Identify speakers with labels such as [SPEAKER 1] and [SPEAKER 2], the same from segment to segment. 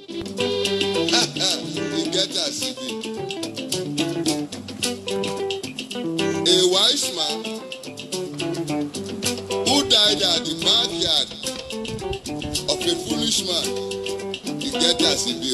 [SPEAKER 1] You get a civic. A wise man who died at the backyard of a foolish man. You get a civic.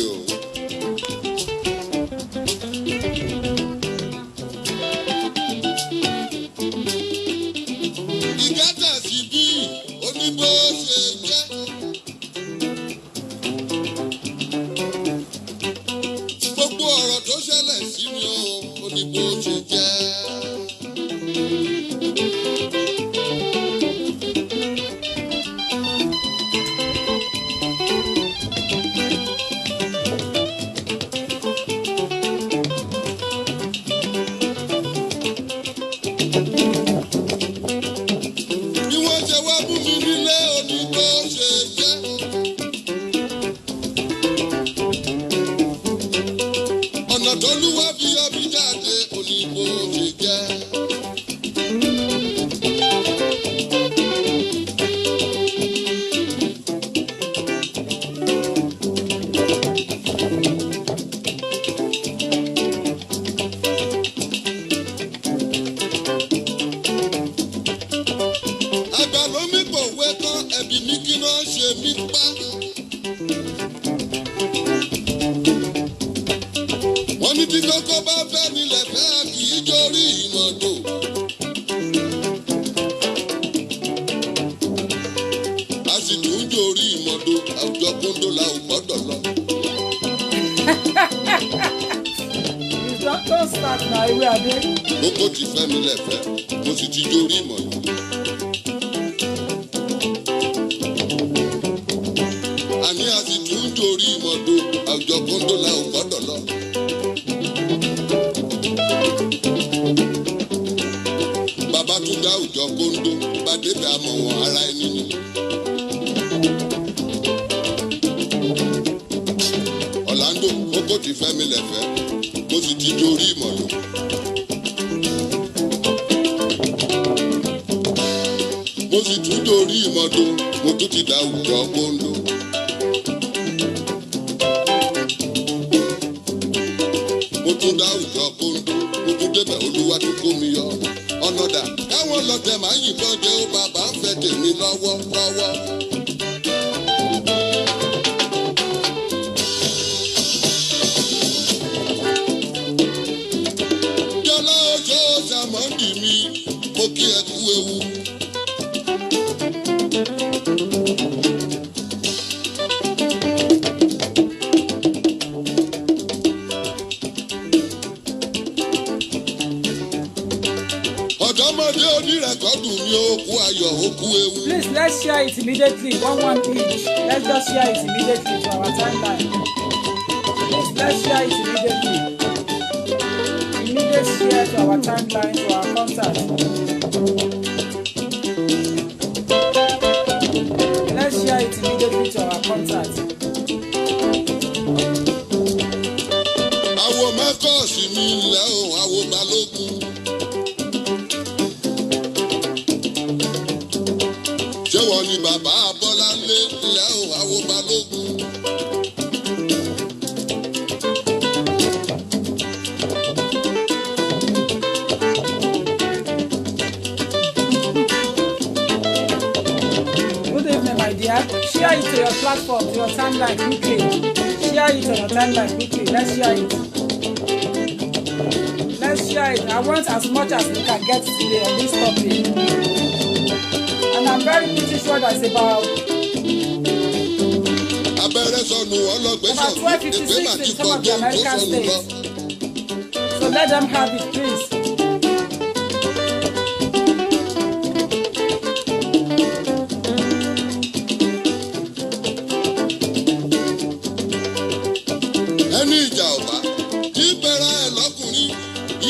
[SPEAKER 1] Gbogbo ti fẹ́ mi lẹ́fẹ̀ẹ́, mo sì ti jórí ìmọ̀ yìí. Àní a sì tún jórí ìmọ̀dó, àwùjọ kóńdó la ò gbọ́dọ̀ lọ. Bàbá tún dá àwùjọ kóńdó, bá débẹ̀ àmọ̀ wọn ara ẹni ni. Ọ̀làndó, gbogbo ti fẹ́ mi lẹ́fẹ̀ẹ́, mo sì ti jórí ìmọ̀ yìí. Mo sì tún dórí ìmọ̀dó, mo tún ti dá àwùjọ kóńdó. Mo tún dá àwùjọ kóńdó, mo tún débẹ̀ olúwa tó kó mi yọ. Ọ̀nàdà káwọn lọ́tẹ̀ máa yìnbọn jẹ́ ó bàbá ń fẹ́ tèmi lọ́wọ́. Jọlá oṣó Sàmọ́ndì mi, mo kí ẹ kú ewu. Ọ̀dọ́mọdé onírẹ̀kọ́dù mi ó kú ayọ̀ ó kú ewu.
[SPEAKER 2] Please, let's share it immediately. One each. Let's just share it immediately to our timeline. Please, let's share it immediately. Immediate share to our timeline, to our contact. Let's share it immediately to our contact.
[SPEAKER 1] Àwo mẹ́kọ̀ọ̀sì mi lẹ́ o, àwo balógun. Ṣé wọ́n ní bàbá Abọ́láńlé lẹ́ o, àwo balógun?
[SPEAKER 2] Good evening, my dear. Share it to your platform, to your timeline quickly. Share it on your timeline quickly. Let's share it. Let's share it. I want as much as we can get today on this topic. And I'm very pretty sure that's about 12:56 in some of the American states. So let them have it, please.
[SPEAKER 1] Ẹni ìjà ọ̀bá kí bẹ̀rẹ̀ ẹ̀ lọ́kùnrin,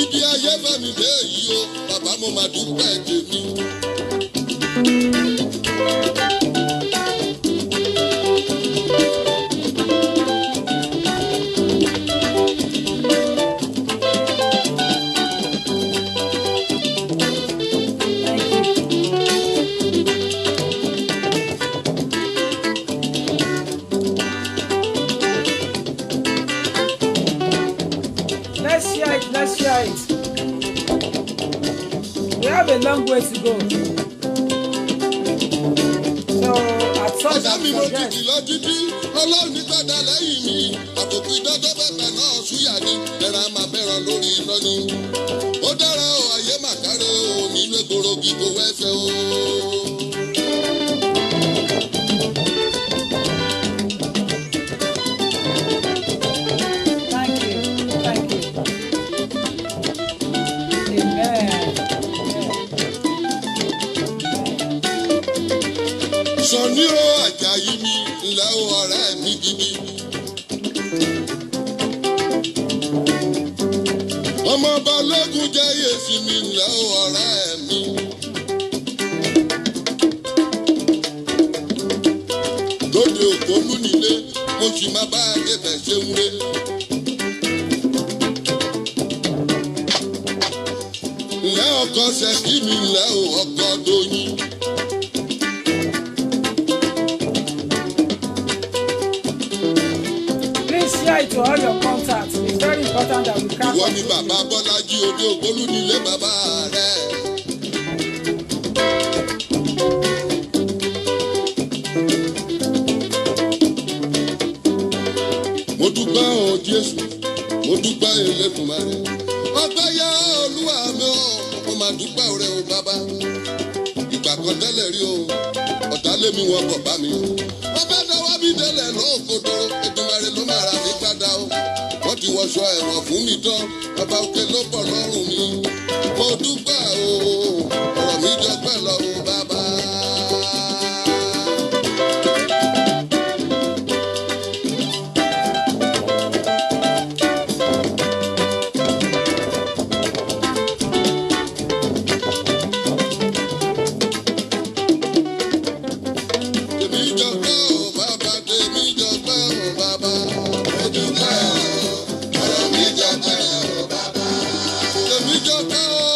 [SPEAKER 1] ibi ayé bẹ̀ mí dé yìí o, bàbá mo máa dúpẹ́ tèmi.
[SPEAKER 2] Let's share it. We have a long way to go. So at some
[SPEAKER 1] ọ̀sẹ̀ mi mo ti
[SPEAKER 2] point,
[SPEAKER 1] kìlọ̀ títí ọlọ́run ní gbàdá lẹ́yìn mi àtòkù ìdọ́jọ́ bẹ̀bẹ̀ náà súyà ni ẹ̀rọ àmàbẹ̀ràn lórí iná ni. ó dára o ayé màkàrẹ́ o nílé gbòrògì tó wẹ́sẹ̀ o.
[SPEAKER 2] thank you. Amen.
[SPEAKER 1] Sọ̀ní o Àjàyí mi ńlẹ́ o ọ̀rẹ́ mi gidi. ọmọ balógun jẹ́ yèsì mi ńlẹ́ o ọ̀rẹ́ mi. lóde òkòlù nílé mo sì máa bá ẹgbẹ́ ṣe ń ré. ńlẹ́ ọkọ ṣẹ́kí mi ńlẹ́ o ọkọ Dóyin.
[SPEAKER 2] Please share it to all your contacts. It's very important that we catch
[SPEAKER 1] ìwọ
[SPEAKER 2] up.
[SPEAKER 1] ni bàbá Bọ́lájí odò ògbólú nílé bàbá rẹ̀. mo dúpẹ́ o Jésù mo dúpẹ́ Elédùmarè. ọpẹ́ yá Olúwa mi o mo máa dúpẹ́ rẹ o bàbá. ìgbà kan tẹ́lẹ̀ rí o ọ̀tá lé mi wọn kọ̀ bá mi o. ọbẹ̀ dáwọ́ bí tẹ́lẹ̀ lóòkòdó Èdùmàrè ló máa ra mi padà o. wọ́n ti wọṣọ ẹ̀wọ̀n fún mi tán bàbá òkè ló pọ̀ lọ́rùn mi. mo dúpẹ́ o ọ̀rọ̀ mi jọ pẹ́ lọ o bàbá. Tèmi jọ pẹ́ o bàbá, tèmi jọ pẹ́ o bàbá. Mo dúpẹ́ o, ọ̀rọ̀ mi jọ pẹ́ o bàbá. Tèmi jọ pẹ́ o,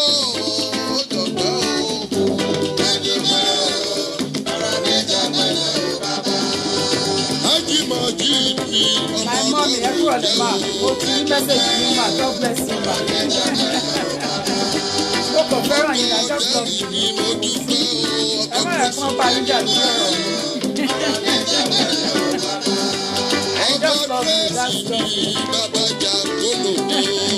[SPEAKER 1] ó jọ pẹ́ o. Mo dúpẹ́ o, ọ̀rọ̀ mi jọ pẹ́ o bàbá. Ajímọ̀jí ni ọmọ
[SPEAKER 2] My mommy, everyone, ma. Okay, message me, ma. God bless you, ma. Spoke of very and I just love you.
[SPEAKER 1] ni mo dúpẹ́ o.
[SPEAKER 2] Ẹ má yẹ kí wọ́n bá yín jà sí ọ̀rọ̀ mi. I just love you, that's just
[SPEAKER 1] Bàbá jà kóló mi o.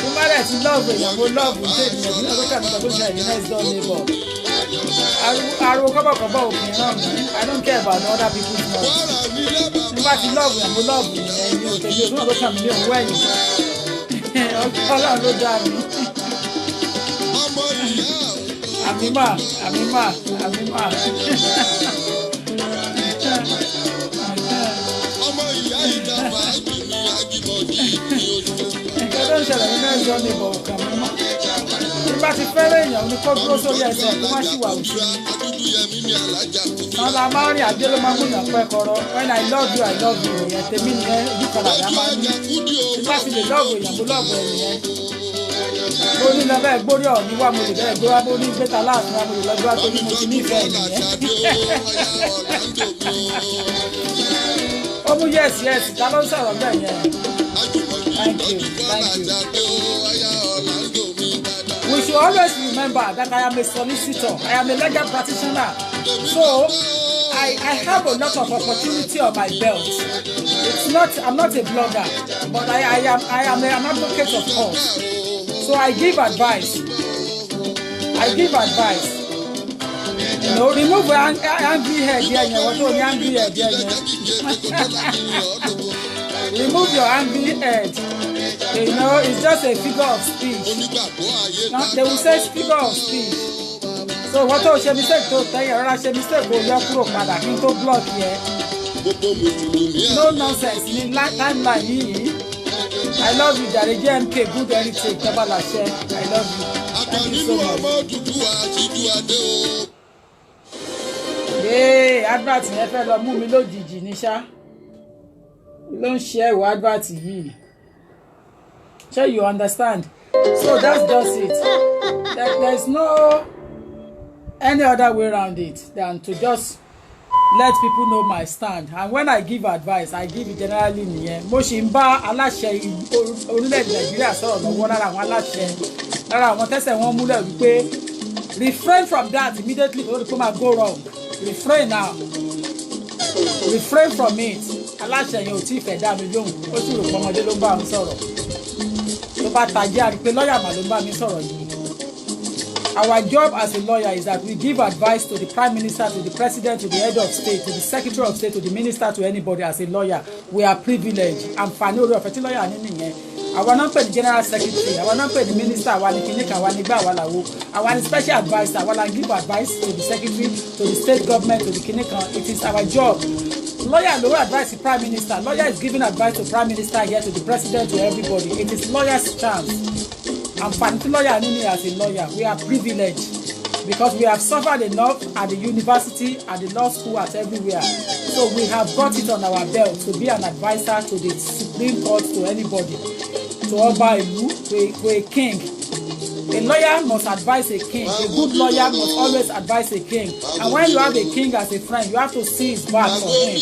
[SPEAKER 2] Mo má dẹ̀ ti love èèyàn, mo love ní tèmi, ẹ̀mí náà lókè àti ọ̀gbọ́n ṣe ẹ̀yìn next door neighbor. Ariwo kọ́bọ̀kọ́bọ̀ òfin náà mi. I don't care about other people's noise.
[SPEAKER 1] Wàrà mi lẹ́bàá
[SPEAKER 2] Nígbà tí love yẹn, mo love yẹn, ẹ̀yin ò tẹ̀lé òṣùwọ̀n tó kàn mí ní òun ẹ̀yìn. Ọlọ́run ló dá mi.
[SPEAKER 1] ọmọ ìyá o.
[SPEAKER 2] Àmímà.
[SPEAKER 1] ọmọ ìyá ìjàmbá jìnnì Ajímọ̀jí ni oṣù.
[SPEAKER 2] Nǹkan tó ń ṣẹlẹ̀ nínú ẹ̀jọ́ ni ìbọ̀ òkàn mímọ́. Nígbà tí fẹ́rẹ̀ èèyàn ní kó dúró sórí ẹsẹ̀ kó má ṣì wà òṣù.
[SPEAKER 1] Adúdú Yẹmí ni alájà kúndúrà.
[SPEAKER 2] Àwọn la máa ń rìn àdé ló máa ń múyàn pẹ́ kọ́rọ́. When I love you nìyẹn. Tèmi nìyẹn ojú kan làdá
[SPEAKER 1] Ojú
[SPEAKER 2] máa ń ní.
[SPEAKER 1] ẹja kúndí o.
[SPEAKER 2] Nígbà tí lè lọ́ọ̀bù èèyàn mo lọ́ọ̀bù ẹ̀ nìyẹn. Mo ní lọ bẹ́ẹ̀ gbórí ọ̀ní wá mo lè bẹ́ẹ̀ gbé wá bó ní gbéta láàfin wá mo lè lọ́jọ́ àgbẹ̀ ni mo ti nífẹ̀ẹ́ nìyẹn. Ó mú yẹ̀sì ta ló ń sọ̀rọ̀ bẹ́ẹ̀ yẹn. Thank you. We should always remember that I am a solicitor. I am a legal practitioner. So I have a lot of opportunity on my belt. I'm not a blogger, but I am an advocate of course. So I give advice. You know, remove your angry head here. Angry head here. Remove your angry head. You know, it's just a figure of speech. Now, they will say figure of speech. So what tó ṣe mistake tó tẹ́yẹ̀ rárá ṣe mistake kò yọ kúrò padà kí n tó block yẹ. No nonsense ní timeline yìí. I love you jare JMK good heritage Tabalashe. I love you. Thank you so much. Yéé advert yẹn fẹ́ lọ mú mi lójijì ní ṣá. Ló ń ṣe ẹ̀wọ̀ advert yìí. Sure you understand? So that's just it. There's no any other way around it than to just let people know my stand, and when I give advice I give it generally nìyẹn. Mo ṣì ń bá aláṣẹ orílẹ̀-èdè Nàìjíríà sọ̀rọ̀ lọ́wọ́ lára àwọn aláṣẹ lára àwọn tẹ́sẹ̀ wọn múlẹ̀ wípé refrain from that immediately before the program go wrong. Refrain now, refrain from it. Aláṣẹ yẹn ò tí ì fẹ́ dá mi lóhùn, ó sì rò pọ́nmọdé ló ń bá mi sọ̀rọ̀, ló bá tají àrí pé lọ́ọ̀yà mà ló ń bá mi sọ̀rọ̀ yìí. Our job as a lawyer is that we give advice to the Prime Minister, to the President, to the Head of State, to the Secretary of State, to the Minister, to anybody. As a lawyer, we are privileged. Àǹfààní orí ọ̀fẹ́ tí lọ́ọ̀yà ní nìyẹn. Àwa náà ń pè ní General Secretary, àwa náà ń pè ní Minister, àwa ní kìnìkan, àwa ní gbà, àwa làwo. Àwa ní Special Adviser, àwa là ń give advice to the Secretary, to the State Government, to the kìnìkan. It is our job. Lawyer ló advise the Prime Minister. Lawyer is giving advice to Prime Minister here, to the President, to everybody. It is lawyer's chance. Àǹfààní tí lọ́ọ̀yà ní ni as a lawyer, we are privileged because we have suffered enough at the university, at the law school, at everywhere. So we have got it on our belt to be an advisor to the Supreme Court, to anybody, to Ọba ìlú, to a king. A lawyer must advise a king. A good lawyer must always advise a king. And when you have a king as a friend, you have to see his back for him.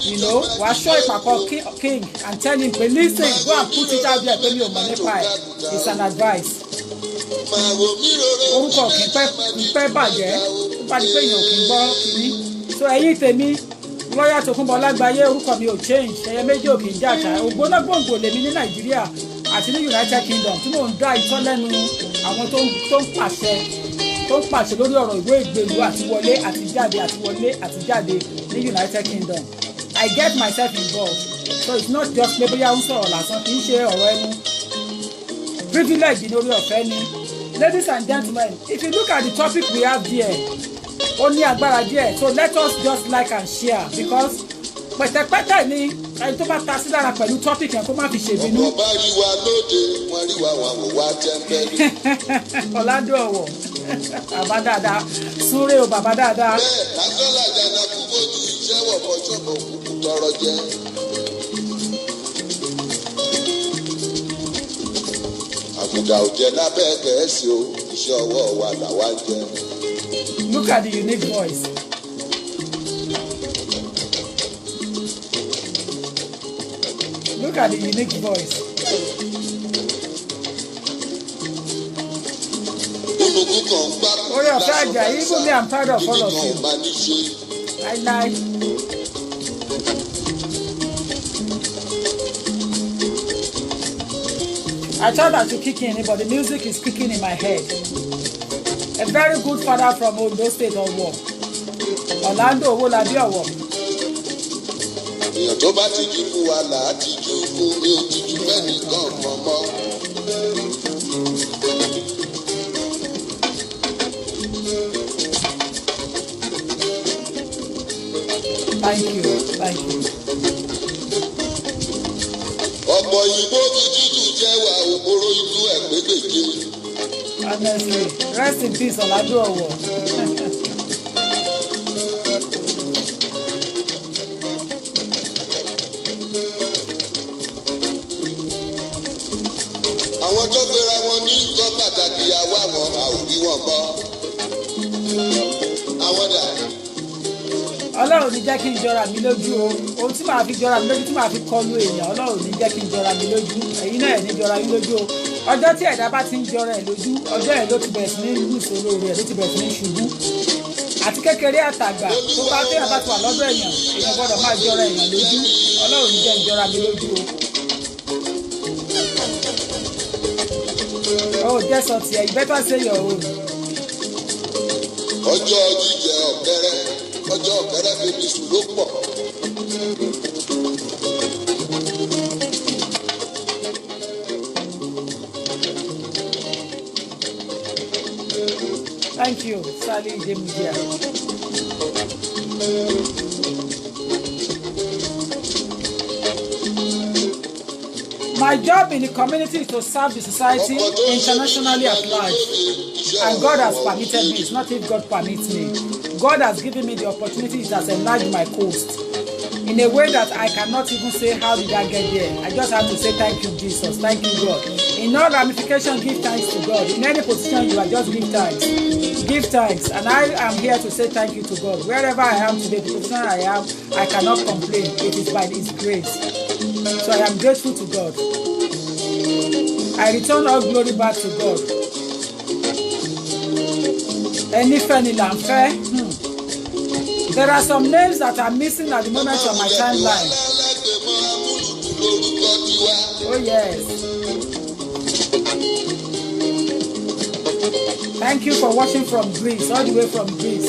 [SPEAKER 2] You know, wàá ṣọ́ ìpàkọ́ king and tell him, please listen, go and put it out there, pay me your money pie. It's an advice. Orúkọ kì í pẹ́ bàjẹ́, tó bá di pé èèyàn kì í gbọ́ kìíní. So ẹ̀yin tèmi, lọ́yà Tòkunbọ̀ Lágbáyé, orúkọ mi ò change, ẹyẹ méjì ò kì í jàṣà. Ògbónágbòǹgbò lèmi ní Nàìjíríà àti ní United Kingdom tí mò ń dá ìtọ́ lẹ́nu àwọn tó ń pàṣẹ lórí ọ̀rọ̀ ìwé ìgbèlú àti wọlé àti jáde àti wọlé àti jáde ní United Kingdom. I get myself involved, so it's not just pé bóyá ń sọ̀rọ̀ lásán, kì í ṣe ọ̀rọ̀ ẹnu. Privilege ní orí ọ̀fẹ́ ni. Ladies and gentlemen, if you look at the topic we have here, ó ní agbára díẹ̀, so let us just like and share because pẹ̀tẹ̀pẹ̀tẹ̀ ni ẹni tó bá ta sí lára pẹ̀lú topic yẹn kó má fi ṣèbínú.
[SPEAKER 1] ọ̀pọ̀ bá rí wa lóde wọ́n rí wa wọn wò wá tẹ́ńpẹ́lú.
[SPEAKER 2] Ọ̀làdó ọ̀wọ̀ bàbá dáadáa súnré o bàbá dáadáa.
[SPEAKER 1] bẹ́ẹ̀ lásánlá jàǹdà kú bójú iṣẹ́ wọ̀ fọṣọ́bọ̀ kúkú tọrọ jẹ. àgùdà ò jẹ lábẹ́ Gẹ̀ẹ́sì o iṣẹ́ ọwọ́ wa làwa ń jẹ.
[SPEAKER 2] Look at the unique voice. Look at the unique voice. Orí ọ̀fẹ́ àjà yìí fún mi, I'm proud of all of you. Láíláí. I thought I should kick in, but the music is kicking in my head. A very good father from Ondo State Ọ̀wọ̀. Orlando Owólabí Ọ̀wọ̀.
[SPEAKER 1] Èèyàn tó bá ti jú fún wa là á ti jú fún mi ò ti jú fẹ́ni kan mọ́.
[SPEAKER 2] Thank you, thank you.
[SPEAKER 1] Ọ̀pọ̀ òyìnbó fi jíjù jẹ́ wà òpóró inú ẹ̀ pékèké.
[SPEAKER 2] Honestly, rest in peace Orlando Ọ̀wọ̀.
[SPEAKER 1] Àwọn tó gbéra wọn ní nǹkan pàtàkì àwa wọn a ò rí wọn bọ́. Àwọn dà.
[SPEAKER 2] Ọlọ́run ní jẹ́ kí n jọra mi lójú o. Ohun tí màá fi jọra mi lójú tí màá fi kọlu èèyàn, Ọlọ́run ní jẹ́ kí n jọra mi lójú. Ẹ̀yin náà ẹ̀ ní jọra yín lójú o. Ọjọ́ tí ẹ̀dá bá ti ń jọra ẹ̀ lójú, ọjọ́ ẹ̀ ló ti bẹ̀rẹ̀ sí ní lù sóró rẹ̀, ló ti bẹ̀rẹ̀ sí ní ṣubú. Àti kékeré àtàgbà tó bá téèyàn bá ti wà lọ́dọ̀ èèyàn gbọ́dọ̀ máa jọra èèyàn lójú. Ọlọ́run ní jẹ́ jọra mi lójú o. Oh, that's what you better say your own.
[SPEAKER 1] Ọjọ́ jíjẹ ọ̀kẹ́rẹ́, ọjọ́ ọ̀kẹ́rẹ́ bèbí sùn ló pọ̀.
[SPEAKER 2] Thank you, Sally Jemudia. My job in the community is to serve the society internationally at large. And God has permitted me. It's not if God permits me. God has given me the opportunity. It has enlarged my coast in a way that I cannot even say, how did I get there? I just have to say, thank you, Jesus. Thank you, God. In all ramifications, give thanks to God. In any position you are, just give thanks. Give thanks, and I am here to say thank you to God. Wherever I am today, the position I am, I cannot complain. It is by His grace. So I am grateful to God. I return all glory back to God. There are some names that are missing at the moment on my timeline. Oh yes. Thank you for watching from Greece, all the way from Greece.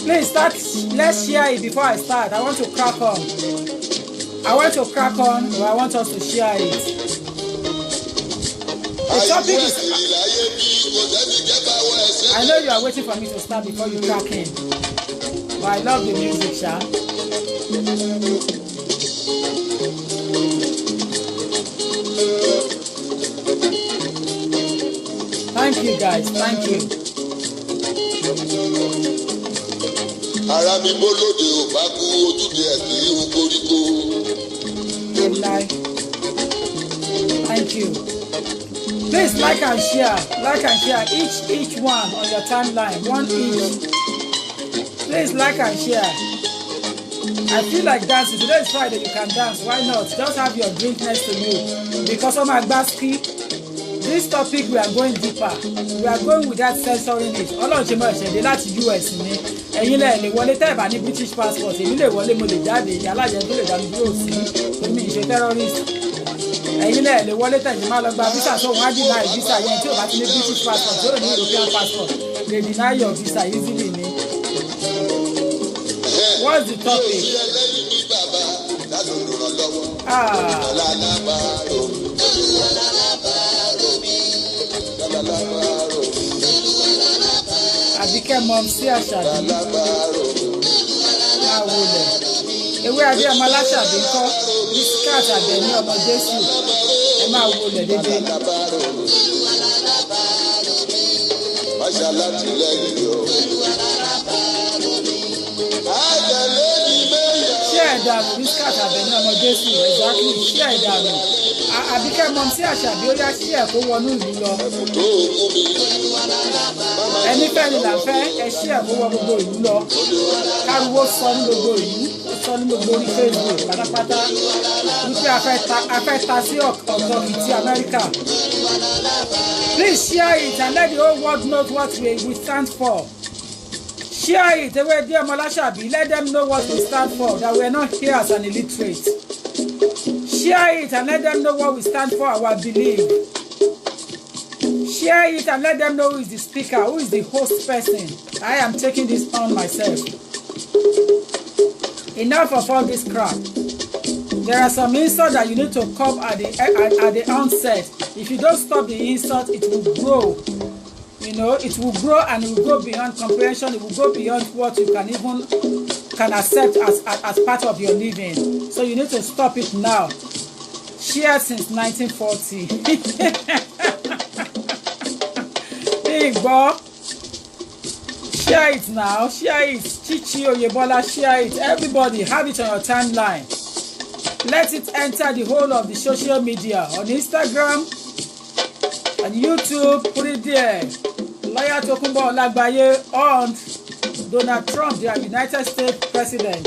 [SPEAKER 2] Please start. Let's share it before I start. I want to crack on. But I want us to share it. The topic is. I know you are waiting for me to start before you crack in. But I love the music, Sha. Thank you, guys. Thank you. Thank you. Please like and share. Each one on your timeline. One each. Please like and share. I feel like dancing. Today is Friday. You can dance. Why not? Just have your drink next to you. Because of my basket. This topic we are going deeper. We are going without censoring it. Ọlọ́run ṣe mọ̀ ẹ̀ṣẹ̀ dé láti US ni. Ẹ̀yin lẹ lè wọlé tẹ́ ẹ̀ bá ní British passport. Èmi lè wọlé mo lè jáde. Alájẹ tó lè dàbí dúró sí. Èmi ìṣe terrorist. Ẹ̀yin lẹ lè wọlé tẹ́ ẹ̀ máa lọ gba visa tó wọ́n á deny visa yẹn tí ò bá ti ní British passport tí ò ní European passport. They deny your visa easily ni. What's the topic? Àbíkẹ́ mọ̀ sí Àṣàbí. Àwòlẹ̀. Ewé adé ọmọ aláṣàbí ń kọ́. Biscat àbẹ̀ ní ọmọ Jésù. Ẹ máa wọlẹ̀ dédé. Ṣé ẹ̀dànù Biscat àbẹ̀ ní ọmọ Jésù? Exactly. Ṣé ẹ̀dànù? Àbíkẹ́ mọ̀ sí Àṣàbí ó yá sí ẹ̀ kó wọnú ìlú lọ. Ẹni fẹ́ ni là ń fẹ́ ẹ ṣí ẹ̀ kó wọ gbogbo ìlú lọ. Káruwó sọ ní gbogbo ìlú, ó sọ ní gbogbo orí Facebook pátápátá. Wípé a fẹ́ ta sí ọ̀tọ̀kì ti Amẹ́ríkà. Please share it and let the whole world know what we stand for. Share it, ewé díẹ̀ ọmọ Láṣàbí, let them know what we stand for, that we are not here as an illiterate. Share it and let them know what we stand for, our belief. Share it and let them know who is the speaker, who is the host person. I am taking this on myself. Enough of all this crap. There are some insults that you need to curb at the onset. If you don't stop the insult, it will grow. You know, it will grow and it will go beyond comprehension. It will go beyond what you can accept as part of your living. So you need to stop it now. Share since 1940. Big boy. Share it now. Share it. Chichi Oyebola, share it. Everybody have it on your timeline. Let it enter the whole of the social media. On Instagram and YouTube, put it there. Lawyer Tokunbo Olagbaye on Donald Trump, the United States President.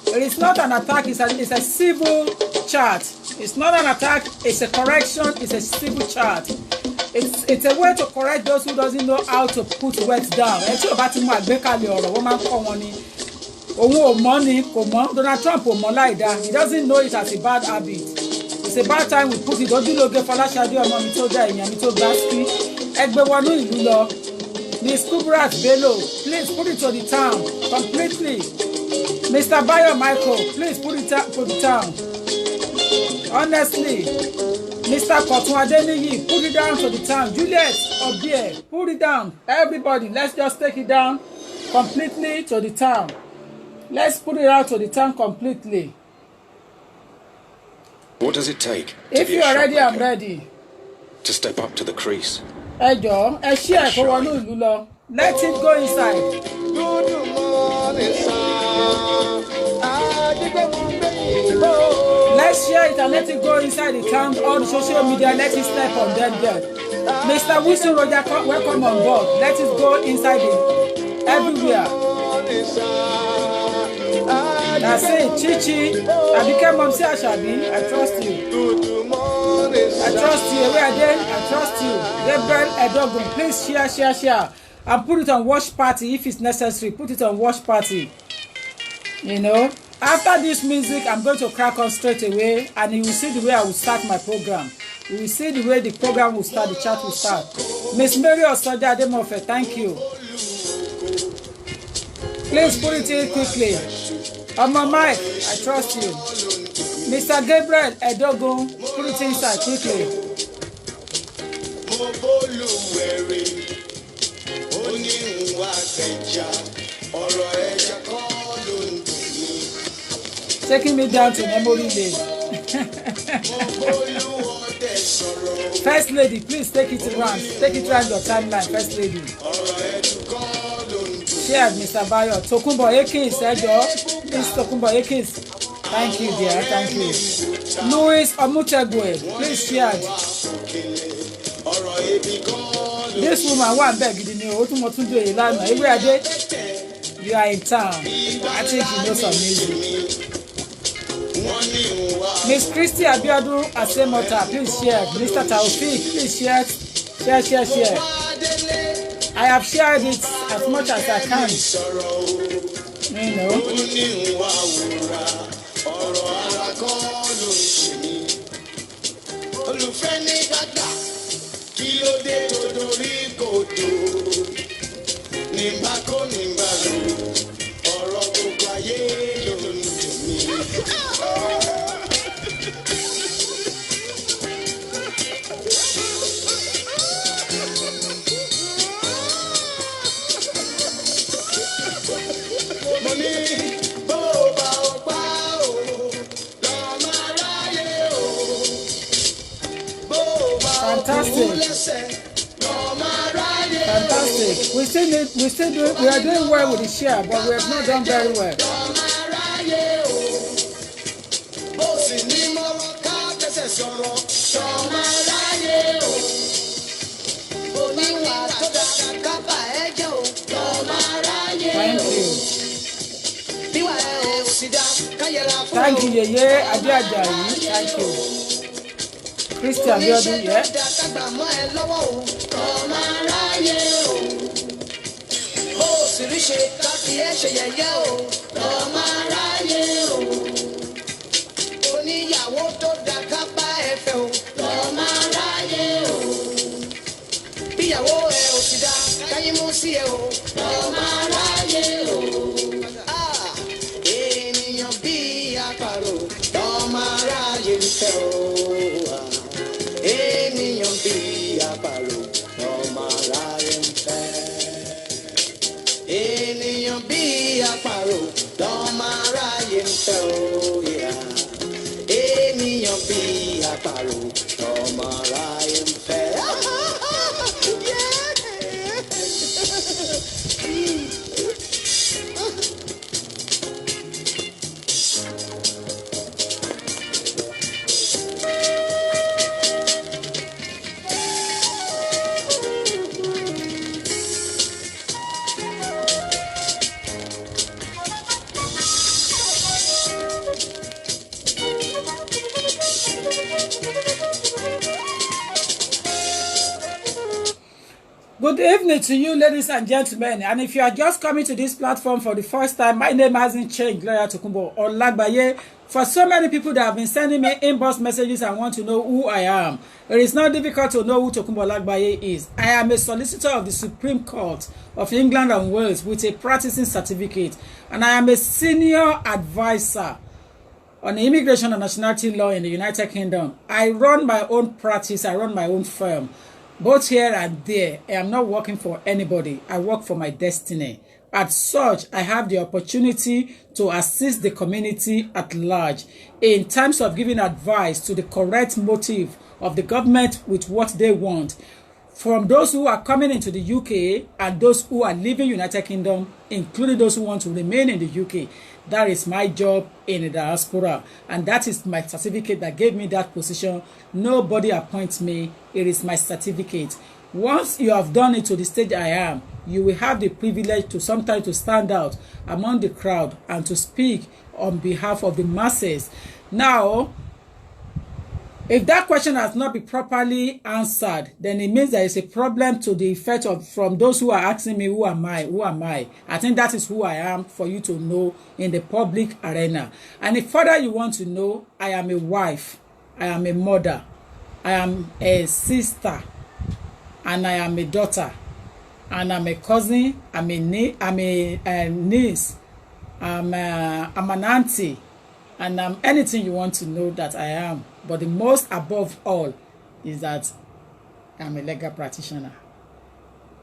[SPEAKER 2] It is not an attack, it's a civil charge. It's not an attack, it's a correction, it's a civil charge. It's a way to correct those who doesn't know how to put words down. Ẹ tí o bá ti mú àgbékalẹ̀ ọ̀rọ̀ wọ́n máa ń kọ́ wọn ni. Òun ò mọ̀ ni kò mọ̀. Donald Trump ò mọ̀ láìda. He doesn't know it as a bad habit. It's a bad time we put it. Ojúlóge Fọláṣadé ọmọ mi tó dá èèyàn mi tó gbá sí. Ẹgbẹ́ wọnú ìlú lọ. Miss Kubrat Bello, please put it to the town completely. Mr. Bayo Michael, please put it to the town. Honestly. Mr. Kotun Adeniyi, put it down to the town. Juliet Obie, put it down. Everybody, let's just take it down completely to the town. Let's put it out to the town completely.
[SPEAKER 3] What does it take?
[SPEAKER 2] If you are ready, I'm ready.
[SPEAKER 3] To step up to the crease.
[SPEAKER 2] Let's it go inside. Let's share it and let it go inside the town, all the social media. Let it step on them there. Mr. Wilson Roger, welcome on board. Let it go inside it everywhere. That's it, Chichi. I became Mom Ashabi. I trust you. I trust you. Where are they? I trust you. Gabriel Edogun, please share. And put it on watch party if it's necessary. Put it on watch party. You know, after this music, I'm going to crack on straight away, and you will see the way I will start my program. You will see the way the program will start, the chat will start. Miss Mary Osoja Ademofe, thank you. Please put it in quickly. On my mic, I trust you. Mr. Gabriel Edogun, put it inside quickly. Taking me down to memory lane. First lady, please take it around. Take it around your timeline, first lady. Share, Mr. Bayo. Tokunbo Ekins, please Tokunbo Ekins. Thank you, dear. Thank you. Louis Omutegwe, please share. This woman, one beg, you are in town. I think you know some music. Miss Christy Abiodun Asemota, please share. Mr. Taufik, please share. Share. I have shared it as much as I can. You know. Fantastic. We are doing well with the share, but we have not done very well. Thank you, Yeye Adiajayi. Thank you. Christian Abiodun, yeah. Good evening to you, ladies and gentlemen. And if you are just coming to this platform for the first time, my name hasn't changed, Gloria Tokunbo Olagbaye. For so many people that have been sending me inbox messages and want to know who I am, it is not difficult to know who Tokunbo Olagbaye is. I am a solicitor of the Supreme Court of England and Wales with a practicing certificate, and I am a senior advisor on immigration and nationality law in the United Kingdom. I run my own practice. I run my own firm, both here and there. I am not working for anybody. I work for my destiny. As such, I have the opportunity to assist the community at large in terms of giving advice to the correct motive of the government with what they want, from those who are coming into the UK and those who are leaving United Kingdom, including those who want to remain in the UK. That is my job in the diaspora, and that is my certificate that gave me that position. Nobody appoints me. It is my certificate. Once you have done it to the stage I am, you will have the privilege to sometimes to stand out among the crowd and to speak on behalf of the masses. Now, if that question has not been properly answered, then it means there is a problem to the effect of from those who are asking me, who am I? Who am I? I think that is who I am for you to know in the public arena. And if further you want to know, I am a wife, I am a mother, I am a sister, and I am a daughter, and I'm a cousin, I'm a niece, I'm an auntie, and I'm anything you want to know that I am. But the most above all is that I'm a legal practitioner.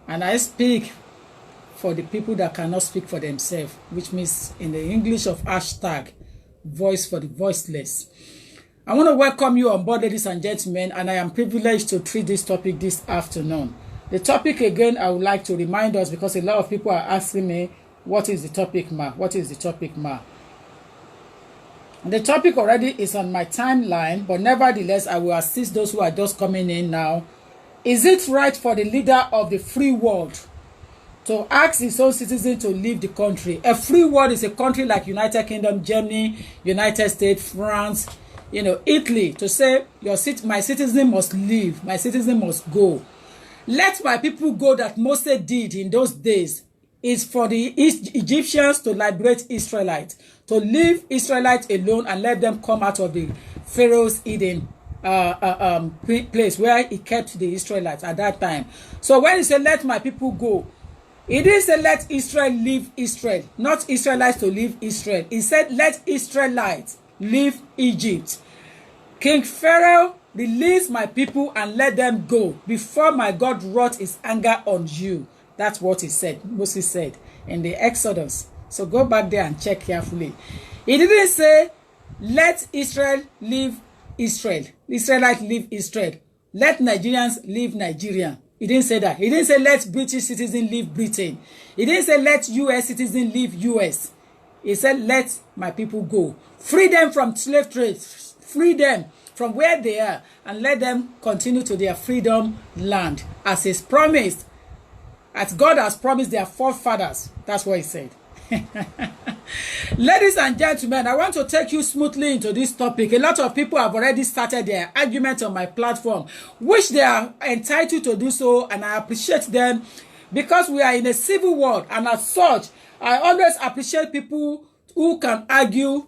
[SPEAKER 2] And I speak for the people that cannot speak for themselves, which means in the English of hashtag, voice for the voiceless. I want to welcome you on board, ladies and gentlemen, and I am privileged to treat this topic this afternoon. The topic, again, I would like to remind us, because a lot of people are asking me, what is the topic, ma? What is the topic, ma? The topic already is on my timeline, but nevertheless, I will assist those who are just coming in now. Is it right for the leader of the free world to ask his own citizens to leave the country? A free world is a country like United Kingdom, Germany, United States, France, Italy, to say my citizen must leave, my citizen must go. Let my people go that Moses did in those days is for the Egyptians to liberate Israelites, to leave Israelites alone and let them come out of the Pharaoh's Eden place where he kept the Israelites at that time. So when he said, let my people go, he didn't say let Israel leave Israel, not Israelites to leave Israel. He said let Israelites leave Egypt. King Pharaoh, release my people and let them go before my God wrought his anger on you. That's what he said, Moses said in the Exodus. So go back there and check carefully. He didn't say, let Israel leave Israel. Israelites leave Israel. Let Nigerians leave Nigeria. He didn't say that. He didn't say, let British citizens leave Britain. He didn't say, let US citizens leave US. He said, let my people go. Free them from slave trade. Free them from where they are and let them continue to their freedom land as is promised. As God has promised their forefathers. That's what he said. Ladies and gentlemen, I want to take you smoothly into this topic. A lot of people have already started their argument on my platform, which they are entitled to do so, and I appreciate them because we are in a civil world, and as such, I always appreciate people who can argue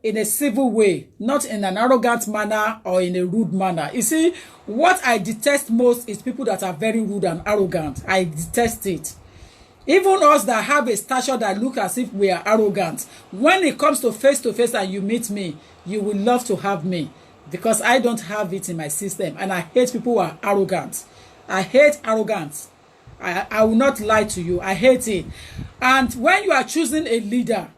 [SPEAKER 2] in a civil way, not in an arrogant manner or in a rude manner. You see, what I detest most is people that are very rude and arrogant. I detest it. Even us that have a stature that look as if we are arrogant, when it comes to face and you meet me, you will love to have me because I don't have it in my system, and I hate people who are arrogant. I hate arrogance. I will not lie to you. I hate it. And when you are choosing a leader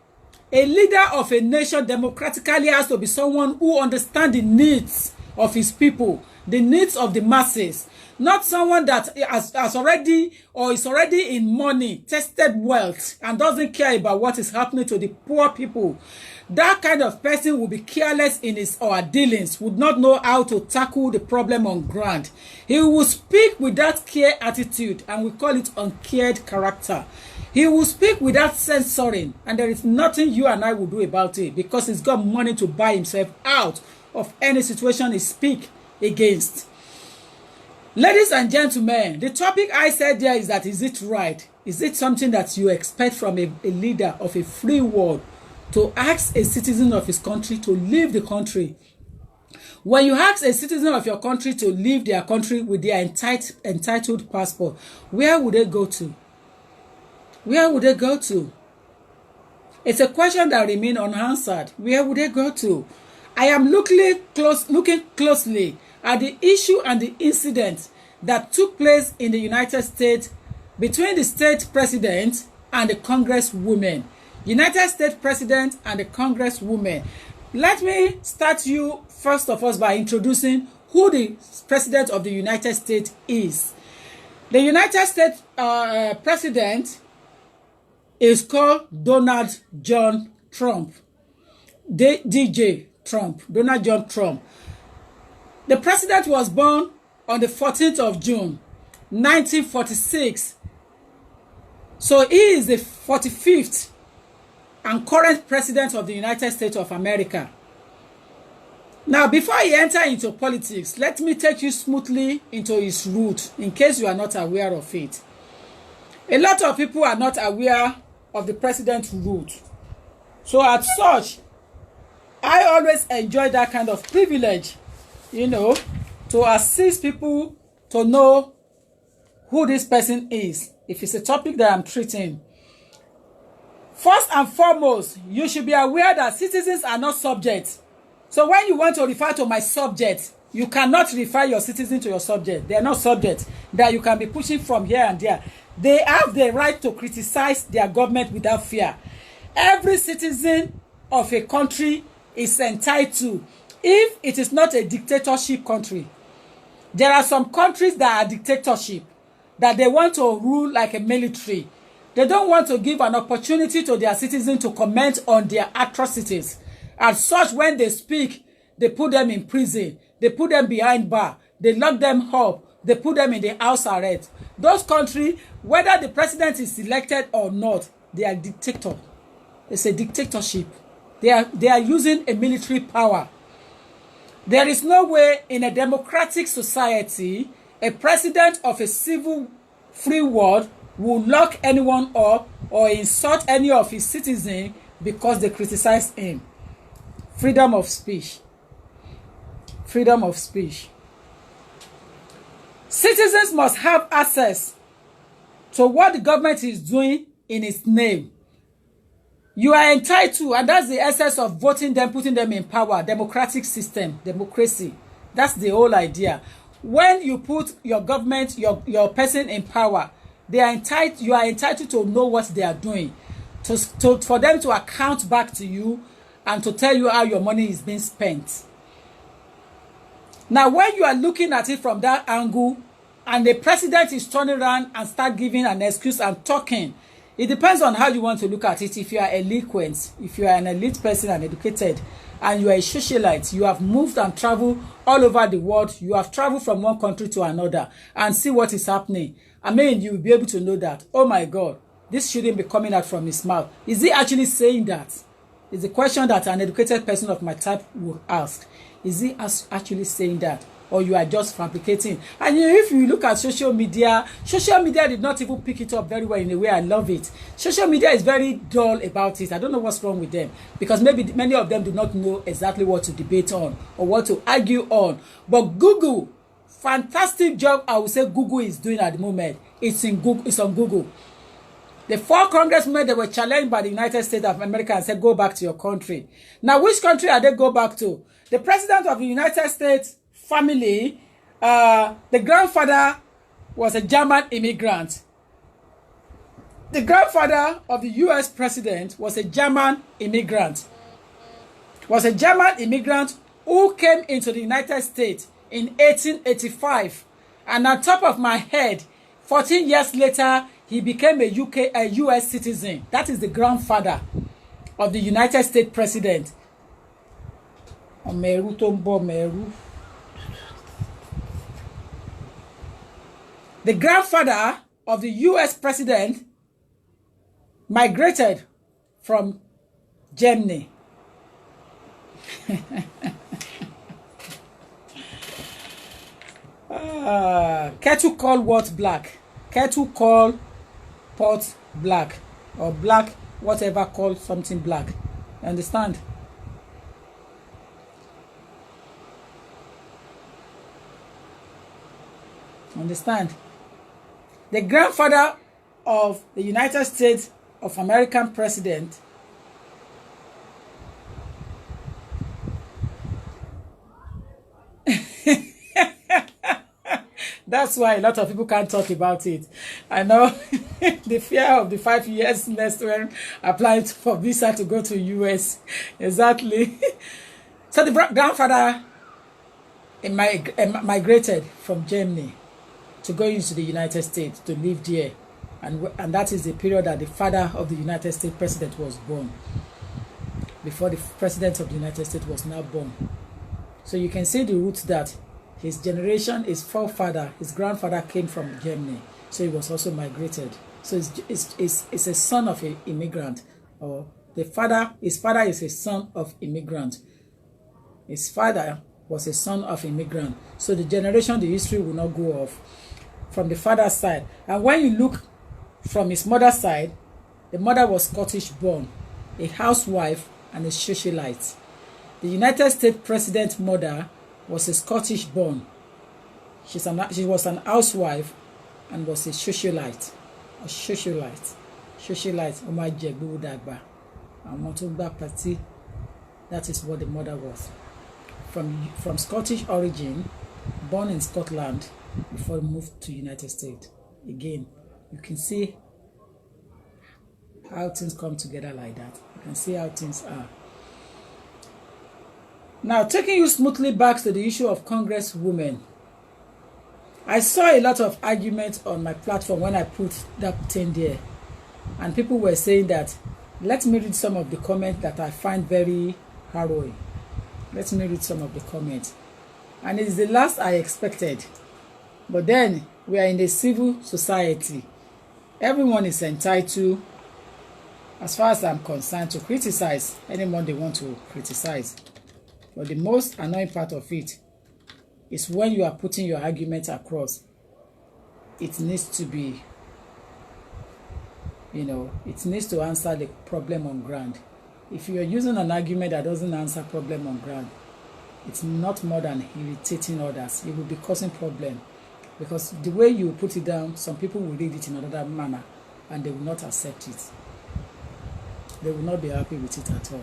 [SPEAKER 2] of a nation democratically has to be someone who understands the needs of his people, the needs of the masses, not someone that has already or is already in money, tested wealth, and doesn't care about what is happening to the poor people. That kind of person will be careless in his or her dealings, would not know how to tackle the problem on ground. He will speak with that care attitude, and we call it uncared character. He will speak without censoring, and there is nothing you and I will do about it because he's got money to buy himself out of any situation he speak against. Ladies and gentlemen, the topic I said there is that, is it right? Is it something that you expect from a leader of a free world to ask a citizen of his country to leave the country? When you ask a citizen of your country to leave their country with their entitled passport, where would they go to? Where would they go to? It's a question that remains unanswered. Where would they go to? I am looking closely at the issue and the incident that took place in the United States between the state president and the Congresswomen. United States President and the Congresswomen. Let me start you first of all by introducing who the President of the United States is. The United States President is called Donald John Trump. DJ Trump. Donald John Trump. The president was born on the 14th of June, 1946. So he is the 45th and current president of the United States of America. Now, before I enter into politics, let me take you smoothly into his root, in case you are not aware of it. A lot of people are not aware of the president's root. So as such, I always enjoy that kind of privilege, you know, to assist people to know who this person is, if it's a topic that I'm treating. First and foremost, you should be aware that citizens are not subjects. So when you want to refer to my subject, you cannot refer your citizen to your subject. They are not subjects that you can be pushing from here and there. They have the right to criticize their government without fear. Every citizen of a country is entitled, if it is not a dictatorship country. There are some countries that are dictatorship, that they want to rule like a military. They don't want to give an opportunity to their citizens to comment on their atrocities. As such, when they speak, they put them in prison. They put them behind bar. They lock them up. They put them in the house arrest. Those countries, whether the president is elected or not, they are dictator. It's a dictatorship. They are using a military power. There is no way in a democratic society a president of a civil free world will lock anyone up or insult any of his citizens because they criticize him. Freedom of speech. Freedom of speech. Citizens must have access to what the government is doing in its name. You are entitled, and that's the essence of voting them, putting them in power. Democratic system, democracy. That's the whole idea. When you put your government, your person in power, you are entitled to know what they are doing, for them to account back to you and to tell you how your money is being spent. Now, when you are looking at it from that angle, and the president is turning around and start giving an excuse and talking, it depends on how you want to look at it. If you are eloquent, if you are an elite person and educated, and you are a socialite, you have moved and traveled all over the world, you have traveled from one country to another and see what is happening. I mean, you will be able to know that, oh my God, this shouldn't be coming out from his mouth. Is he actually saying that? It's a question that an educated person of my type will ask. Is he actually saying that? Or you are just fabricating? And if you look at social media did not even pick it up very well in a way I love it. Social media is very dull about it. I don't know what's wrong with them, because maybe many of them do not know exactly what to debate on or what to argue on. But Google, fantastic job I would say Google is doing at the moment. It's on Google. The 4 congressmen, they were challenged by the United States of America and said, go back to your country. Now, which country are they go back to? The president of the United States family, the grandfather was a German immigrant. The grandfather of the US president was a German immigrant. Who came into the United States in 1885. And on top of my head, 14 years later, he became a US citizen. That is the grandfather of the United States president. The grandfather of the US president migrated from Germany. Kettle call what black? Kettle call pot black, or black, whatever, call something black. Understand? Understand? The grandfather of the United States of American president That's why a lot of people can't talk about it. I know the fear of the 5 years next when applying for visa to go to US. Exactly. So the grandfather migrated from Germany to go into the United States to live there. And that is the period that the father of the United States president was born. Before the president of the United States was now born. So you can see the roots that his generation, his forefather, his grandfather came from Germany. So he was also migrated. So it's a son of an immigrant. Or his father is a son of immigrant. His father was a son of immigrant. So the generation, the history will not go off from the father's side. And when you look from his mother's side, the mother was Scottish born, a housewife and a socialite. The United States president's mother was a Scottish born. She was an housewife and was a socialite. A socialite. Socialite. Party. That is what the mother was. From Scottish origin, born in Scotland before moved to United States. Again, you can see how things come together like that. You can see how things are. Now, taking you smoothly back to the issue of Congresswomen. I saw a lot of arguments on my platform when I put that thing there. And people were saying that, let me read some of the comments that I find very harrowing. Let me read some of the comments. And it's the last I expected. But then, we are in a civil society. Everyone is entitled, as far as I'm concerned, to criticize anyone they want to criticize. But the most annoying part of it is when you are putting your argument across. It needs to be, it needs to answer the problem on ground. If you are using an argument that doesn't answer problem on ground, it's not more than irritating others. It will be causing problem. Because the way you put it down, some people will read it in another manner and they will not accept it. They will not be happy with it at all.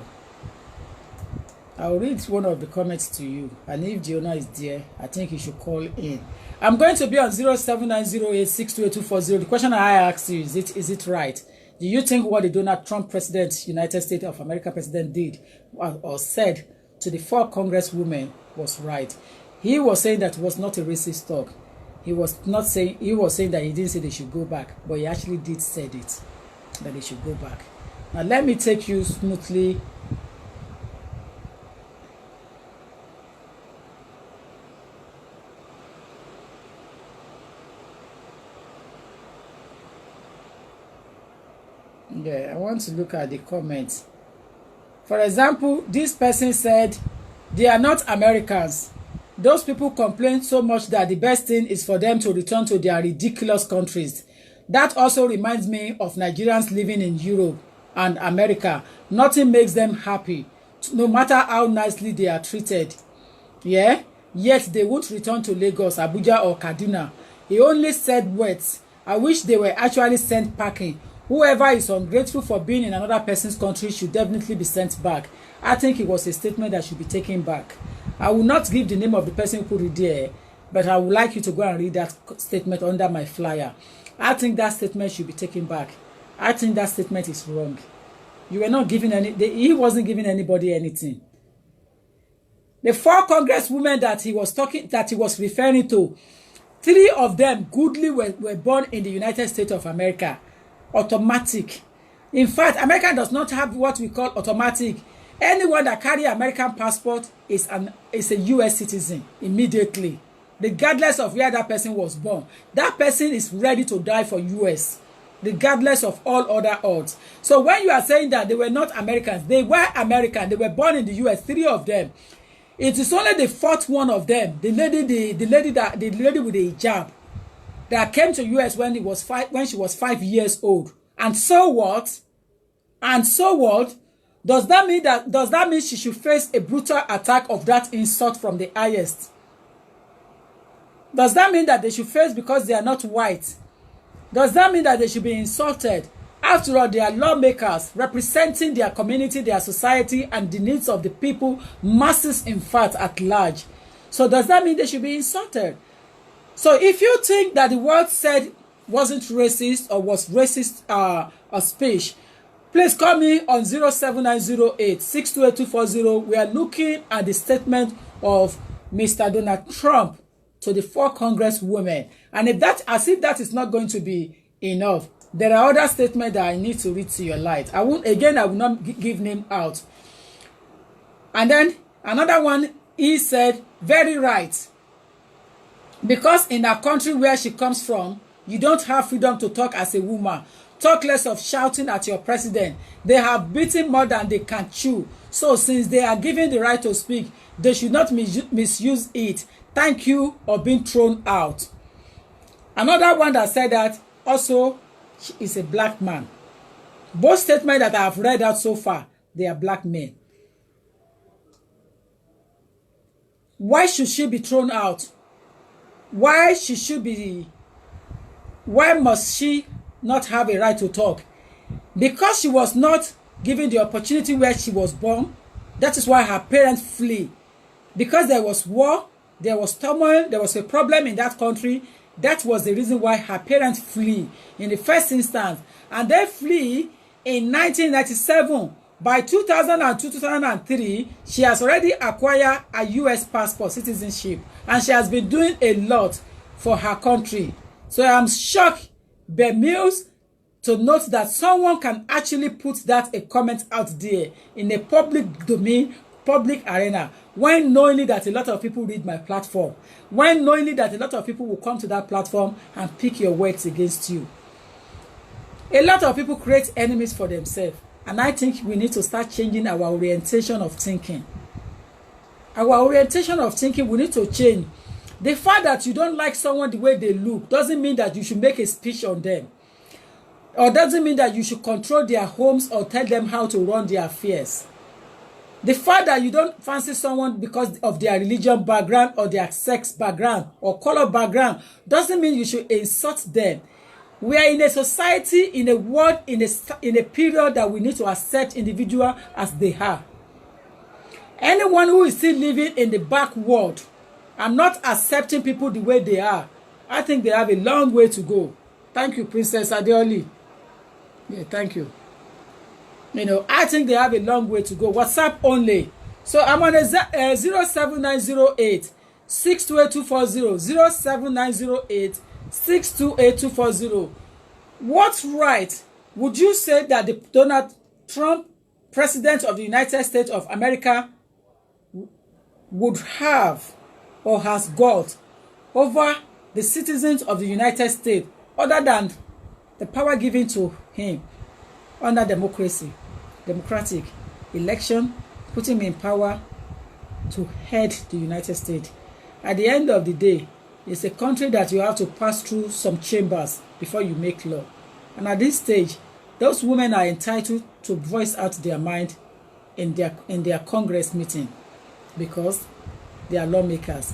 [SPEAKER 2] I'll read one of the comments to you, and if Giona is there, I think you should call in. I'm going to be on 07908628240. The question I asked you, is it right? Do you think what the Donald Trump president, United States of America president did or said to the 4 congresswomen was right? He was saying that it was not a racist talk. He was saying that he didn't say they should go back, but he actually did say it, that they should go back. Now let me take you smoothly. Yeah, I want to look at the comments. For example, this person said, they are not Americans. Those people complain so much that the best thing is for them to return to their ridiculous countries. That also reminds me of Nigerians living in Europe and America. Nothing makes them happy, no matter how nicely they are treated. Yeah? Yet they won't return to Lagos, Abuja or Kaduna. He only said words. I wish they were actually sent packing. Whoever is ungrateful for being in another person's country should definitely be sent back. I think it was a statement that should be taken back. I will not give the name of the person who put it there, but I would like you to go and read that statement under my flyer. I think that statement should be taken back. I think that statement is wrong. You were not giving he wasn't giving anybody anything. The 4 congresswomen that he was referring to, 3 of them goodly were born in the United States of America. Automatic. In fact, America does not have what we call automatic. Anyone that carry American passport is a US citizen immediately, regardless of where that person was born. That person is ready to die for US, regardless of all other odds. So when you are saying that they were not Americans, they were American. They were born in the US, 3 of them. It is only the 4th one of them, the lady with the hijab, that came to US when she was 5 years old. And so what? And so what? Does that mean she should face a brutal attack of that insult from the highest? Does that mean that they should face because they are not white? Does that mean that they should be insulted? After all, they are lawmakers representing their community, their society, and the needs of the people, masses in fact at large. So does that mean they should be insulted? So if you think that the word said wasn't racist or was racist a speech, please call me on 07908 628240. We are looking at the statement of Mr. Donald Trump to the 4 Congresswomen. And if that is not going to be enough, there are other statements that I need to read to your light. I will not give name out. And then another one, he said, very right. Because in a country where she comes from, you don't have freedom to talk as a woman. Talk less of shouting at your president. They have beaten more than they can chew. So since they are given the right to speak, they should not misuse it. Thank you or being thrown out. Another one that said that also is a black man. Both statements that I have read out so far, they are black men. Why should she be thrown out? Why must she not have a right to talk? Because she was not given the opportunity where she was born. That is why her parents flee. Because there was war, there was turmoil, there was a problem in that country. That was the reason why her parents flee in the first instance. And they flee in 1997. By 2002, 2003, she has already acquired a U.S. passport, citizenship, and she has been doing a lot for her country. So I'm shocked, bemused, to note that someone can actually put a comment out there in a public domain, public arena, when knowingly that a lot of people read my platform, when knowingly that a lot of people will come to that platform and pick your words against you. A lot of people create enemies for themselves. And I think we need to start changing our orientation of thinking. Our orientation of thinking, we need to change. The fact that you don't like someone the way they look doesn't mean that you should make a speech on them. Or doesn't mean that you should control their homes or tell them how to run their affairs. The fact that you don't fancy someone because of their religion background or their sex background or color background doesn't mean you should insult them. We are in a society, in a world, in a period that we need to accept individuals as they are. Anyone who is still living in the backward and not accepting people the way they are, I think they have a long way to go. Thank you, Princess Adeoli. Yeah, thank you. I think they have a long way to go. WhatsApp only. So I'm on a 07908 628240 07908 628240. What right would you say that the Donald Trump, President of the United States of America, would have or has got over the citizens of the United States other than the power given to him under democratic election, put him in power to head the United States? At the end of the day, it's a country that you have to pass through some chambers before you make law. And at this stage, those women are entitled to voice out their mind in their Congress meeting because they are lawmakers.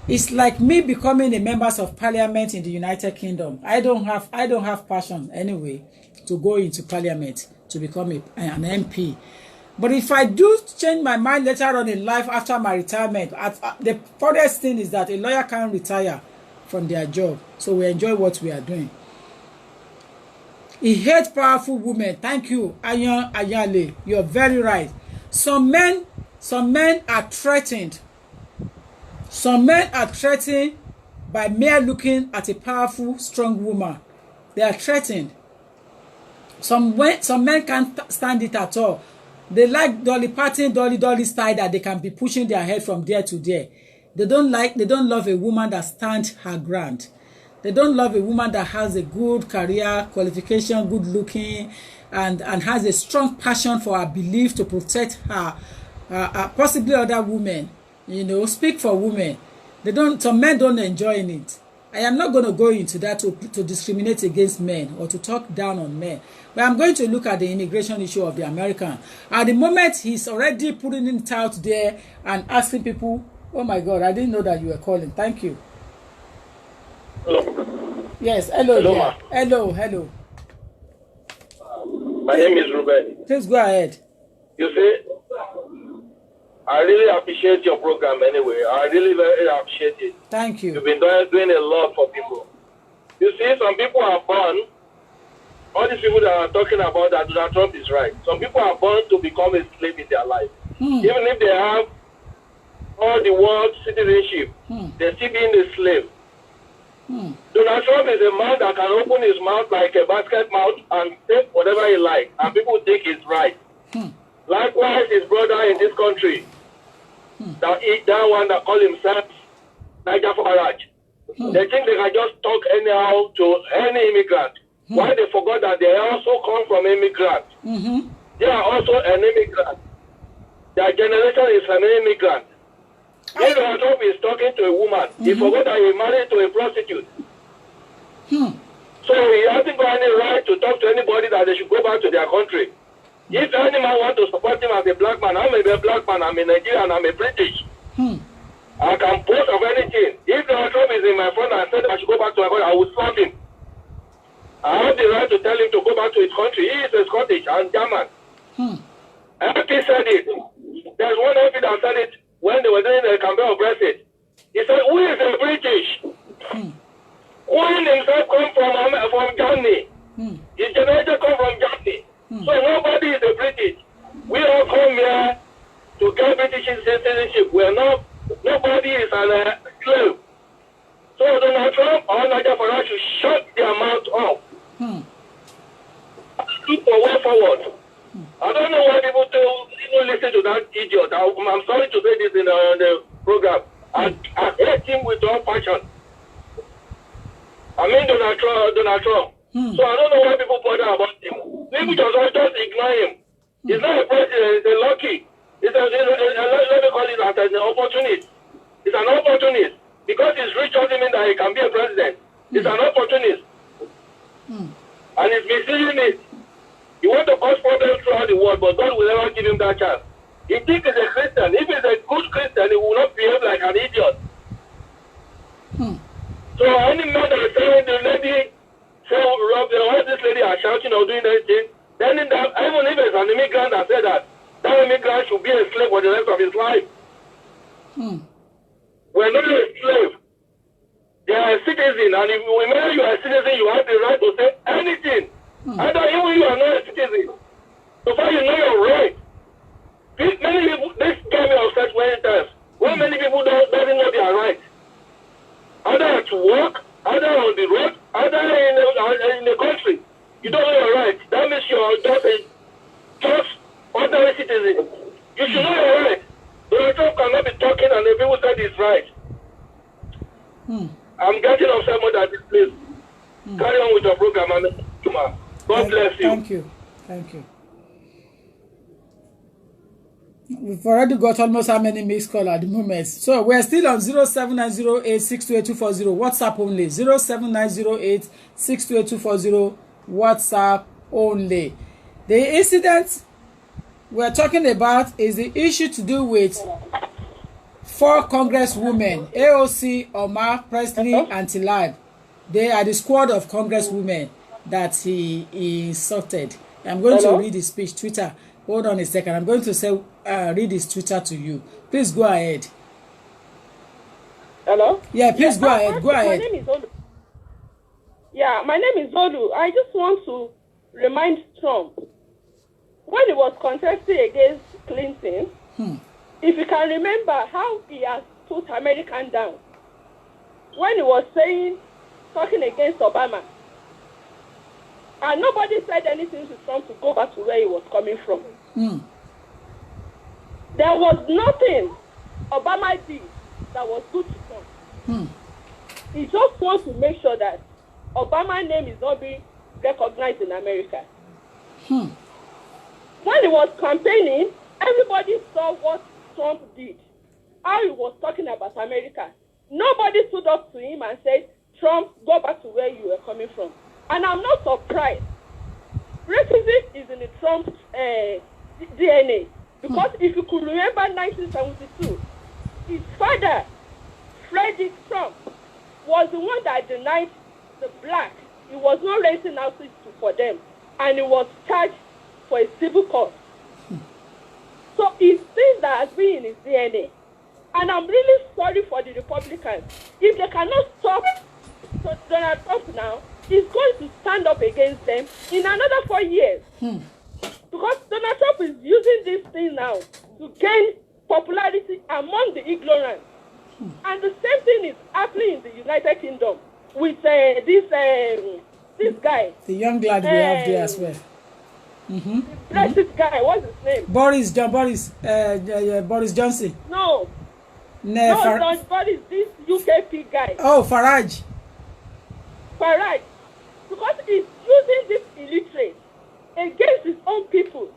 [SPEAKER 2] It's like me becoming a member of parliament in the United Kingdom. I don't have passion anyway to go into parliament to become an MP. But if I do change my mind later on in life after my retirement, the funniest thing is that a lawyer can't retire from their job. So we enjoy what we are doing. He hates powerful women. Thank you, Ayan Ayale. You're very right. Some men are threatened. Some men are threatened by mere looking at a powerful, strong woman. They are threatened. Some men can't stand it at all. They like Dolly Parton, Dolly style that they can be pushing their head from there to there. They don't love a woman that stands her ground. They don't love a woman that has a good career, qualification, good looking, and has a strong passion for her belief to protect her, possibly other women. Speak for women. Some men don't enjoy it. I am not going to go into that to discriminate against men or to talk down on men. But I'm going to look at the immigration issue of the American. At the moment, he's already putting it out there and asking people, oh my God, I didn't know that you were calling. Thank you.
[SPEAKER 4] Hello.
[SPEAKER 2] Yes, hello.
[SPEAKER 4] Hello.
[SPEAKER 2] Hello.
[SPEAKER 4] My name is Ruben.
[SPEAKER 2] Please go ahead.
[SPEAKER 4] You see, I really appreciate your program anyway. I really very appreciate it.
[SPEAKER 2] Thank you.
[SPEAKER 4] You've been doing a lot for people. You see, some people are born, all these people that are talking about that Donald Trump is right. Some people are born to become a slave in their life. Even if they have all the world citizenship, they're still being a slave. Donald Trump is a man that can open his mouth like a basket mouth and say whatever he likes, and people think it's right. Likewise, his brother in this country, that one that call himself Niger Farage, they think they can just talk anyhow to any immigrant. Why they forgot that they also come from immigrants. They are also an immigrant. Their generation is an immigrant. If Donald Trump is talking to a woman, he forgot that he married to a prostitute. So he hasn't got any right to talk to anybody that they should go back to their country. If any man wants to support him as a black man, I'm a black man, I'm a Nigerian, I'm a British. I can post of anything. If Donald Trump is in my front and said I should go back to my country, I will slap him. I have the right to tell him to go back to his country. He is a Scottish and German. MP said it. There's one MP that said it when they were doing the campaign of Brexit. He said, who is a British? Who himself come from Germany? His generation come from Germany. So nobody is a British. We all come here to get British citizenship. We're not, nobody is a slave. So Donald Trump or Niger Farage should shut their mouth off. Look for way forward. I don't know why people even listen to that idiot. I'm sorry to say this in the program. I hate him with all passion. I mean Donald Trump. So I don't know why people bother about him. People just ignore him. He's not a president, he's a lucky. Let me call it as an opportunist. He's an opportunist. Because he's rich doesn't mean that he can be a president. He's an opportunist. And he's misusing it. He wants to cause problems throughout the world, but God will never give him that chance. He thinks he's a Christian. If he's a good Christian, he will not behave like an idiot. So any man that is saying the lady, why this lady are shouting or doing anything, then even if it's an immigrant that said that immigrant should be a slave for the rest of his life. We're not a slave. They are a citizen, and if whenever you are a citizen, you have the right to say anything. Either even you are not a citizen. So far you know your right. Many people, this get me upset many times. When many people doesn't know their right. Either at work, either on the road, either in the country. You don't know your right. That means you're just ordinary citizen. You should know your right. Donald Trump cannot be talking and the people said it's right. I'm getting upset more than this, please. Carry on with your program, and God bless you.
[SPEAKER 2] Thank you. Thank you. We've already got almost how many missed calls at the moment. So we're still on 07908628240 WhatsApp only. 07908628240 WhatsApp only. The incident we're talking about is the issue to do with 4 congresswomen, AOC, Omar, Presley, and Tlaib. They are the squad of congresswomen that he insulted. I'm going to read his speech, Twitter. Hold on a second. I'm going to say, read his Twitter to you. Please go ahead.
[SPEAKER 5] Hello?
[SPEAKER 2] Yeah, please go ahead. Go ahead.
[SPEAKER 5] My name is Olu. Yeah, my name is Olu. I just want to remind Trump, when he was contesting against Clinton, if you can remember how he has put American down. When he was talking against Obama, and nobody said anything to Trump to go back to where he was coming from. There was nothing Obama did that was good to Trump. He just wants to make sure that Obama's name is not being recognized in America. When he was campaigning, everybody saw what Trump did, how he was talking about America. Nobody stood up to him and said, Trump, go back to where you were coming from. And I'm not surprised. Racism is in the Trump DNA. Because if you could remember 1972, his father, Frederick Trump, was the one that denied the black. He was not raising houses for them. And he was charged for a civil cause. So it's things that has been in his DNA. And I'm really sorry for the Republicans. If they cannot stop Donald Trump now, he's going to stand up against them in another 4 years. Because Donald Trump is using this thing now to gain popularity among the ignorant. And the same thing is happening in the United Kingdom with this guy.
[SPEAKER 2] The young lad we have there as well.
[SPEAKER 5] The Brexit guy, what's his name?
[SPEAKER 2] Boris Johnson.
[SPEAKER 5] No, Boris, this UKP guy.
[SPEAKER 2] Oh, Farage.
[SPEAKER 5] Because he's using this illiterate against his own people.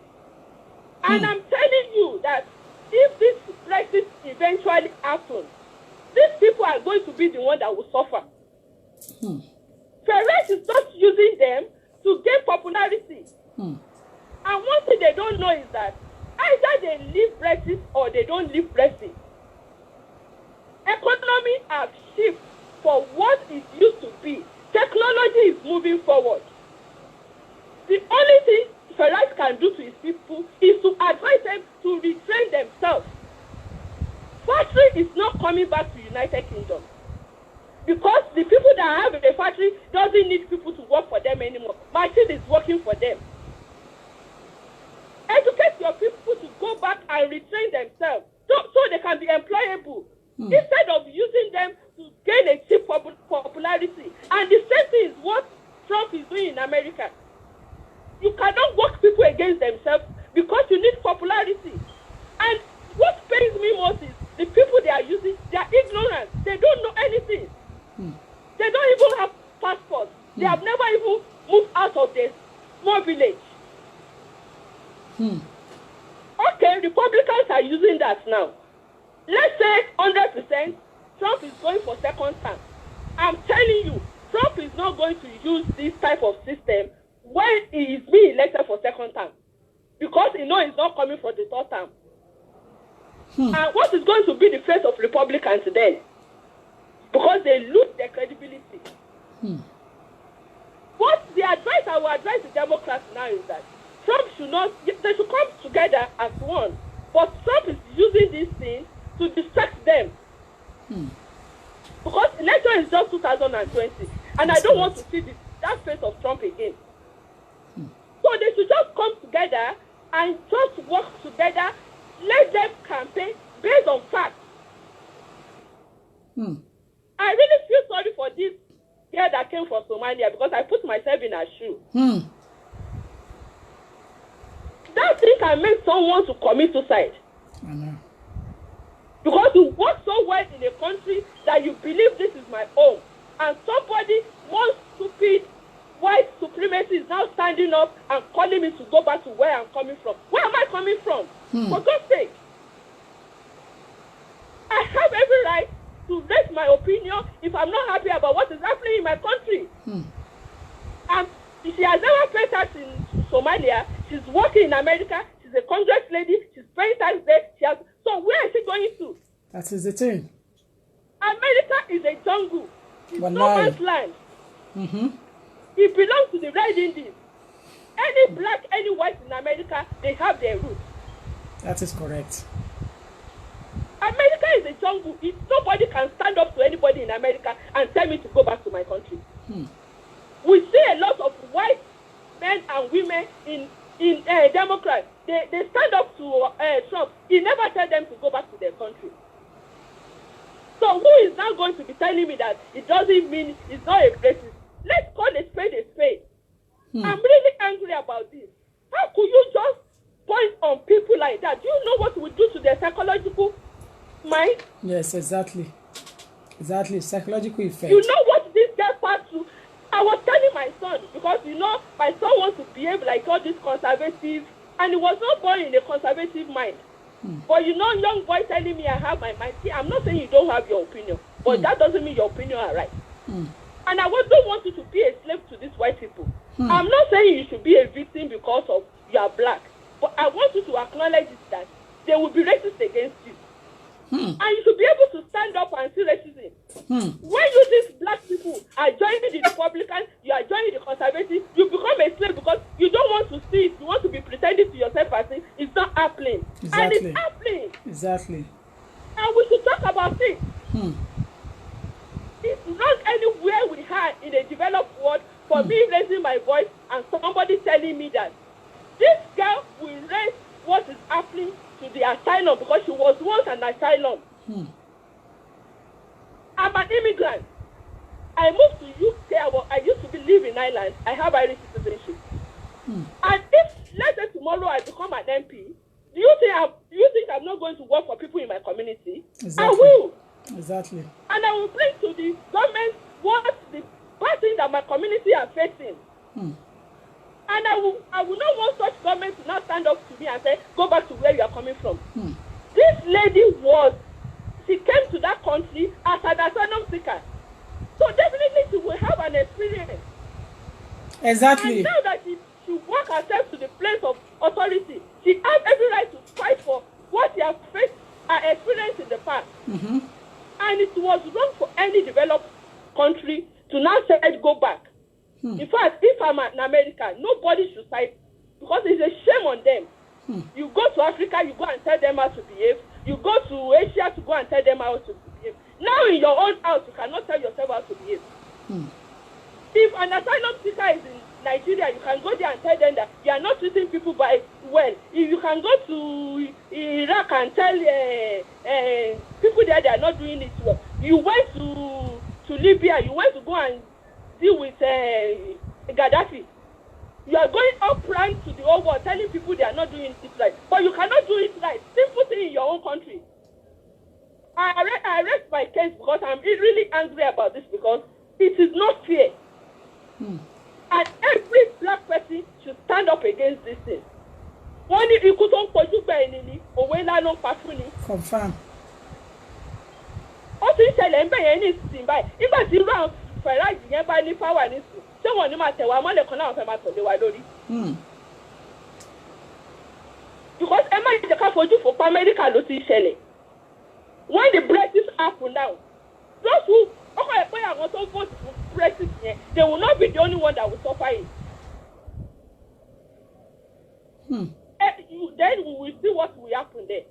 [SPEAKER 5] And I'm telling you that if this Brexit eventually happens, these people are going to be the one that will suffer. Farage is just using them to gain popularity. And one thing they don't know is that either they leave Brexit or they don't leave Brexit. Economy have shifted for what it used to be. Technology is moving forward. The only thing Farage can do to his people is to advise them to retrain themselves. Factory is not coming back to United Kingdom because the people that have a factory doesn't need people to work for them anymore. Machine is working for them. Educate your people to go back and retrain themselves so they can be employable instead of using them to gain a cheap popularity. And the same thing is what Trump is doing in America. You cannot work people against themselves because you need popularity. And what pains me most is the people they are using, they are ignorant. They don't know anything. They don't even have passports. They have never even moved out of their small village. Okay, Republicans are using that now. Let's say 100% Trump is going for second term. I'm telling you, Trump is not going to use this type of system when he is being elected for second term. Because he knows he's not coming for the third term. And what is going to be the face of Republicans then? Because they lose their credibility. What the advice I will advise the Democrats now is that Trump should not, they should come together as one. But Trump is using these things to distract them. Because election is just 2020. And I don't want to see that face of Trump again. So they should just come together and just work together. Let them campaign based on facts. I really feel sorry for this girl that came from Somalia because I put myself in her shoe. That thing can make someone to commit suicide.
[SPEAKER 2] I know.
[SPEAKER 5] Because you work so well in a country that you believe this is my home. And somebody, one stupid white supremacy is now standing up and calling me to go back to where I'm coming from. Where am I coming from? For God's sake. I have every right to raise my opinion if I'm not happy about what is happening in my country. And she has never paid tax in Somalia. She's working in America. She's a Congress lady. She's paying tax there. So where is she going to?
[SPEAKER 2] That is the thing.
[SPEAKER 5] America is a jungle. It's no man's land. It belongs to the Red Indies. Any black, any white in America, they have their roots.
[SPEAKER 2] That is correct.
[SPEAKER 5] America is a jungle. Nobody can stand up to anybody in America and tell me to go back to my country. We see a lot of white men and women in Democrats. They stand up to Trump. He never tells them to go back to their country. So who is now going to be telling me that it doesn't mean it's not a racist? Let's call a spade a spade. I'm really angry about this. How could you just point on people like that? Do you know what we do to their psychological mind?
[SPEAKER 2] Yes, exactly. Exactly, psychological effect.
[SPEAKER 5] You know what this guy passed through? I was telling my son, because my son wants to behave like all these conservatives, and he was not born in a conservative mind. But young boy telling me I have my mind. See, I'm not saying you don't have your opinion, but that doesn't mean your opinion are right. And I don't want you to be a slave to these white people. I'm not saying you should be a victim because of you are black, but I want you to acknowledge that they will be racist against you. And you should be able to stand up and see racism. When you these black people people are joining the Republicans, you are joining the Conservatives, you become a slave because you don't want to see it. You want to be pretending to yourself as if it's not happening.
[SPEAKER 2] Exactly.
[SPEAKER 5] And it's happening.
[SPEAKER 2] Exactly.
[SPEAKER 5] And we should talk about it.
[SPEAKER 2] Hmm.
[SPEAKER 5] It's not anywhere we are in a developed world for me raising my voice and somebody telling me that this girl will raise what is happening to the asylum because she was once an asylum. I'm an immigrant. I moved to UK. I used to live in Ireland. I have Irish citizenship. And if, let's say tomorrow I become an MP, do you think I'm not going to work for people in my community?
[SPEAKER 2] Exactly.
[SPEAKER 5] I will.
[SPEAKER 2] Exactly.
[SPEAKER 5] And I will bring to the government what the bad thing that my community are facing. And I will not want such government to now stand up to me and say, go back to where you are coming from. This lady she came to that country as an asylum seeker. So definitely she will have an experience.
[SPEAKER 2] Exactly.
[SPEAKER 5] And now that she work herself to the place of authority, she has every right to fight for what she has faced her experience in the past. And it was wrong for any developed country to now say, go back. In fact, if I'm an American, nobody should fight because it's a shame on them. You go to Africa, you go and tell them how to behave. You go to Asia to go and tell them how to behave. Now in your own house, you cannot tell yourself how to behave. If an asylum seeker is in Nigeria, you can go there and tell them that you are not treating people well. If you can go to Iraq and tell people there they are not doing it well. You went to Libya, you went to go and deal with Gaddafi. You are going up front to the whole world telling people they are not doing it right. But you cannot do it right. Simple thing in your own country. I rest my case because I'm really angry about this because it is not fair. And every black person should stand up against this thing. Wọ́n ní ikú tó ń pojú gbà ẹni ni òwe ńlá ló ń pa fún ni.
[SPEAKER 2] Confirm.
[SPEAKER 5] Ó ti ń ṣẹlẹ̀ ń bẹ̀ yẹn ní ìsìn báyìí. Nígbà tí irú àwọn Fẹ̀ráìjì yẹn bá ní power nísìn, ṣé wọ́n ní máa tẹ̀wá mọ́lẹ̀ kan náà fẹ́ máa tọ̀lé wa lórí? Because ẹ má jẹ́ ká fojú fò pa Amẹ́ríkà ló ti ń ṣẹlẹ̀. When the Brexit happen now, those who ọkọ̀ ẹ̀ pé àwọn tó vote for Brexit yẹn, they will not be the only one that will suffer it. Then we will see what will happen there.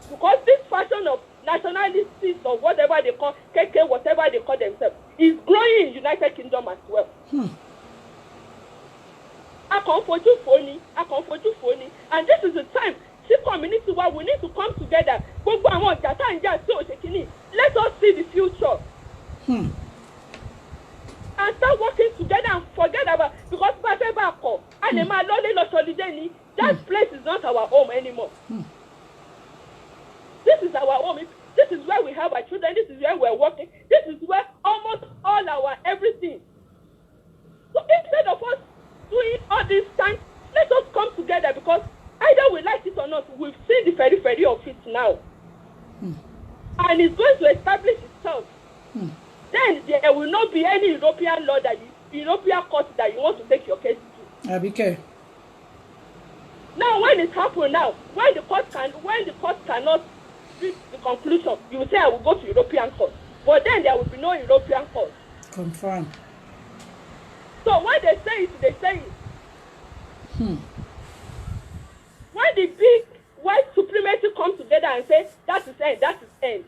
[SPEAKER 5] Because this fashion of nationalists or whatever they call, KK, whatever they call themselves, is growing in United Kingdom as well. A kàn fojú fò ni, and this is the time. See community where we need to come together. Gbogbo àwọn ọjà tá à ń jà sí òṣèkínní. Let us see the future. And start working together and forget about because Bafẹ́ bá kọ̀ a lè máa lọ́lé lọ sọlidé ni. That place is not our home anymore. This is our home. This is where we have our children. This is where we're working. This is where almost all our everything. So instead of us doing all these things, let us come together because either we like it or not, we've seen the periphery of it now. And it's going to establish itself. Then there will not be any European law European court that you want to take your case to.
[SPEAKER 2] Abike.
[SPEAKER 5] Now when it happens now, when the court cannot reach the conclusion, you will say I will go to European court. But then there will be no European court.
[SPEAKER 2] Confirm.
[SPEAKER 5] So when they say it, they say it. When the big white supremacy come together and say that is end.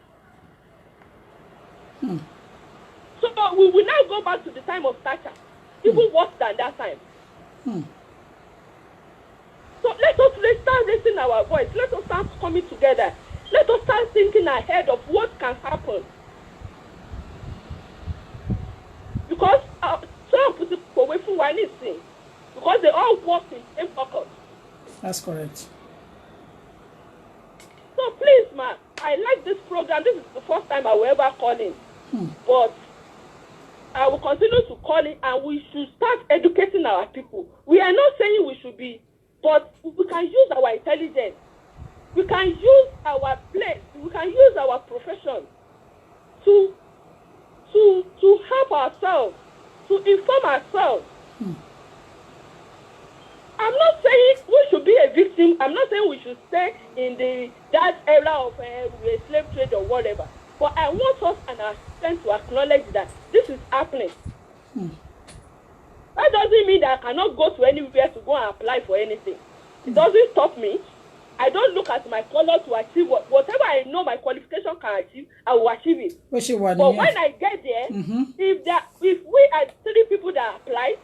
[SPEAKER 5] So we will now go back to the time of Thatcher, even worse than that time. So let us start raising our voice. Let us start coming together. Let us start thinking ahead of what can happen. Because Trump put it away from one thing. Because they all work in the same focus.
[SPEAKER 2] That's correct.
[SPEAKER 5] So please, ma, I like this program. This is the first time I will ever call in. But I will continue to call in and we should start educating our people. We are not saying we should be, but we can use our intelligence. We can use our place. We can use our profession to help ourselves, to inform ourselves. I'm not saying we should be a victim. I'm not saying we should stay in that era of slave trade or whatever. But I want us and our students to acknowledge that this is happening. That doesn't mean that I cannot go to anywhere to go and apply for anything. It doesn't stop me. I don't look at my color to achieve whatever I know my qualification can achieve, I will achieve it. But when I get there, if we are 3 people that apply,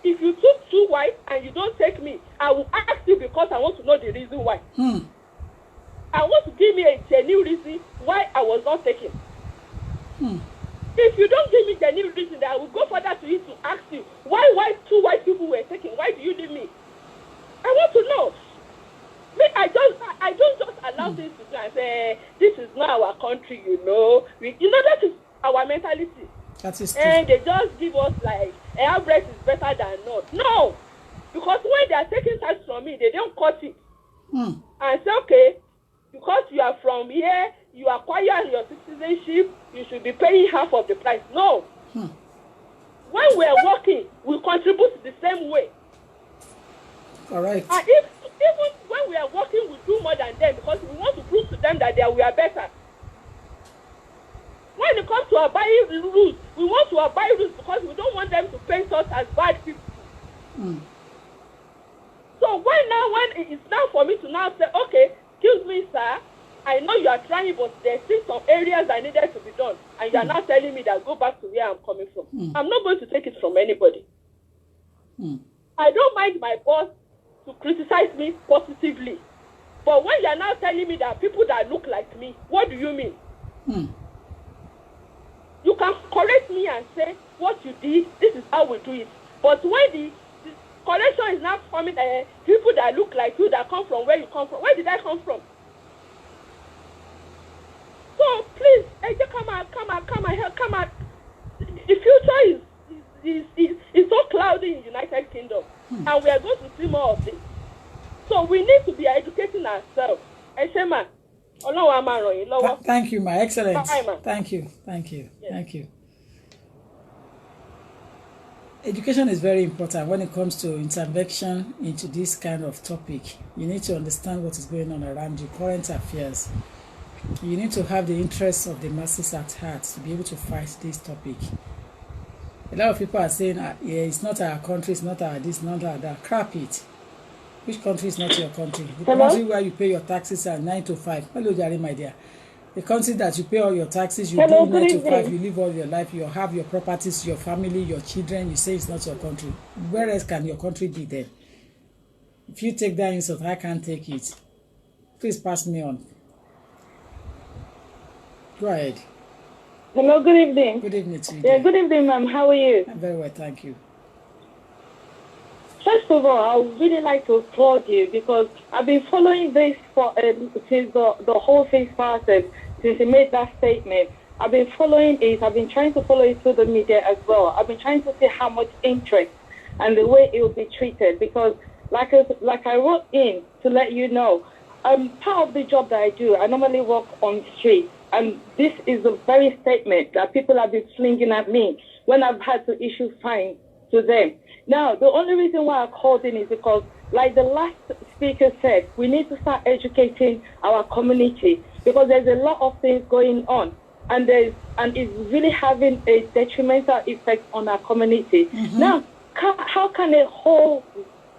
[SPEAKER 5] if you took 2 whites and you don't take me, I will ask you because I want to know the reason why. I want to give me a genuine reason why I was not taken. If you don't give me genuine reason, then I will go further to you to ask you why 2 white people were taken. Why do you leave me? I want to know. I don't just allow things to go and say this is not our country, that is our mentality.
[SPEAKER 2] That is true.
[SPEAKER 5] And they just give us like air breath is better than not. No, because when they are taking tax from me, they don't cut it and say, okay, because you are from here, you acquire your citizenship, you should be paying half of the price. No. When we are working, we contribute the same way.
[SPEAKER 2] Correct.
[SPEAKER 5] And even when we are working, we do more than them because we want to prove to them that we are better. When it comes to abiding rules, we want to abide rules because we don't want them to paint us as bad people. So when it is now for me to now say, okay, excuse me, sir, I know you are trying, but there's still some areas that needed to be done, and you are now telling me that go back to where I'm coming from. I'm not going to take it from anybody. I don't mind my boss to criticize me positively, but when you are now telling me that people that look like me, what do you mean? You can correct me and say what you did, this is how we do it. But when the correction is not coming, people that look like you, that come from where you come from, where did I come from? So please, come out. The future is so cloudy in the United Kingdom, and we are going to see more of this. So we need to be educating ourselves.
[SPEAKER 2] Thank you, ma. Excellent.
[SPEAKER 5] Bye, ma.
[SPEAKER 2] Thank you.
[SPEAKER 5] Yes.
[SPEAKER 2] Thank you. Education is very important when it comes to intervention into this kind of topic. You need to understand what is going on around you, current affairs. You need to have the interests of the masses at heart to be able to fight this topic. A lot of people are saying, it's not our country, it's not our this, not our that. Crap it. Which country is not your country? The country where you pay your taxes are 9 to 5. Hello, Jerry, my dear. The country that you pay all your taxes, you do 9 to 5, you live all your life, you have your properties, your family, your children, you say it's not your country. Where else can your country be then? If you take that insult, I can't take it. Please pass me on. Go ahead.
[SPEAKER 6] Hello, good evening.
[SPEAKER 2] Good evening to you.
[SPEAKER 6] Yeah, good evening, ma'am. How are you?
[SPEAKER 2] I'm very well, thank you.
[SPEAKER 6] First of all, I would really like to applaud you because I've been following this for since the whole thing started, since he made that statement. I've been following it. I've been trying to follow it through the media as well. I've been trying to see how much interest and the way it will be treated because, like I wrote in to let you know, part of the job that I do, I normally work on the street. And this is the very statement that people have been slinging at me when I've had to issue fines to them. Now, the only reason why I called in is because, like the last speaker said, we need to start educating our community because there's a lot of things going on, and it's really having a detrimental effect on our community. Now, how can a whole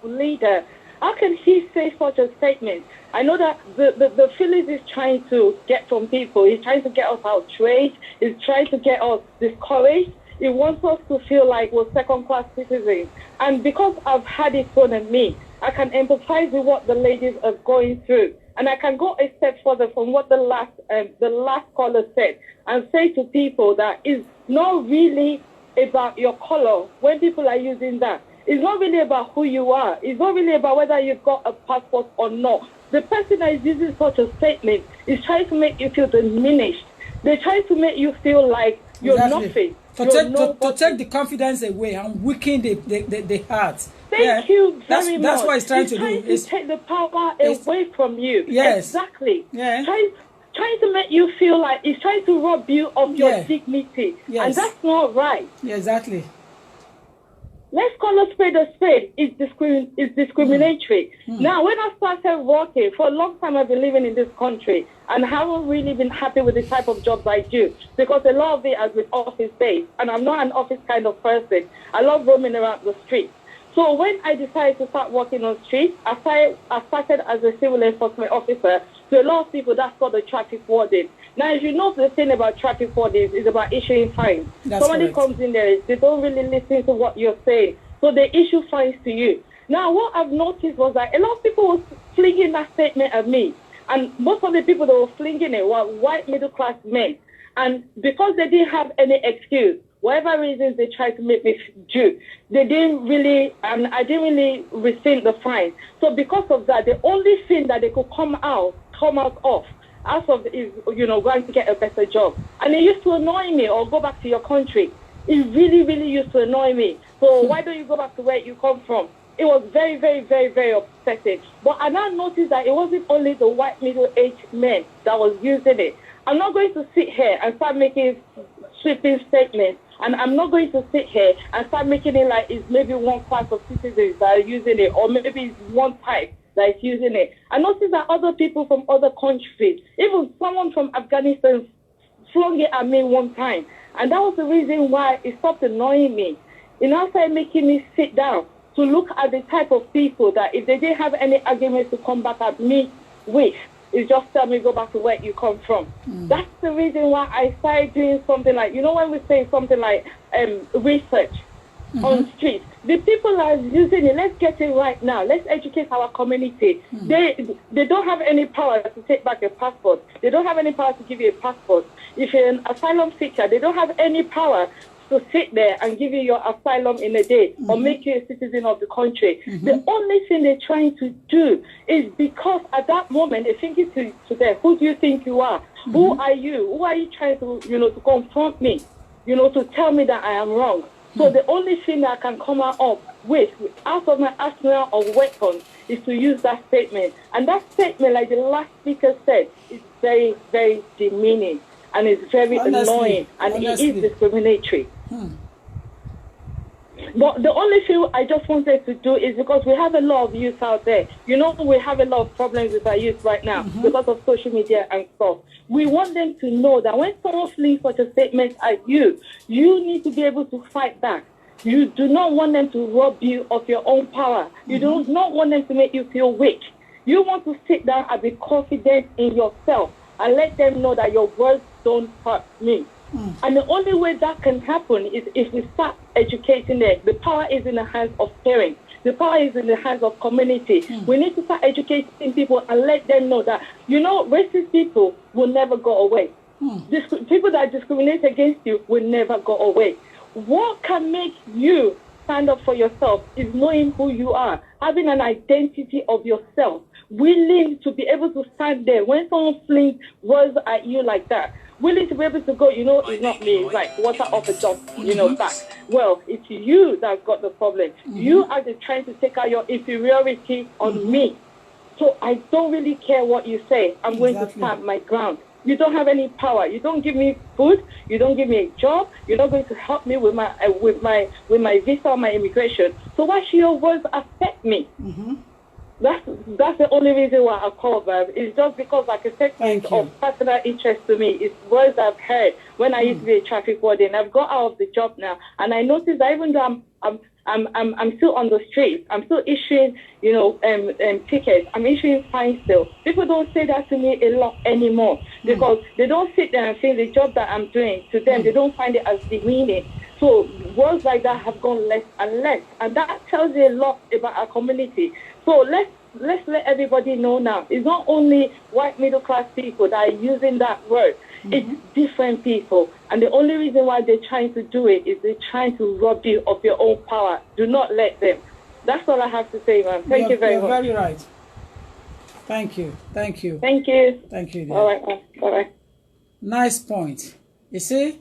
[SPEAKER 6] leader, how can he say such a statement? I know that the Phillies is trying to get from people. He's trying to get us outraged. He's trying to get us discouraged. He wants us to feel like we're second-class citizens. And because I've had it thrown at me, I can empathize with what the ladies are going through. And I can go a step further from what the last caller said and say to people that it's not really about your color when people are using that. It's not really about who you are. It's not really about whether you've got a passport or not. The person that is using such a statement is trying to make you feel diminished. They're trying to make you feel like you're nothing.
[SPEAKER 2] To take the confidence away and weaken the heart.
[SPEAKER 6] Thank you very much.
[SPEAKER 2] That's what he's trying to do.
[SPEAKER 6] It's trying to take the power away from you.
[SPEAKER 2] Yes.
[SPEAKER 6] Exactly.
[SPEAKER 2] Yeah.
[SPEAKER 6] Trying to make you feel like he's trying to rob you of your dignity.
[SPEAKER 2] Yes.
[SPEAKER 6] And that's not right.
[SPEAKER 2] Yeah, exactly.
[SPEAKER 6] Let's call a spade. It's discriminatory. Now, when I started working, for a long time I've been living in this country and haven't really been happy with the type of jobs I do because a lot of it has been office-based, and I'm not an office kind of person. I love roaming around the streets. So when I decided to start working on streets, I started as a civil enforcement officer. To a lot of people, that's called the traffic warden. Now, if you know the thing about traffic wardens is about issuing fines. Somebody comes in there, they don't really listen to what you're saying, so they issue fines to you. Now, what I've noticed was that a lot of people were flinging that statement at me, and most of the people that were flinging it were white middle-class men. And because they didn't have any excuse, whatever reasons they tried to make me do, they didn't really, I didn't really rescind the fine. So because of that, the only thing that they could come out of is, going to get a better job. And it used to annoy me, or go back to your country. It really, really used to annoy me. So why don't you go back to where you come from? It was very, very, very, very upsetting. But I now noticed that it wasn't only the white middle-aged men that was using it. I'm not going to sit here and start making sweeping statements, and I'm not going to sit here and start making it like it's maybe one class of citizens that are using it, or maybe it's one type that is using it. I noticed that other people from other countries, even someone from Afghanistan, flung it at me one time. And that was the reason why it stopped annoying me. It now started making me sit down to look at the type of people that if they didn't have any arguments to come back at me with, it's just tell me go back to where you come from. That's the reason why I started doing something like, when we say something like research on streets, the people are using it. Let's get it right now. Let's educate our community. They don't have any power to take back a passport. They don't have any power to give you a passport. If you're an asylum seeker, they don't have any power to sit there and give you your asylum in a day or make you a citizen of the country. The only thing they're trying to do is because at that moment they're thinking to them, who do you think you are? Who are you? Who are you trying to, to confront me? To tell me that I am wrong. So the only thing that I can come out with out of my arsenal of weapons is to use that statement. And that statement, like the last speaker said, is very, very demeaning and it's very annoying and it is discriminatory. But the only thing I just wanted to do is because we have a lot of youth out there. We have a lot of problems with our youth right now because of social media and stuff. We want them to know that when someone flings such a statement at you, you need to be able to fight back. You do not want them to rob you of your own power. You do not want them to make you feel weak. You want to sit down and be confident in yourself and let them know that your words don't hurt me. And the only way that can happen is if we start educating them. The power is in the hands of parents. The power is in the hands of community. We need to start educating people and let them know that, racist people will never go away. People that discriminate against you will never go away. What can make you stand up for yourself is knowing who you are, having an identity of yourself, willing to be able to stand there when someone flings words at you like that. Willing to be able to go, it's not me, right? Water off a duck, back. Well, it's you that's got the problem. You are trying to take out your inferiority on me. So I don't really care what you say. I'm going to stand my ground. You don't have any power. You don't give me food. You don't give me a job. You're not going to help me with my visa or my immigration. So why should your words affect me? That's the only reason why I call them. It's just because like a statement of personal interest to me. It's words I've heard when I used to be a traffic warden. I've got out of the job now, and I noticed that even though I'm still on the streets, I'm still issuing tickets. I'm issuing fines still. People don't say that to me a lot anymore because they don't sit there and think the job that I'm doing to them. They don't find it as demeaning. So words like that have gone less and less, and that tells you a lot about our community. So let's let everybody know now. It's not only white middle class people that are using that word. It's different people, and the only reason why they're trying to do it is they're trying to rob you of your own power. Do not let them. That's all I have to say, man. Thank you very much.
[SPEAKER 2] You're very right. Thank you.
[SPEAKER 6] Thank you.
[SPEAKER 2] Dear.
[SPEAKER 6] All right. Bye-bye.
[SPEAKER 2] Nice point. You see,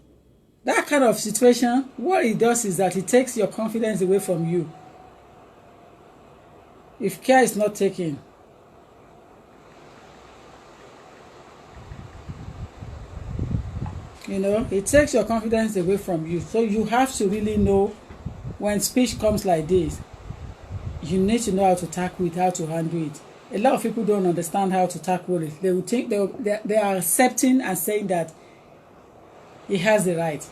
[SPEAKER 2] that kind of situation, what it does is that it takes your confidence away from you. If care is not taken, it takes your confidence away from you. So you have to really know when speech comes like this, you need to know how to tackle it, how to handle it. A lot of people don't understand how to tackle it. They will think they are accepting and saying that he has the right.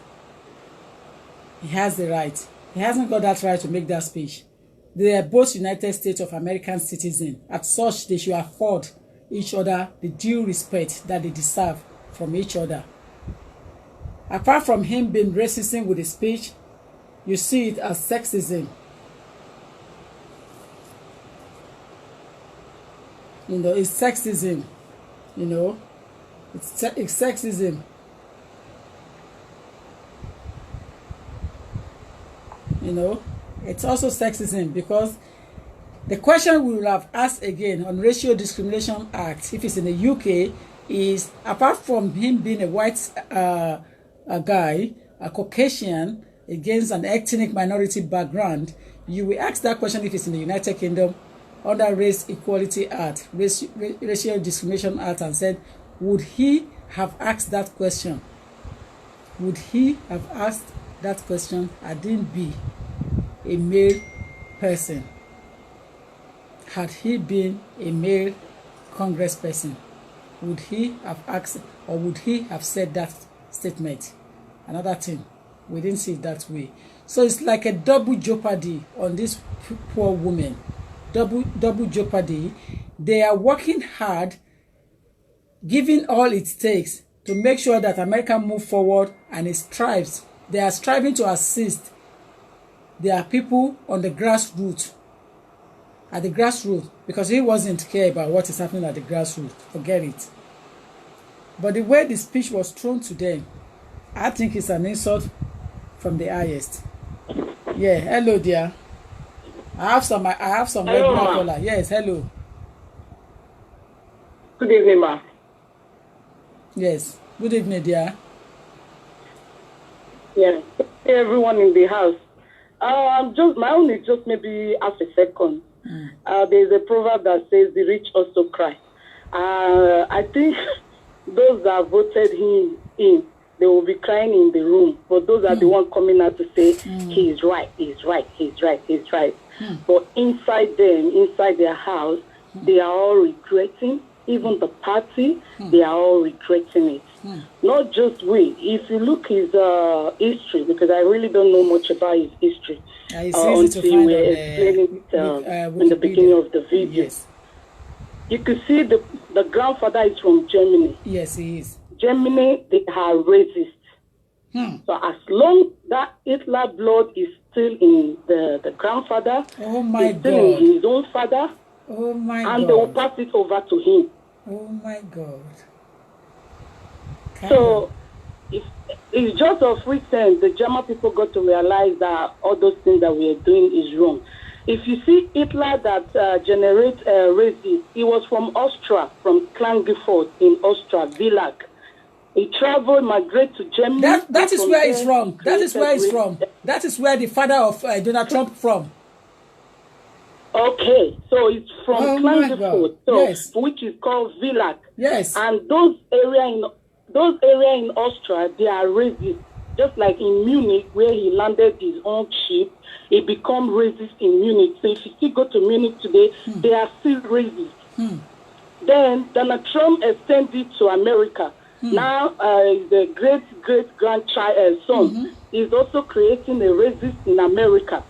[SPEAKER 2] He has the right. He hasn't got that right to make that speech. They are both United States of American citizens. As such, they should afford each other the due respect that they deserve from each other. Apart from him being racist with his speech, you see it as sexism. You know, it's sexism. You know, it's sexism. You know, it's also sexism because the question we will have asked again on Racial Discrimination Act, if it's in the UK, is apart from him being a white a guy, a Caucasian, against an ethnic minority background, you will ask that question if it's in the United Kingdom under Race Equality Act, Racial Discrimination Act, and said, would he have asked that question? Would he have asked that question had he been a male person? Had he been a male congressperson, would he have asked or would he have said that statement? Another thing, we didn't see it that way. So it's like a double jeopardy on this poor woman. Double jeopardy. They are working hard, giving all it takes to make sure that America move forward and it strives. They are striving to assist their people on the grassroots. At the grassroots, because he wasn't care about what is happening at the grassroots. Forget it. But the way the speech was thrown to them, I think it's an insult from the highest. Yeah, hello dear. I have some regular caller. Yes, hello.
[SPEAKER 7] Good evening, ma.
[SPEAKER 2] Yes, good evening, dear.
[SPEAKER 7] Yeah, everyone in the house. My own is just maybe half a second. There's a proverb that says the rich also cry. I think those that voted him in, they will be crying in the room, but those are the ones coming out to say he is right, he's right, he's right, he's right. But inside them, inside their house, they are all regretting. Even the party, they are all regretting it. Not just we. If you look his history, because I really don't know much about his history, until we were explaining it in the beginning of the video. Yes. You could see the grandfather is from Germany.
[SPEAKER 2] Yes, he is.
[SPEAKER 7] Germany, they are racist. So as long that Hitler blood is still in the grandfather,
[SPEAKER 2] oh my
[SPEAKER 7] God, still in his own father,
[SPEAKER 2] oh my God,
[SPEAKER 7] and they will pass it over to him.
[SPEAKER 2] Oh my God.
[SPEAKER 7] So it's just of recent the German people got to realize that all those things that we are doing is wrong. If you see Hitler that generates racism, he was from Austria, from Klagenfurt in Austria, Villach. He traveled, migrated to Germany.
[SPEAKER 2] That is where he's from. That is where he's from. That is where the father of Donald Trump from.
[SPEAKER 7] Okay, so it's from Klagenfurt, so
[SPEAKER 2] yes,
[SPEAKER 7] which is called Villach.
[SPEAKER 2] Yes.
[SPEAKER 7] And those area in Austria, they are racist. Just like in Munich, where he landed his own ship, he become racist in Munich. So if you still go to Munich today, they are still racist. Then Donald Trump extended to America. Now the great-great-grandchild son is also creating a racist in America.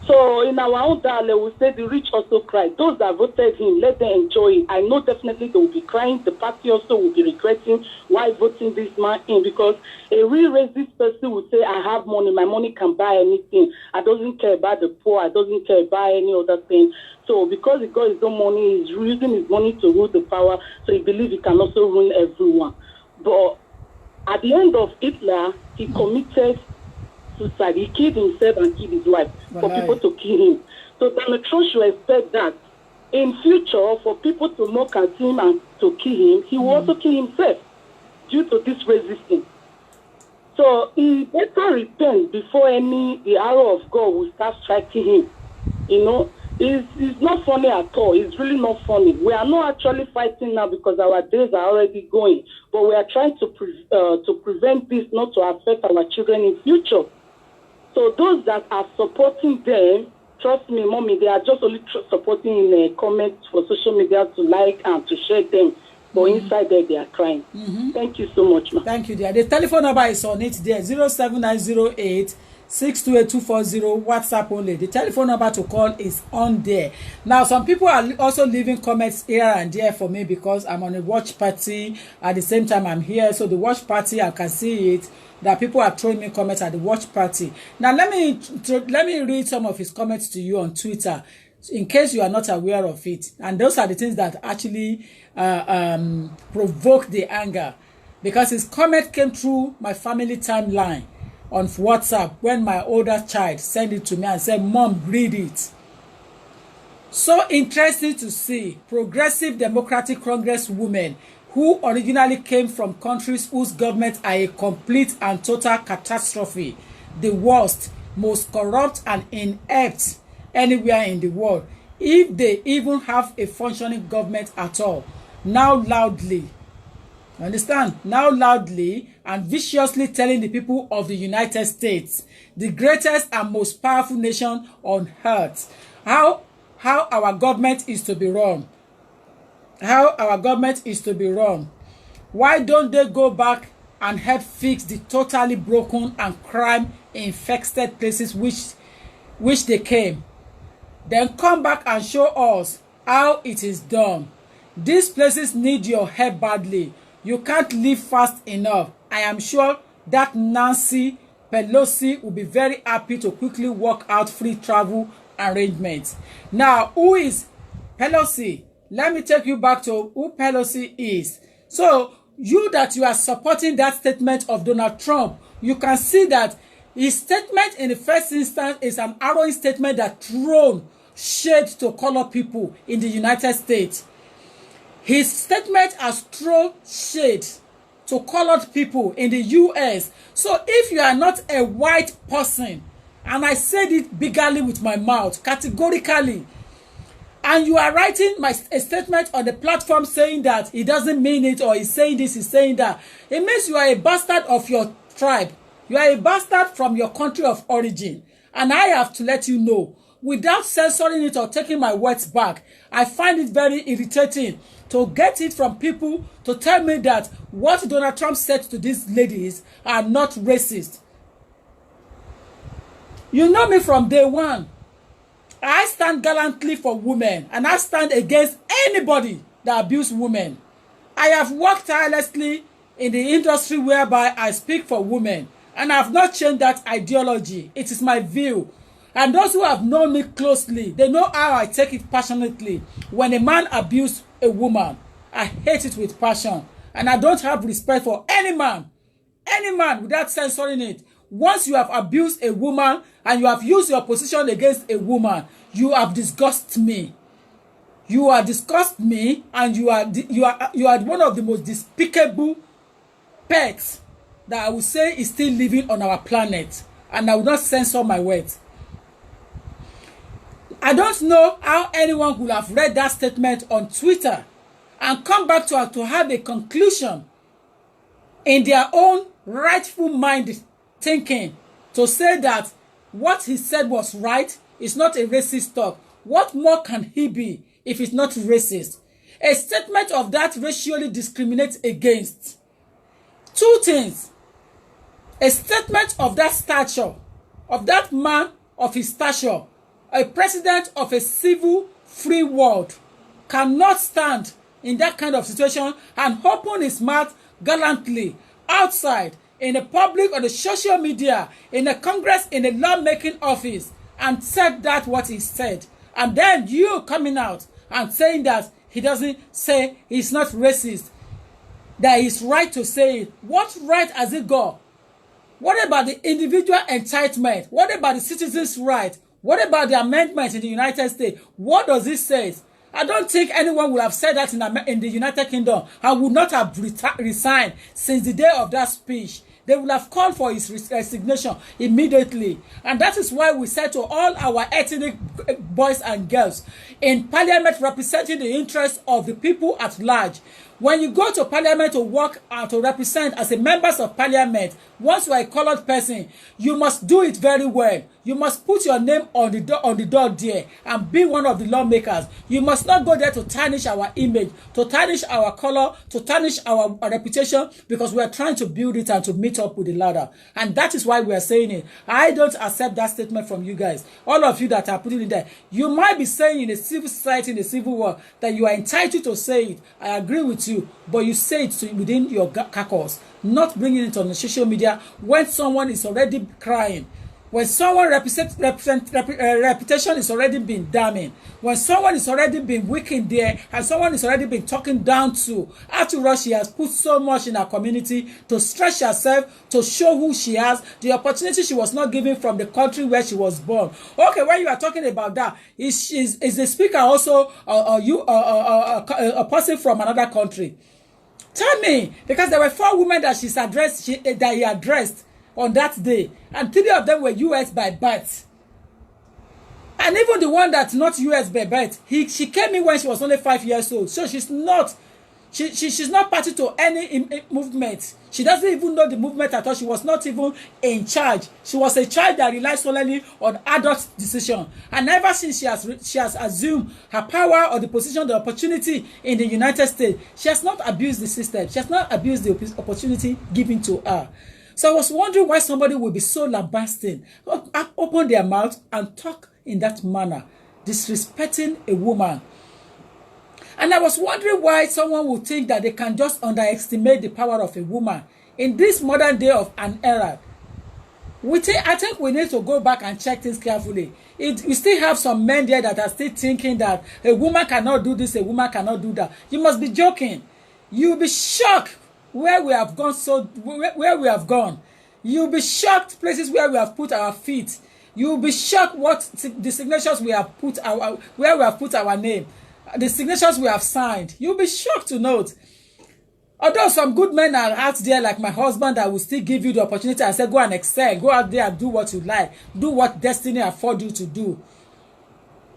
[SPEAKER 7] So in our own dialogue, we say the rich also cry. Those that voted him, let them enjoy it. I know definitely they will be crying. The party also will be regretting why voting this man in, because a real racist person will say, I have money, my money can buy anything. I doesn't care about the poor, I doesn't care about any other thing. So because he got his own money, he's using his money to rule the power, so he believes he can also ruin everyone. But at the end of Hitler, he committed suicide. He killed himself and killed his wife for people to kill him. So Donald Trump should expect that in future, for people to mock at him and to kill him, he will also kill himself due to this resistance. So he better repent before the arrow of God will start striking him. You know, it's not funny at all. It's really not funny. We are not actually fighting now because our days are already going, but we are trying to prevent this not to affect our children in future. So those that are supporting them, trust me, mommy, they are just only supporting in comments for social media to like and to share them. But inside there, they are crying. Thank you so much, ma.
[SPEAKER 2] Thank you, dear. The telephone number is on it there, 07908 628240, WhatsApp only. The telephone number to call is on there. Now, some people are also leaving comments here and there for me because I'm on a watch party. At the same time, I'm here. So the watch party, I can see it, that people are throwing me comments at the watch party. Now, let me read some of his comments to you on Twitter, in case you are not aware of it. And those are the things that actually provoke the anger, because his comment came through my family timeline on WhatsApp when my older child sent it to me and said, "Mom, read it." So interesting to see progressive Democratic Congress women who originally came from countries whose governments are a complete and total catastrophe, the worst, most corrupt and inept anywhere in the world, if they even have a functioning government at all, now loudly and viciously telling the people of the United States, the greatest and most powerful nation on earth, how our government is to be run. Why don't they go back and help fix the totally broken and crime-infested places which they came? Then come back and show us how it is done. These places need your help badly. You can't leave fast enough. I am sure that Nancy Pelosi will be very happy to quickly work out free travel arrangements. Now, who is Pelosi? Let me take you back to who Pelosi is. So, you are supporting that statement of Donald Trump, you can see that his statement in the first instance is an arrogant statement that thrown shade to color people in the United States. His statement has thrown shade to colored people in the US. So if you are not a white person, and I said it bigly with my mouth, categorically, and you are writing a statement on the platform saying that he doesn't mean it, or he's saying this, he's saying that, it means you are a bastard of your tribe. You are a bastard from your country of origin. And I have to let you know, without censoring it or taking my words back, I find it very irritating to get it from people to tell me that what Donald Trump said to these ladies are not racist. You know me from day one. I stand gallantly for women, and I stand against anybody that abuse women. I have worked tirelessly in the industry whereby I speak for women, and I have not changed that ideology. It is my view. And those who have known me closely, they know how I take it passionately. When a man abuses a woman, I hate it with passion. And I don't have respect for any man without censoring it. Once you have abused a woman and you have used your position against a woman, you have disgusted me. You are disgusted me, and you are one of the most despicable pets that I would say is still living on our planet. And I will not censor my words. I don't know how anyone would have read that statement on Twitter and come back to have a conclusion in their own rightful mind thinking to say that what he said was right. Is not a racist talk. What more can he be if it's not racist? A statement of that racially discriminates against two things. A statement of that stature, of that man of his stature, a president of a civil free world, cannot stand in that kind of situation and open his mouth gallantly outside, in the public, on the social media, in the Congress, in the lawmaking office, and said that what he said. And then you coming out and saying that he doesn't say he's not racist, that he's right to say it. What right has it got? What about the individual entitlement? What about the citizens' right? What about the amendment in the United States? What does it say? I don't think anyone would have said that in the United Kingdom. I would not have resigned since the day of that speech. They would have called for his resignation immediately. And that is why we said to all our ethnic boys and girls in parliament representing the interests of the people at large, When you go to parliament to work to represent as a members of parliament, once you are a colored person, you must do it very well. You must put your name on the door there and be one of the lawmakers. You must not go there to tarnish our image, to tarnish our color, to tarnish our reputation, because we are trying to build it and to meet up with the ladder. And that is why we are saying it. I don't accept that statement from you guys. All of you that are putting it there. You might be saying in a civil society, in a civil war, that you are entitled to say it. I agree with you, but you say it within your caucus, not bringing it on the social media when someone is already crying, when someone reputation is already been damning, when someone is already been weakened there, and someone is already been talking down to. After all, she has put so much in her community to stretch herself, to show who she has, the opportunity she was not given from the country where she was born. Okay, when you are talking about that, is the speaker also a person from another country? Tell me, because there were 4 women that that he addressed on that day, and 3 of them were US by birth. And even the one that's not US by birth, she came in when she was only 5 years old. So she's not party to any movement. She doesn't even know the movement at all. She was not even in charge. She was a child that relies solely on adult decision. And ever since she has assumed her power or the position, the opportunity in the United States, she has not abused the system. She has not abused the opportunity given to her. So I was wondering why somebody would be so lambasting, open their mouth and talk in that manner, disrespecting a woman. And I was wondering why someone would think that they can just underestimate the power of a woman in this modern day of an era. I think we need to go back and check things carefully. We still have some men there that are still thinking that a woman cannot do this, a woman cannot do that. You must be joking. You'll be shocked where we have gone. Where we have gone. You'll be shocked places where we have put our feet. You'll be shocked what the signatures we have put where we have put our name. The signatures we have signed. You'll be shocked to note. Although some good men are out there like my husband that will still give you the opportunity and say, go and excel, go out there and do what you like, do what destiny afford you to do.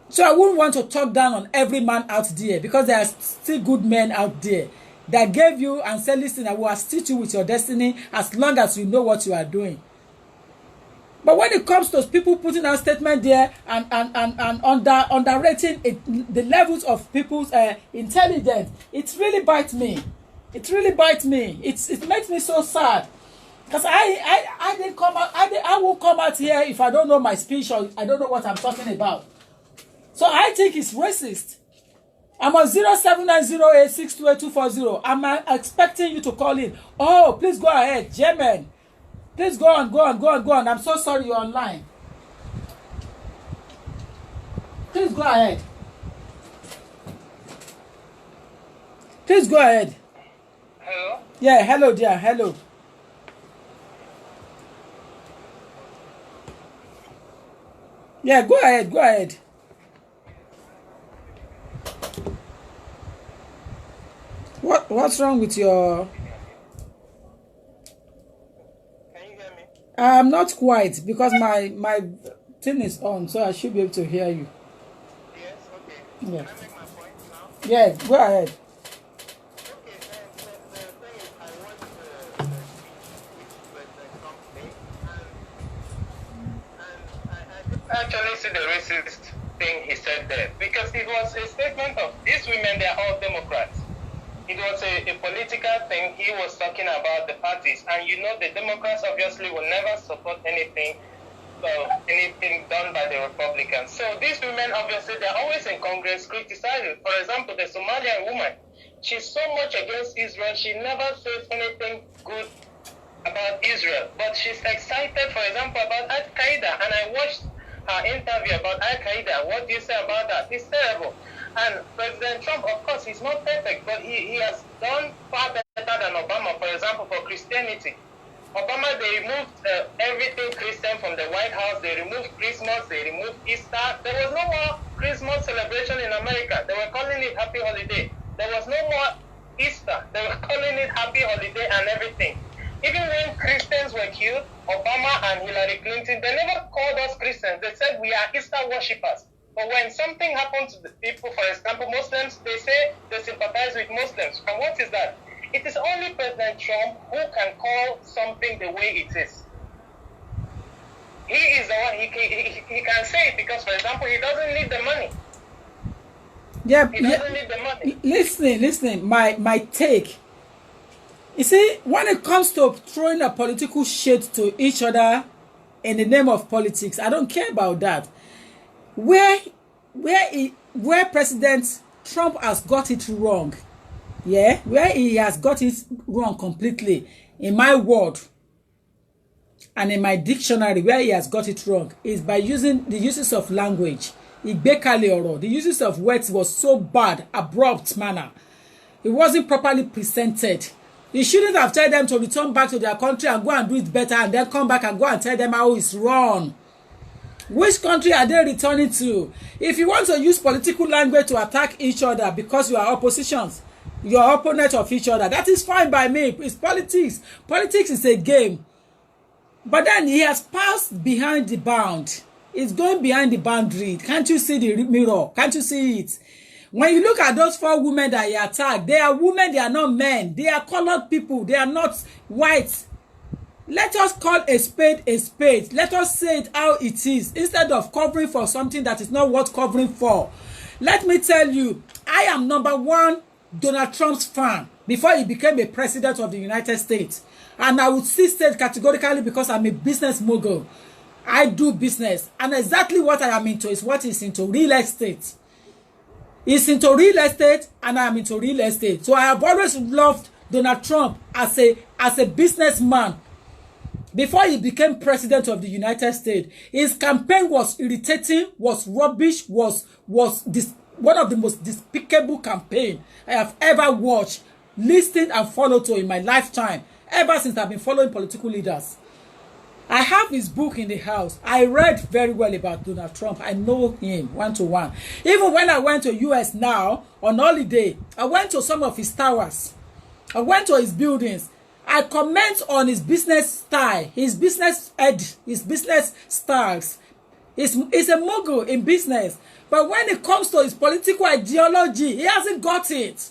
[SPEAKER 2] So I wouldn't want to talk down on every man out there, because there are still good men out there that gave you and said, listen, I will assist you with your destiny as long as you know what you are doing. But when it comes to people putting out statement there and underrating the levels of people's intelligence, it really bites me. It really bites me. It makes me so sad. Because I didn't come out. I won't come out here if I don't know my speech or I don't know what I'm talking about. So I think it's racist. I'm on 0790862840. I'm expecting you to call in. Oh, please go ahead, German. Please go on. I'm so sorry you're online. Please go ahead. Please go ahead.
[SPEAKER 4] Hello?
[SPEAKER 2] Yeah, hello dear, hello. Yeah, go ahead. What's wrong with your...
[SPEAKER 4] Can you hear me?
[SPEAKER 2] Not quite, because my thing is on, so I should be able to hear you.
[SPEAKER 4] Yes, okay.
[SPEAKER 2] Yeah.
[SPEAKER 4] Can I make my point now?
[SPEAKER 2] Yeah, go ahead.
[SPEAKER 4] Okay, the thing is, I watched the speech which President Trump made, and I did actually see the racist thing he said there, because it was a statement of these women, they are all Democrats. It was a political thing. He was talking about the parties, and you know the Democrats obviously will never support anything done by the Republicans. So these women, obviously, they're always in Congress criticizing. For example, the Somalian woman, she's so much against Israel, she never says anything good about Israel. But she's excited, for example, about Al-Qaeda. And I watched her interview about Al-Qaeda. What do you say about that? It's terrible. And President Trump, of course, he's not perfect, but he has done far better than Obama, for example, for Christianity. Obama, they removed everything Christian from the White House. They removed Christmas. They removed Easter. There was no more Christmas celebration in America. They were calling it Happy Holiday. There was no more Easter. They were calling it Happy Holiday and everything. Even when Christians were killed, Obama and Hillary Clinton, they never called us Christians. They said we are Easter worshippers.
[SPEAKER 8] But when something happens to the people, for example, Muslims, they say they sympathize with Muslims. And what is that? It is only President Trump who can call something the way it is. He is the one, he can say it because, for example, he doesn't need the money.
[SPEAKER 2] Yeah,
[SPEAKER 8] he doesn't need the money.
[SPEAKER 2] Listen, my take. You see, when it comes to throwing a political shade to each other in the name of politics, I don't care about that. Where President Trump has got it wrong, yeah, where he has got it wrong completely, in my word and in my dictionary, where he has got it wrong is by using the uses of language. The uses of words was so bad, abrupt manner. It wasn't properly presented. You shouldn't have told them to return back to their country and go and do it better and then come back and go and tell them how it's wrong. Which country are they returning to? If you want to use political language to attack each other because you are oppositions, you are opponents of each other, that is fine by me. It's politics. Politics is a game. But then he has passed behind the bound. It's going behind the boundary. Can't you see the mirror? Can't you see it? When you look at those 4 women that he attacked, they are women, they are not men. They are colored people. They are not white. Let us call a spade a spade. Let us say it how it is instead of covering for something that is not worth covering for. Let me tell you, I am #1 Donald Trump's fan before he became a president of the United States. And I would say it categorically because I'm a business mogul. I do business. And exactly what I am into is what is into real estate. He's into real estate and I am into real estate. So I have always loved Donald Trump as a businessman. Before he became president of the United States, his campaign was irritating, was rubbish, was one of the most despicable campaigns I have ever watched, listened and followed to in my lifetime, ever since I've been following political leaders. I have his book in the house. I read very well about Donald Trump. I know him 1-to-1. Even when I went to US now on holiday, I went to some of his towers. I went to his buildings. I comment on his business style, his business styles. He's a mogul in business. But when it comes to his political ideology, he hasn't got it.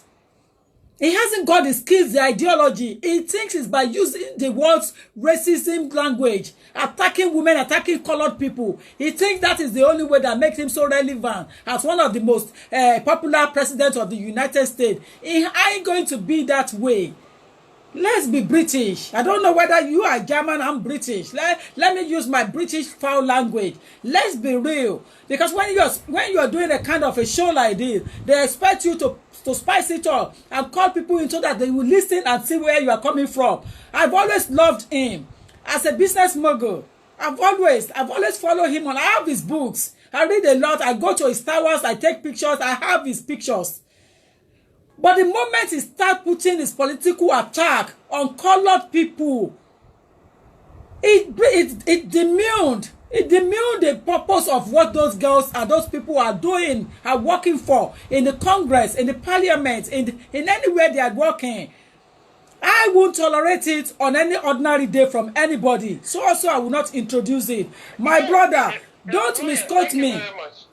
[SPEAKER 2] He hasn't got the skills, the ideology. He thinks it's by using the words racism language, attacking women, attacking colored people. He thinks that is the only way that makes him so relevant as one of the most popular presidents of the United States. He ain't going to be that way. Let's be British. I don't know whether you are German, I'm British. Let me use my British foul language. Let's be real. Because when you're doing a kind of a show like this, they expect you to spice it up and call people in so that they will listen and see where you are coming from. I've always loved him as a business mogul. I've always followed him on. I have his books. I read a lot. I go to his towers. I take pictures. I have his pictures. But the moment he starts putting his political attack on colored people, it demeaned the purpose of what those girls and those people are doing, are working for in the Congress, in the Parliament, in anywhere they are working. I won't tolerate it on any ordinary day from anybody. So also I will not introduce it. My brother, don't misquote me.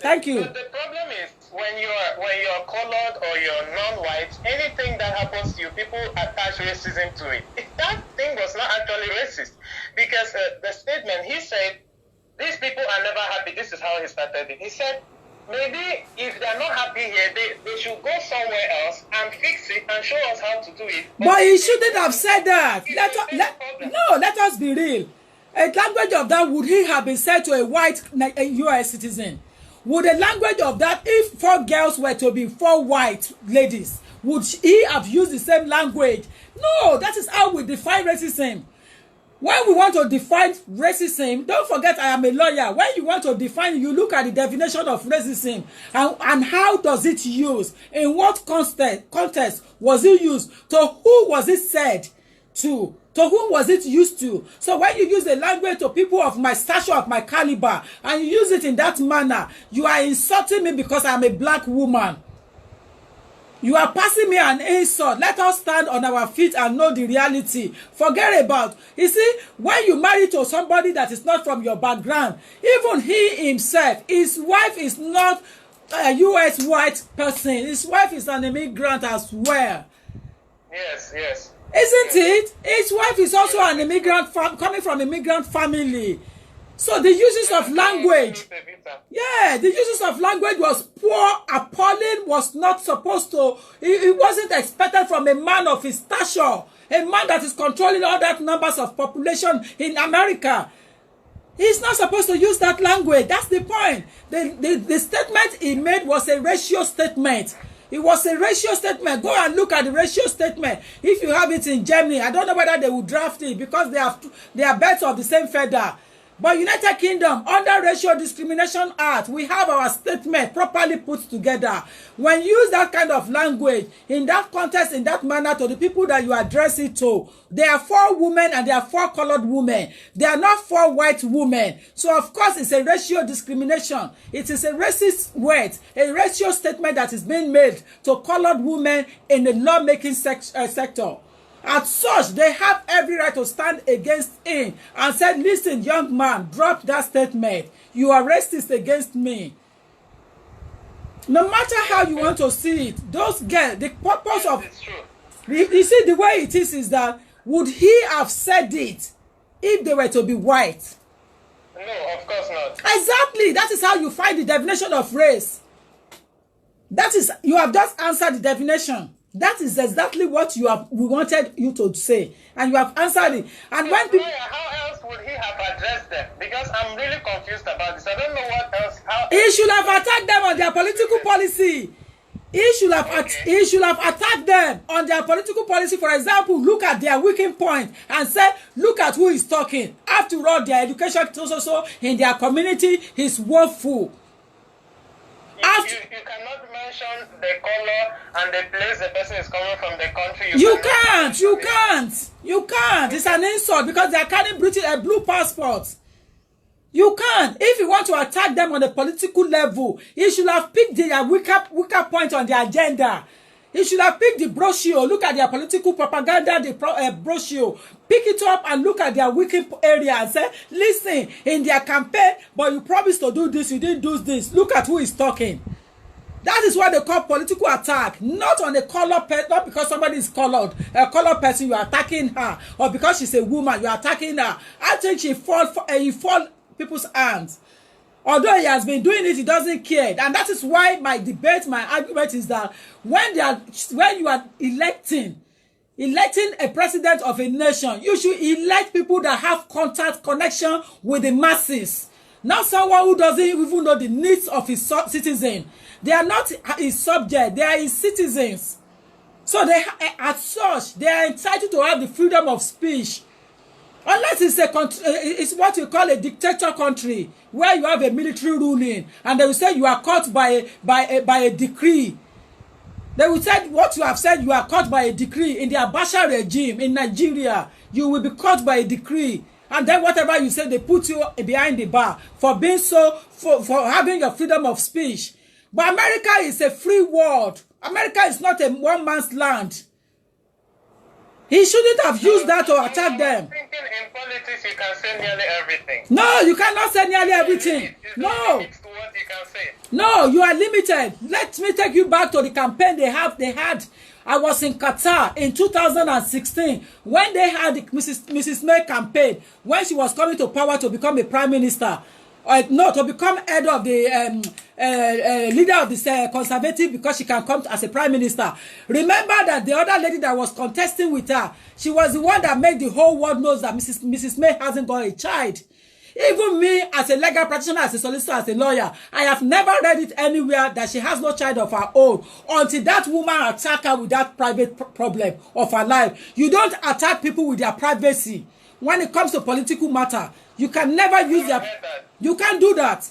[SPEAKER 2] Thank you.
[SPEAKER 8] The problem is when you're colored or you're non-white, anything that happens to you, people attach racism to it. That thing was not actually racist because the statement, he said, these people are never happy. This is how he started it. He said, maybe if they're not happy here, they should go somewhere else and fix it and show us how to do it.
[SPEAKER 2] But he shouldn't have said that. Let us be real. A language of that, would he have been said to a white US citizen? Would a language of that, if 4 girls were to be 4 white ladies, would he have used the same language? No, that is how we define racism. When we want to define racism, don't forget I am a lawyer. When you want to define, you look at the definition of racism and how does it use? In what context was it used? To who was it said to? To whom was it used to? So when you use a language to people of my stature, of my caliber, and you use it in that manner, you are insulting me because I am a black woman. You are passing me an insult. Let us stand on our feet and know the reality. Forget about. You see, when you marry to somebody that is not from your background, even he himself, his wife is not a U.S. white person. His wife is an immigrant as well.
[SPEAKER 8] Yes, yes.
[SPEAKER 2] Isn't it? His wife is also an immigrant, coming from immigrant family. So the uses of language, the uses of language was poor, appalling, was not supposed to, it wasn't expected from a man of his stature, a man that is controlling all that numbers of population in America. He's not supposed to use that language. That's the point. The statement he made was a ratio statement. It was a ratio statement. Go and look at the ratio statement. If you have it in Germany, I don't know whether they will draft it because they are birds of the same feather. But United Kingdom, under Racial Discrimination Act, we have our statement properly put together. When you use that kind of language, in that context, in that manner, to the people that you address it to, there are 4 women and there are 4 colored women. They are not 4 white women. So, of course, it's a racial discrimination. It is a racist word, a racial statement that is being made to colored women in the lawmaking sector. As such, they have every right to stand against him and say, listen, young man, drop that statement. You are racist against me. No matter how you want to see it, those girls, the purpose of... You see, the way it is that, would he have said it if they were to be white?
[SPEAKER 8] No, of course not.
[SPEAKER 2] Exactly. That is how you find the definition of race. That is, you have just answered the definition. That is exactly what we wanted you to say, and you have answered it. And when people,
[SPEAKER 8] how else would he have addressed them? Because I'm really confused about this. I don't know what else.
[SPEAKER 2] He should have attacked them on their political policy. He should have attacked them on their political policy. For example, look at their weakening point and say, look at who is talking. After all, their education also in their community is woeful.
[SPEAKER 8] You cannot mention the color and the place the person is coming from, the country.
[SPEAKER 2] You can't. It's an insult because they are carrying blue passports. You can't. If you want to attack them on the political level, you should have picked their weaker point on the agenda. You should have picked the brochure, look at their political propaganda, the brochure, pick it up and look at their weak area and say, listen, in their campaign, but you promised to do this, you didn't do this. Look at who is talking. That is what they call political attack, not on a color person, not because somebody is colored, a colored person, you are attacking her, or because she's a woman, you are attacking her. I think he fall people's hands. Although he has been doing it, he doesn't care. And that is why my argument is that when you are electing a president of a nation, you should elect people that have connection with the masses. Not someone who doesn't even know the needs of his citizen. They are not his subject, they are his citizens. So as such, they are entitled to have the freedom of speech. Unless it's what we call a dictator country, where you have a military ruling, and they will say you are caught by a decree. They will say what you have said, you are caught by a decree. In the Abacha regime in Nigeria, you will be caught by a decree. And then whatever you say, they put you behind the bar for being for having your freedom of speech. But America is a free world. America is not a one man's land. He shouldn't have used that to attack them.
[SPEAKER 8] Thinking in politics, you can say nearly everything.
[SPEAKER 2] No, you cannot say nearly everything. No. No, you are limited. Let me take you back to the campaign they had. I was in Qatar in 2016 when they had the Mrs. May campaign, when she was coming to power to become a prime minister. To become head of the leader of the conservative, because she can come as a prime minister. Remember that the other lady that was contesting with her, she was the one that made the whole world knows that Mrs. May hasn't got a child. Even me, as a legal practitioner, as a solicitor, as a lawyer, I have never read it anywhere that she has no child of her own until that woman attacked her with that private problem of her life. You don't attack people with their privacy. When it comes to political matter, you can never use you can't do that.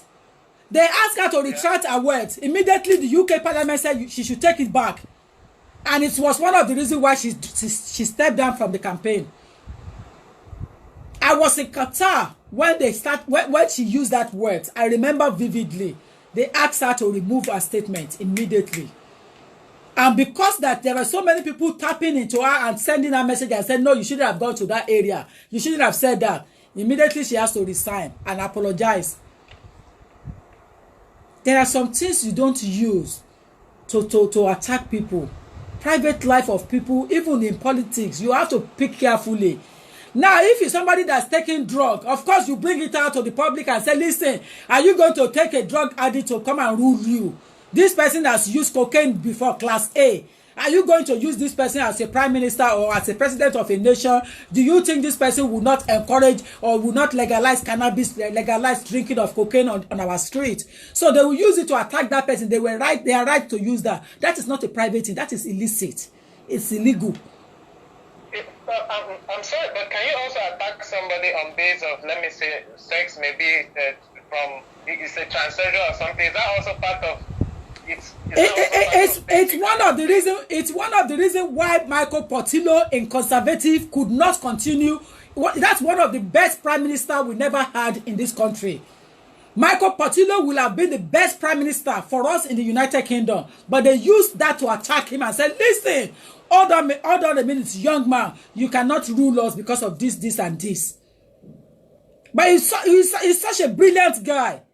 [SPEAKER 2] They asked her to retract her words. Immediately, the UK Parliament said she should take it back. And it was one of the reasons why she stepped down from the campaign. I was in Qatar when she used that word. I remember vividly. They asked her to remove her statement immediately. And because that there were so many people tapping into her and sending her message and said, no, you shouldn't have gone to that area. You shouldn't have said that. Immediately she has to resign and apologize. There are some things you don't use to attack people. Private life of people, even in politics, you have to pick carefully. Now, if you're somebody that's taking drug, of course you bring it out to the public and say, listen, are you going to take a drug addict to come and rule you? This person has used cocaine before, class A. Are you going to use this person as a prime minister or as a president of a nation? Do you think this person will not encourage or will not legalize cannabis, legalize drinking of cocaine on our street? So they will use it to attack that person. They are right to use that. That is not a private thing. That is illicit. It's illegal.
[SPEAKER 8] I'm sorry, but can you also attack somebody on base of, let me say, sex, maybe from, it's a transgender or something? Is that also part of
[SPEAKER 2] it's one of the reasons why Michael Portillo in Conservative could not continue. That's one of the best prime minister we never had in this country. Michael Portillo will have been the best prime minister for us in the United Kingdom, but they used that to attack him and said, listen, hold on a minute, young man, you cannot rule us because of this and this. But he's such a brilliant guy.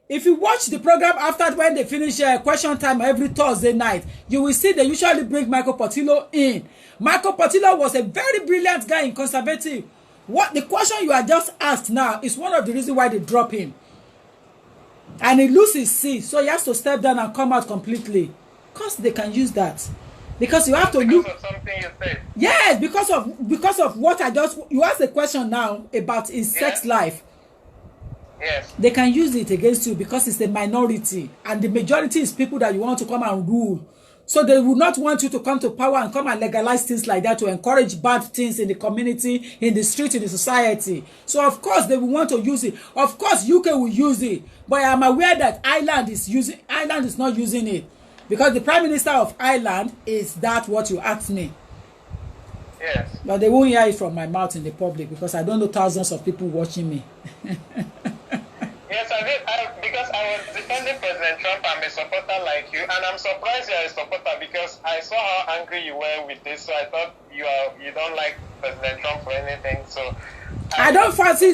[SPEAKER 2] If you watch the program after when they finish question time every Thursday night, you will see they usually bring Michael Portillo in. Michael Portillo was a very brilliant guy in Conservative. What the question you are just asked now is one of the reasons why they drop him. And he loses his seat, so he has to step down and come out completely. Because they can use that. Because you have to look.
[SPEAKER 8] Because of something you said.
[SPEAKER 2] Yes, because of what you asked a question now about his sex life.
[SPEAKER 8] Yes.
[SPEAKER 2] They can use it against you because it's a minority and the majority is people that you want to come and rule. So they will not want you to come to power and come and legalize things like that to encourage bad things in the community, in the street, in the society. So of course they will want to use it. Of course UK will use it. But I am aware that Ireland is not using it. Because the Prime Minister of Ireland is that what you asked me.
[SPEAKER 8] Yes.
[SPEAKER 2] But they won't hear it from my mouth in the public because I don't know thousands of people watching me.
[SPEAKER 8] Yes, I did. Because I was defending President Trump. I'm a supporter like you, and I'm surprised you're a supporter because I saw how angry you were with this. So I thought you don't like President Trump for anything. So
[SPEAKER 2] I don't fancy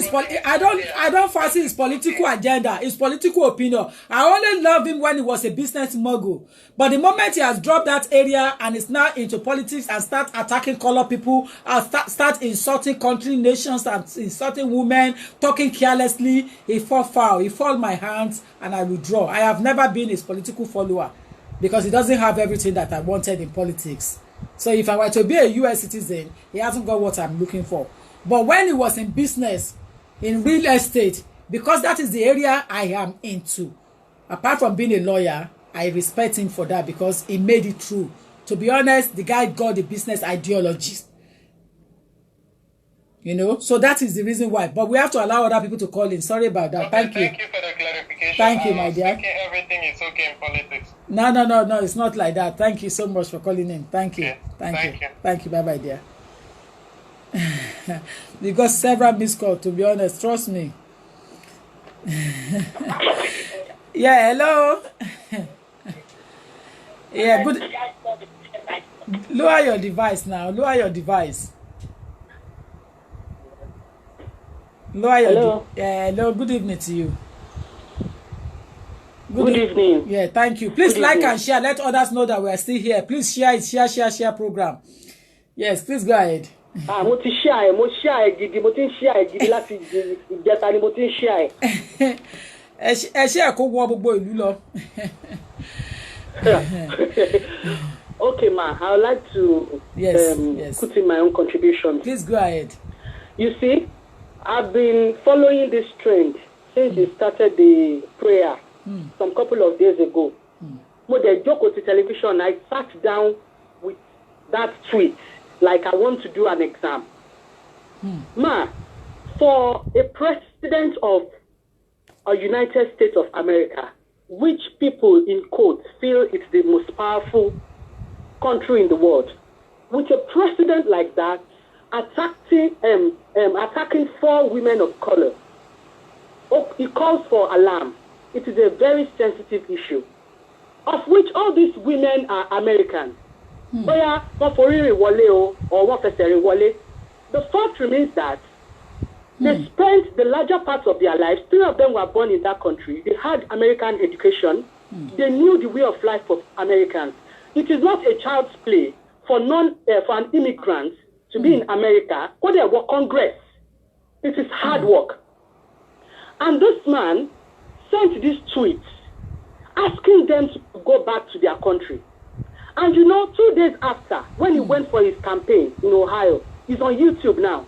[SPEAKER 2] his political agenda, his political opinion. I only loved him when he was a business mogul. But the moment he has dropped that area and is now into politics and start attacking colored people, start insulting country, nations, and insulting women, talking carelessly, he fall foul. He fall my hands and I withdraw. I have never been his political follower because he doesn't have everything that I wanted in politics. So if I were to be a US citizen, he hasn't got what I'm looking for. But when he was in business, in real estate, because that is the area I am into, apart from being a lawyer, I respect him for that because he made it true. To be honest, the guy got the business ideology. You know, so that is the reason why. But we have to allow other people to call in. Sorry about that.
[SPEAKER 8] Okay,
[SPEAKER 2] thank you.
[SPEAKER 8] Thank you for the clarification.
[SPEAKER 2] Thank you, my dear.
[SPEAKER 8] Everything is okay in politics.
[SPEAKER 2] No, it's not like that. Thank you so much for calling in. Thank you.
[SPEAKER 8] Okay.
[SPEAKER 2] Thank you. Thank you. Bye-bye, dear. We got several missed calls, to be honest. Trust me. Yeah, hello. Yeah, good. Lower your device now. Lower your device.
[SPEAKER 7] Hello.
[SPEAKER 2] Yeah, hello. Good evening to you.
[SPEAKER 7] Good evening.
[SPEAKER 2] Yeah, thank you. Please
[SPEAKER 7] Good
[SPEAKER 2] like
[SPEAKER 7] evening.
[SPEAKER 2] and share. Let others know that we are still here. Please share it. Share program. Yes, please go ahead.
[SPEAKER 7] Mo ti share gidi láti ìjẹta ni mo ti share.
[SPEAKER 2] Ẹ share kó wọ gbogbo ìlú lọ.
[SPEAKER 7] Okay, ma, I would like to
[SPEAKER 2] yes.
[SPEAKER 7] put in my own contribution.
[SPEAKER 2] Please go ahead.
[SPEAKER 7] You see, I've been following this trend since you started the prayer some couple of days ago. Mo de jókòó ti television, I sat down with that tweet like I want to do an exam. Ma, for a president of a United States of America, which people in quotes feel it's the most powerful country in the world, with a president like that attacking 4 women of color, it calls for alarm. It is a very sensitive issue. of which all these women are Americans. Or what fesere wale. The fact remains that they spent the larger part of their lives, 3 of them were born in that country, they had American education, they knew the way of life of Americans. It is not a child's play for an immigrant to be in America, or they work Congress. It is hard work. And this man sent these tweets asking them to go back to their country. And 2 days after, when he went for his campaign in Ohio, he's on YouTube now.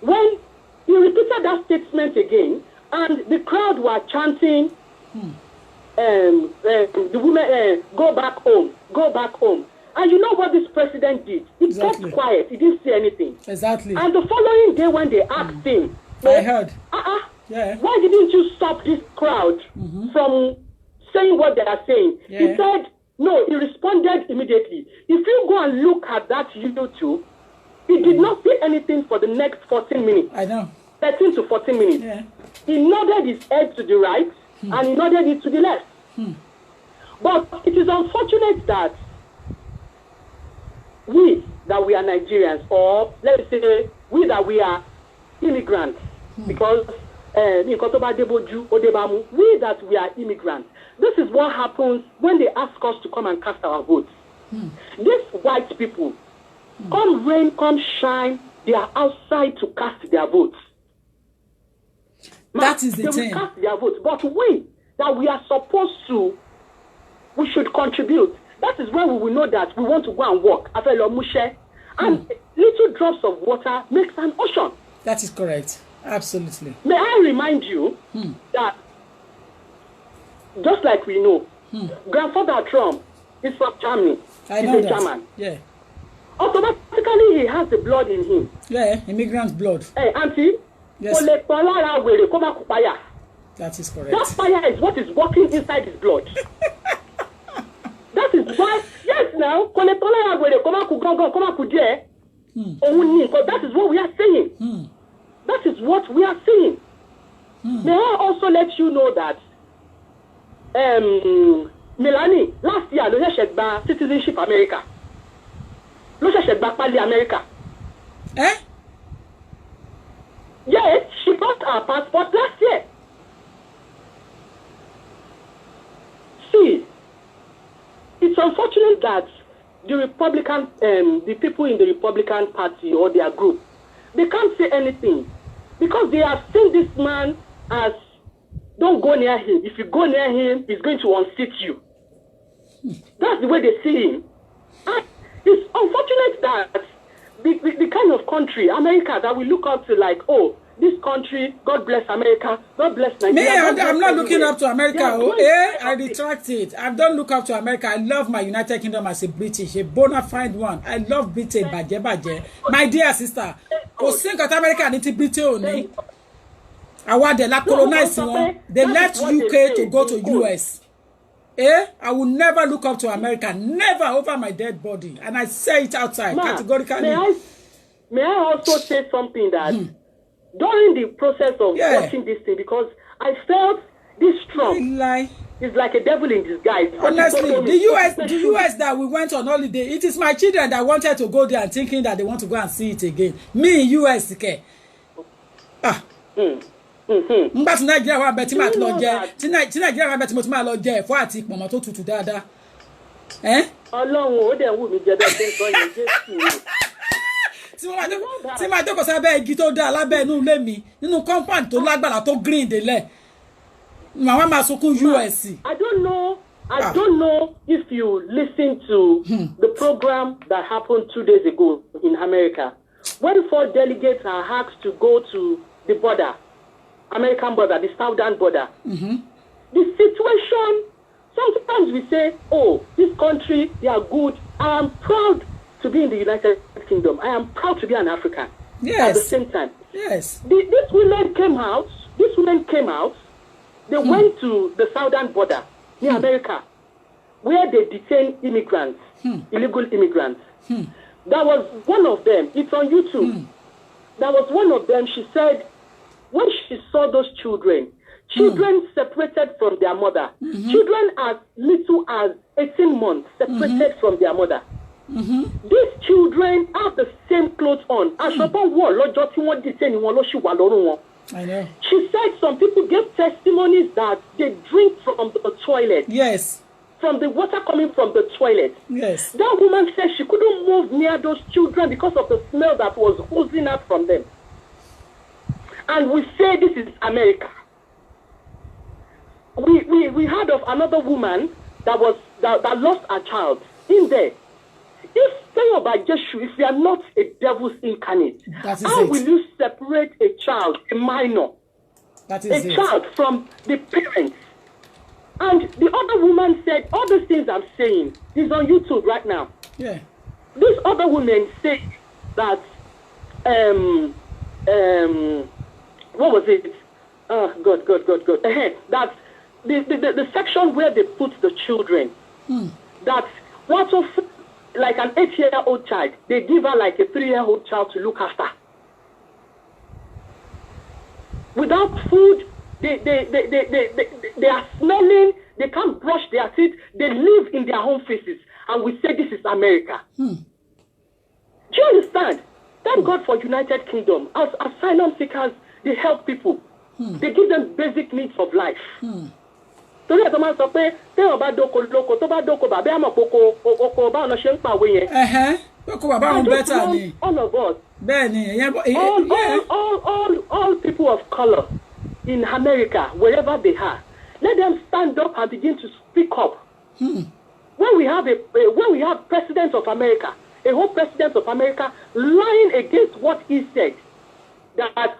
[SPEAKER 7] When he repeated that statement again, and the crowd were chanting, the women, go back home, go back home. And you know what this president did? He kept quiet. He didn't say anything.
[SPEAKER 2] Exactly.
[SPEAKER 7] And the following day when they asked him,
[SPEAKER 2] I heard.
[SPEAKER 7] Yeah. Why didn't you stop this crowd from saying what they are saying?
[SPEAKER 2] Yeah.
[SPEAKER 7] He said, no, he responded immediately. If you go and look at that YouTube, he did not say anything for the next 14 minutes.
[SPEAKER 2] I know.
[SPEAKER 7] 13 to 14 minutes.
[SPEAKER 2] Yeah.
[SPEAKER 7] He nodded his head to the right and he nodded it to the left. But it is unfortunate that we are Nigerians, or let's say we are immigrants, because we that we are immigrants. This is what happens when they ask us to come and cast our votes. These white people, come rain, come shine, they are outside to cast their votes.
[SPEAKER 2] That is the thing.
[SPEAKER 7] They will cast their votes, but we are supposed to, we should contribute. That is when we will know that we want to go and walk. And little drops of water makes an ocean.
[SPEAKER 2] That is correct. Absolutely.
[SPEAKER 7] May I remind you that, just like we know, Grandfather Trump is from Germany.
[SPEAKER 2] I know
[SPEAKER 7] He's a
[SPEAKER 2] that.
[SPEAKER 7] German.
[SPEAKER 2] Yeah.
[SPEAKER 7] Automatically, he has the blood in him.
[SPEAKER 2] Yeah, immigrant blood.
[SPEAKER 7] Hey, Auntie,
[SPEAKER 2] Yes.
[SPEAKER 7] that
[SPEAKER 2] is correct.
[SPEAKER 7] fire is what is working inside his blood. That is why, yes, now, because that is what we are saying. That is what we are saying. May I also let you know that Melanie, last year, she had citizenship America. She had America.
[SPEAKER 2] Eh?
[SPEAKER 7] Yes, she got her passport last year. See, it's unfortunate that the Republican, the people in the Republican Party or their group, they can't say anything because they have seen this man as, don't go near him. If you go near him, he's going to unseat you. That's the way they see him. And it's unfortunate that the kind of country, America, that we look up to like, oh, this country, God bless America, God bless Nigeria.
[SPEAKER 2] I'm not looking up to America. I retract it. I don't look up to America. I love my United Kingdom as a British, a bona fide one. I love Britain, baje. My dear sister, America need to Britain. I want they colonize one. They left UK to go to US. I will never look up to America, never over my dead body. And I say it outside categorically.
[SPEAKER 7] May I also say something that during the process of watching this thing, because I felt this Trump is like a devil in disguise.
[SPEAKER 2] Honestly, the US that we went on holiday, it is my children that wanted to go there and thinking that they want to go and see it again. Me in US, okay. Nígbà tí Nàìjíríà wà bẹ́ẹ̀ tí màá lọ jẹ tí Nàìjíríà wà bẹ́ẹ̀ tí mo ti máa lọ jẹ ẹ̀fọ́ àti ìpọ̀nmọ́ tó tutù dáadáa.
[SPEAKER 7] Ọlọ́run ó dẹ̀ wù mí jẹ bẹ́ẹ̀ tó ń sọ yẹn Jésù.
[SPEAKER 2] Tí màá jókòó sábẹ́ igi tó dáa lábẹ́ inú ilé mi nínú compound tó lágbára tó green délẹ̀ màá máa sunkún US.
[SPEAKER 7] I don't know if you listen to the program that happened 2 days ago in America when 4 delegates are asked to go to the border. American border, the southern border. The situation, sometimes we say, oh, this country, they are good. I am proud to be in the United Kingdom. I am proud to be an African.
[SPEAKER 2] Yes.
[SPEAKER 7] At the same time.
[SPEAKER 2] Yes.
[SPEAKER 7] These women came out. They went to the southern border in America, where they detain immigrants, illegal immigrants. That was one of them. It's on YouTube. That was one of them. She said, when she saw those children, Children separated from their mother. Children as little as 18 months separated from their mother. These children have the same clothes on. I
[SPEAKER 2] know.
[SPEAKER 7] She said some people gave testimonies that they drink from the toilet.
[SPEAKER 2] Yes.
[SPEAKER 7] From the water coming from the toilet.
[SPEAKER 2] Yes.
[SPEAKER 7] That woman said she couldn't move near those children because of the smell that was oozing out from them. And we say this is America. We heard of another woman that lost a child in there. If you are not a devil's incarnate, how will you separate a child, a minor, child from the parents? And the other woman said, all the things I'm saying is on YouTube right now.
[SPEAKER 2] Yeah.
[SPEAKER 7] This other woman said that, what was it? God. That the section where they put the children, that what of like an 8-year-old child, they give her like a 3-year-old child to look after. Without food, they are smelling, they can't brush their teeth, they live in their home faces. And we say this is America. Do you understand? Thank God for United Kingdom. As asylum seekers, they help people. They give them basic needs of life. All of us, all people of color in America, wherever they are, let them stand up and begin to speak up. When we have president of America, a whole president of America lying against what he said, that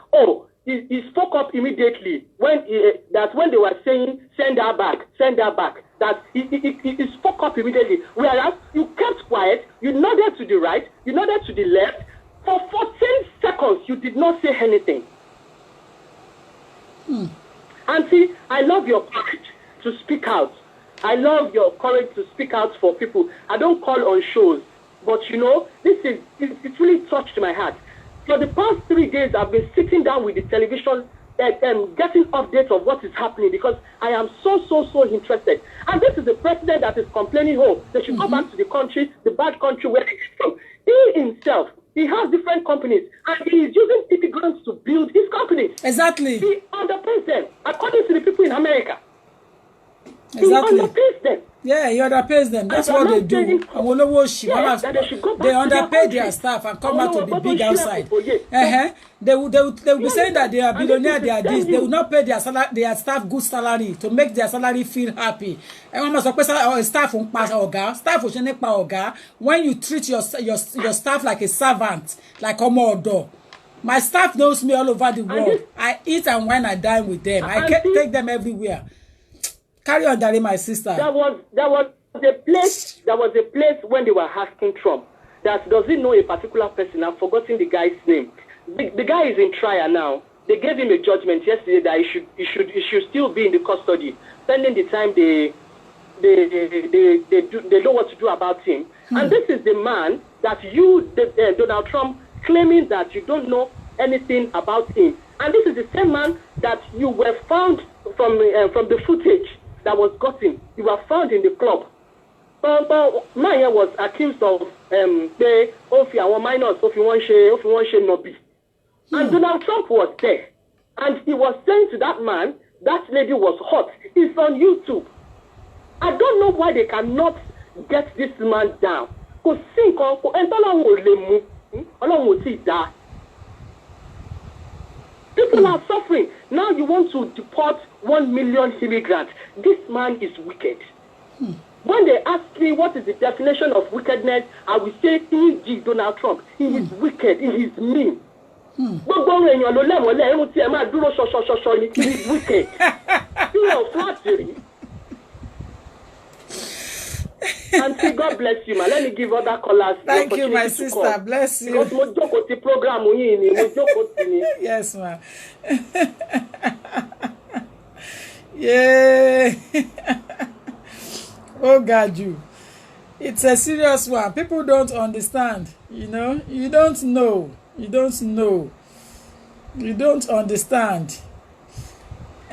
[SPEAKER 7] he spoke up immediately when they were saying send her back, that he spoke up immediately. Whereas you kept quiet, you nodded to the right, you nodded to the left. For 14 seconds, you did not say anything. Auntie, I love your courage to speak out. I love your courage to speak out for people. I don't call on shows, but it really touched my heart. For the past 3 days, I've been sitting down with the television and getting updates of what is happening because I am so interested. And this is the president that is complaining, they should go back to the country, the bad country where he's from. He himself, he has different companies, and he is using city grants to build his companies.
[SPEAKER 2] Exactly.
[SPEAKER 7] He underpays them, according to the people in America.
[SPEAKER 2] Exactly.
[SPEAKER 7] He underpays them.
[SPEAKER 2] Yeah, he underpays them. That's what they do. They underpay their staff and come out to be big outside. They will be saying that they are billionaire, they are this. They will not pay their staff good salary to make their salary feel happy. Staff when you treat your staff like a servant, like a model. My staff knows me all over the world. I eat and wine and dine with them. I take them everywhere. Carry on, Daddy, my sister. There was a place when they were asking Trump that does he know a particular person. I've forgotten the guy's name. The guy is in trial now. They gave him a judgment yesterday that he should still be in the custody, pending the time they know what to do about him. And this is the man that Donald Trump, claiming that you don't know anything about him. And this is the same man that you were found from the footage that was gotten. You were found in the club. Maya was accused of minors, Nobi. And Donald Trump was there. And he was saying to that man, that lady was hot. It's on YouTube. I don't know why they cannot get this man down. People are suffering. Now you want to deport 1 million immigrants. This man is wicked. When they ask me what is the definition of wickedness, I will say E.G. Donald Trump. He is wicked. He is mean. He is wicked. You are flattery. Auntie, God bless you, man. Let me give other callers. Thank you, my sister. Bless you. Yes, ma'am. Yeah. Oh, God, you. It's a serious one. People don't understand. You don't know. You don't understand.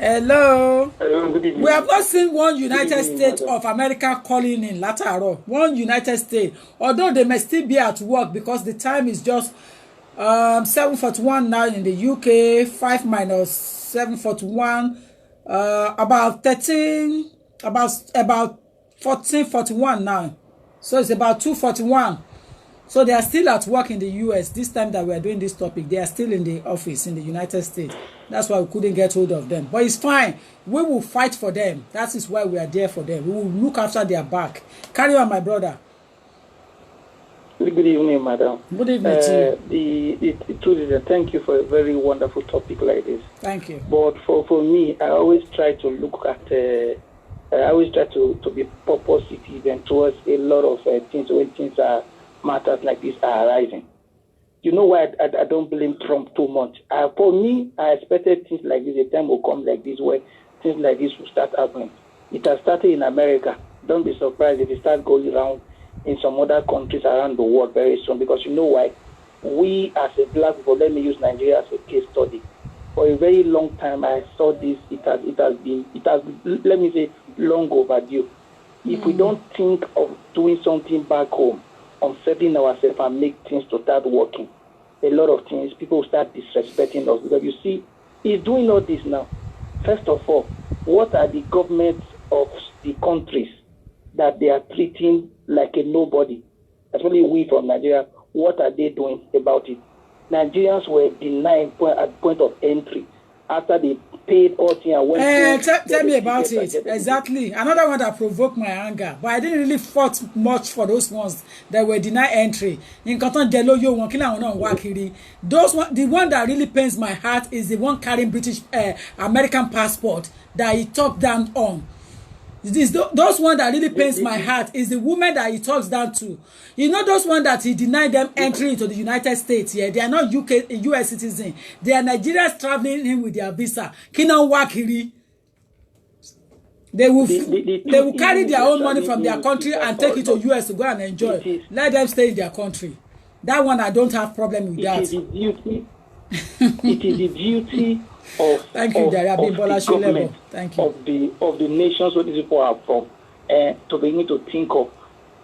[SPEAKER 2] Hello.
[SPEAKER 9] Hello, good evening.
[SPEAKER 2] We have not seen one United
[SPEAKER 9] evening,
[SPEAKER 2] States
[SPEAKER 9] madam.
[SPEAKER 2] of America calling in lateral. One United States, although they may still be at work because the time is just 7:41 now in the UK. 5 minus 7:41, about 14:41 now. So it's about 2:41. So they are still at work in the US. This time that we are doing this topic, they are still in the office in the United States. That's why we couldn't get hold of them. But it's fine. We will fight for them. That is why we are there for them. We will look after their back. Carry on, my brother.
[SPEAKER 9] Good evening, madam.
[SPEAKER 2] Good evening to you.
[SPEAKER 9] Thank you for a very wonderful topic like this.
[SPEAKER 2] Thank you.
[SPEAKER 9] But for me, I always try to look at, I always try to be positive and towards a lot of things when things are matters like this are arising. You know why I don't blame Trump too much? For me, I expected things like this, a time will come like this where things like this will start happening. It has started in America. Don't be surprised if it starts going around in some other countries around the world very soon, because you know why? We as a black people, let me use Nigeria as a case study. For a very long time, I saw this. It has let me say long overdue. If we don't think of doing something back home, on setting ourselves and make things to start working, a lot of things, people start disrespecting us. Because you see, he's doing all this now. First of all, what are the governments of the countries that they are treating like a nobody? Especially we from Nigeria, what are they doing about it? Nigerians were denied at point of entry after they paid all things and went
[SPEAKER 2] tell me about it. Exactly. Another one that provoked my anger, but I didn't really fought much for those ones that were denied entry. In Cotton Deloyo, one killer on Wakiri. The one that really pains my heart is the one carrying British American passport that he talked down on. Those one that really pains my heart is the woman that he talks down to. You know, those one that he denied them entry into the United States. Yeah, they are not US citizens. They are Nigerians traveling in with their visa. Kinan Wakiri. They will carry their own money from their country and take it to US to go and enjoy. Let them stay in their country. That one I don't have problem with that.
[SPEAKER 9] It is the duty of
[SPEAKER 2] Thank you,
[SPEAKER 9] of the government,
[SPEAKER 2] Thank you.
[SPEAKER 9] of the nations where these people are from, to begin to think of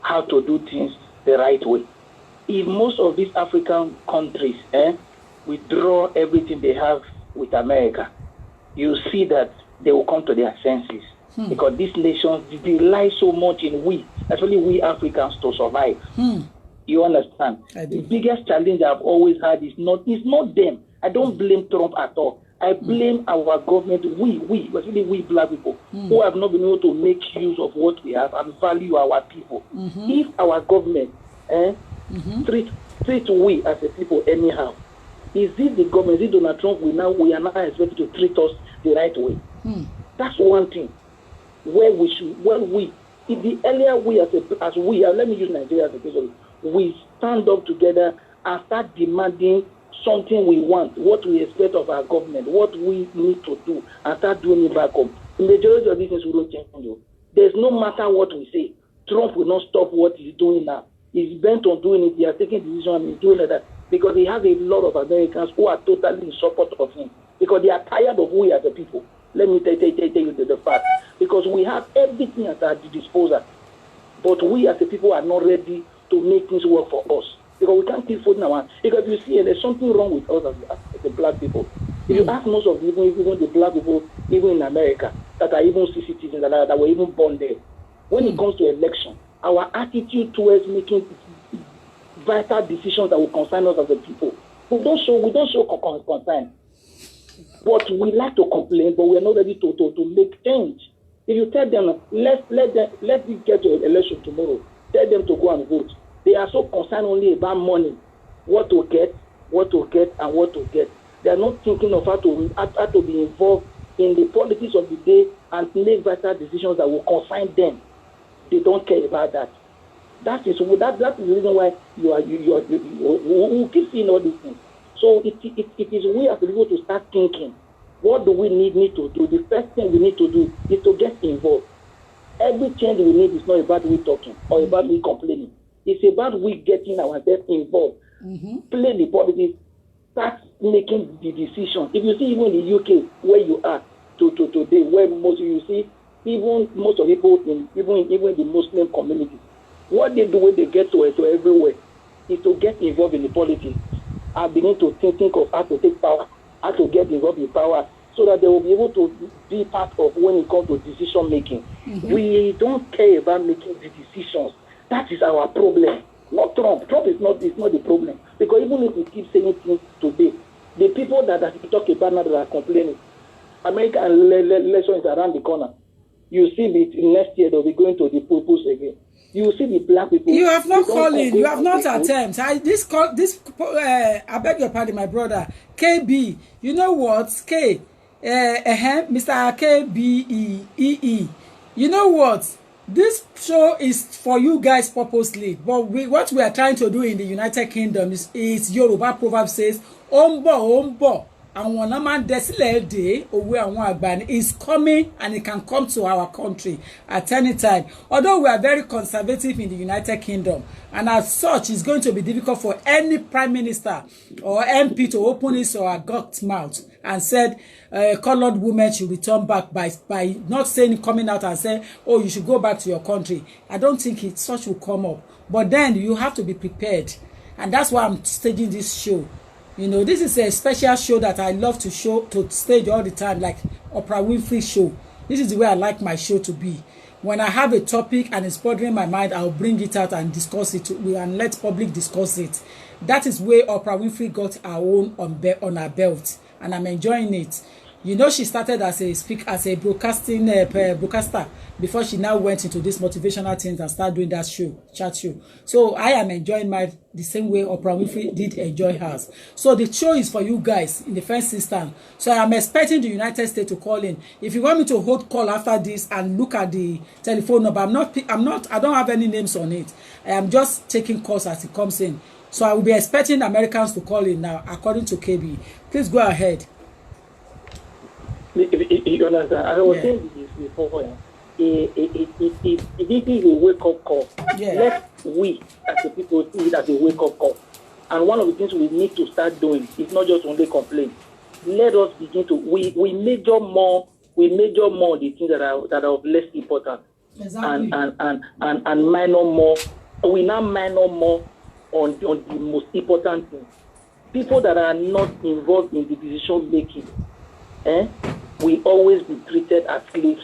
[SPEAKER 9] how to do things the right way. If most of these African countries withdraw everything they have with America, you see that they will come to their senses. Because these nations rely so much in we, especially we Africans, to survive. You understand? The biggest challenge I've always had is not them. I don't blame Trump at all. I blame our government, especially we black people, who have not been able to make use of what we have and value our people. If our government treat we as a people anyhow, is it the government, is it Donald Trump we are now expected to treat us the right way? That's one thing. If the earlier we let me use Nigeria as a case, we stand up together and start demanding something we want, what we expect of our government, what we need to do, and start doing it back home. The majority of these things will not change. There's no matter what we say, Trump will not stop what he's doing now. He's bent on doing it. He has taken decision and he's doing that because he has a lot of Americans who are totally in support of him because they are tired of we as a people. Let me tell you the fact. Because we have everything at our disposal, but we as a people are not ready to make things work for us. Because we can't keep folding our hands. Because you see, there's something wrong with us as the black people. If you ask most of the people, even the black people, even in America, that are even citizens that were even born there, when it comes to election, our attitude towards making vital decisions that will concern us as a people, we don't show concern. But we like to complain, but we are not ready to make change. If you tell them, let me get to an election tomorrow, tell them to go and vote. They are so concerned only about money, what to get, and what to get. They are not thinking of how to be involved in the politics of the day and make vital decisions that will concern them. They don't care about that. That is the reason why you keep seeing all these things. So it is we as people to start thinking, what do we need to do? The first thing we need to do is to get involved. Every change we need is not about we talking or about we complaining. It's about we getting ourselves involved. Play the politics, start making the decision. If you see even in the UK where you are, to today, where most you see, even most of people in even the Muslim community, what they do when they get to everywhere is to get involved in the politics and begin to think of how to take power, how to get involved in power, so that they will be able to be part of when it comes to decision making. We don't care about making the decisions. That is our problem. Not Trump. Trump is not the problem. Because even if we keep saying things today, the people that we talk about now that are complaining, American elections around the corner. You see the next year they'll be going to the polls again. You see the black people.
[SPEAKER 2] You have not calling. You have not attempted. I beg your pardon, my brother. KB. You know what? Mr. KBEE. You know what? This show is for you guys purposely. But what we are trying to do in the United Kingdom is Yoruba proverb says, Ombo. And one man desile day owe àwọn àgbà is coming, and it can come to our country at any time. Although we are very conservative in the United Kingdom, and as such, it's going to be difficult for any prime minister or MP to open his or her gut mouth and said colored women should return back by not saying, coming out and saying, oh, you should go back to your country. I don't think such will come up. But then you have to be prepared, and that's why I'm staging this show. You know, this is a special show that I love to stage all the time, like Oprah Winfrey show. This is the way I like my show to be. When I have a topic and it's bothering my mind, I'll bring it out and discuss it and let public discuss it. That is where Oprah Winfrey got her own on her belt, and I'm enjoying it. You know, she started as a broadcaster before she now went into this motivational things and started doing that chat show. So I am enjoying the same way Oprah Winfrey did enjoy hers. So the show is for you guys in the first instance. So I am expecting the United States to call in. If you want me to hold call after this and look at the telephone number, I don't have any names on it. I am just taking calls as it comes in. So I will be expecting Americans to call in now, according to KB. Please go ahead.
[SPEAKER 9] If you understand, I was saying this before. It is a wake-up call.
[SPEAKER 2] Yeah.
[SPEAKER 9] Let we, as the people, see it as a wake-up call. And one of the things we need to start doing is not just only complain. Let us begin to we major more the things that are of less important.
[SPEAKER 2] Exactly.
[SPEAKER 9] And minor more. We now minor more on the most important things. People that are not involved in the decision making, will always be treated as slaves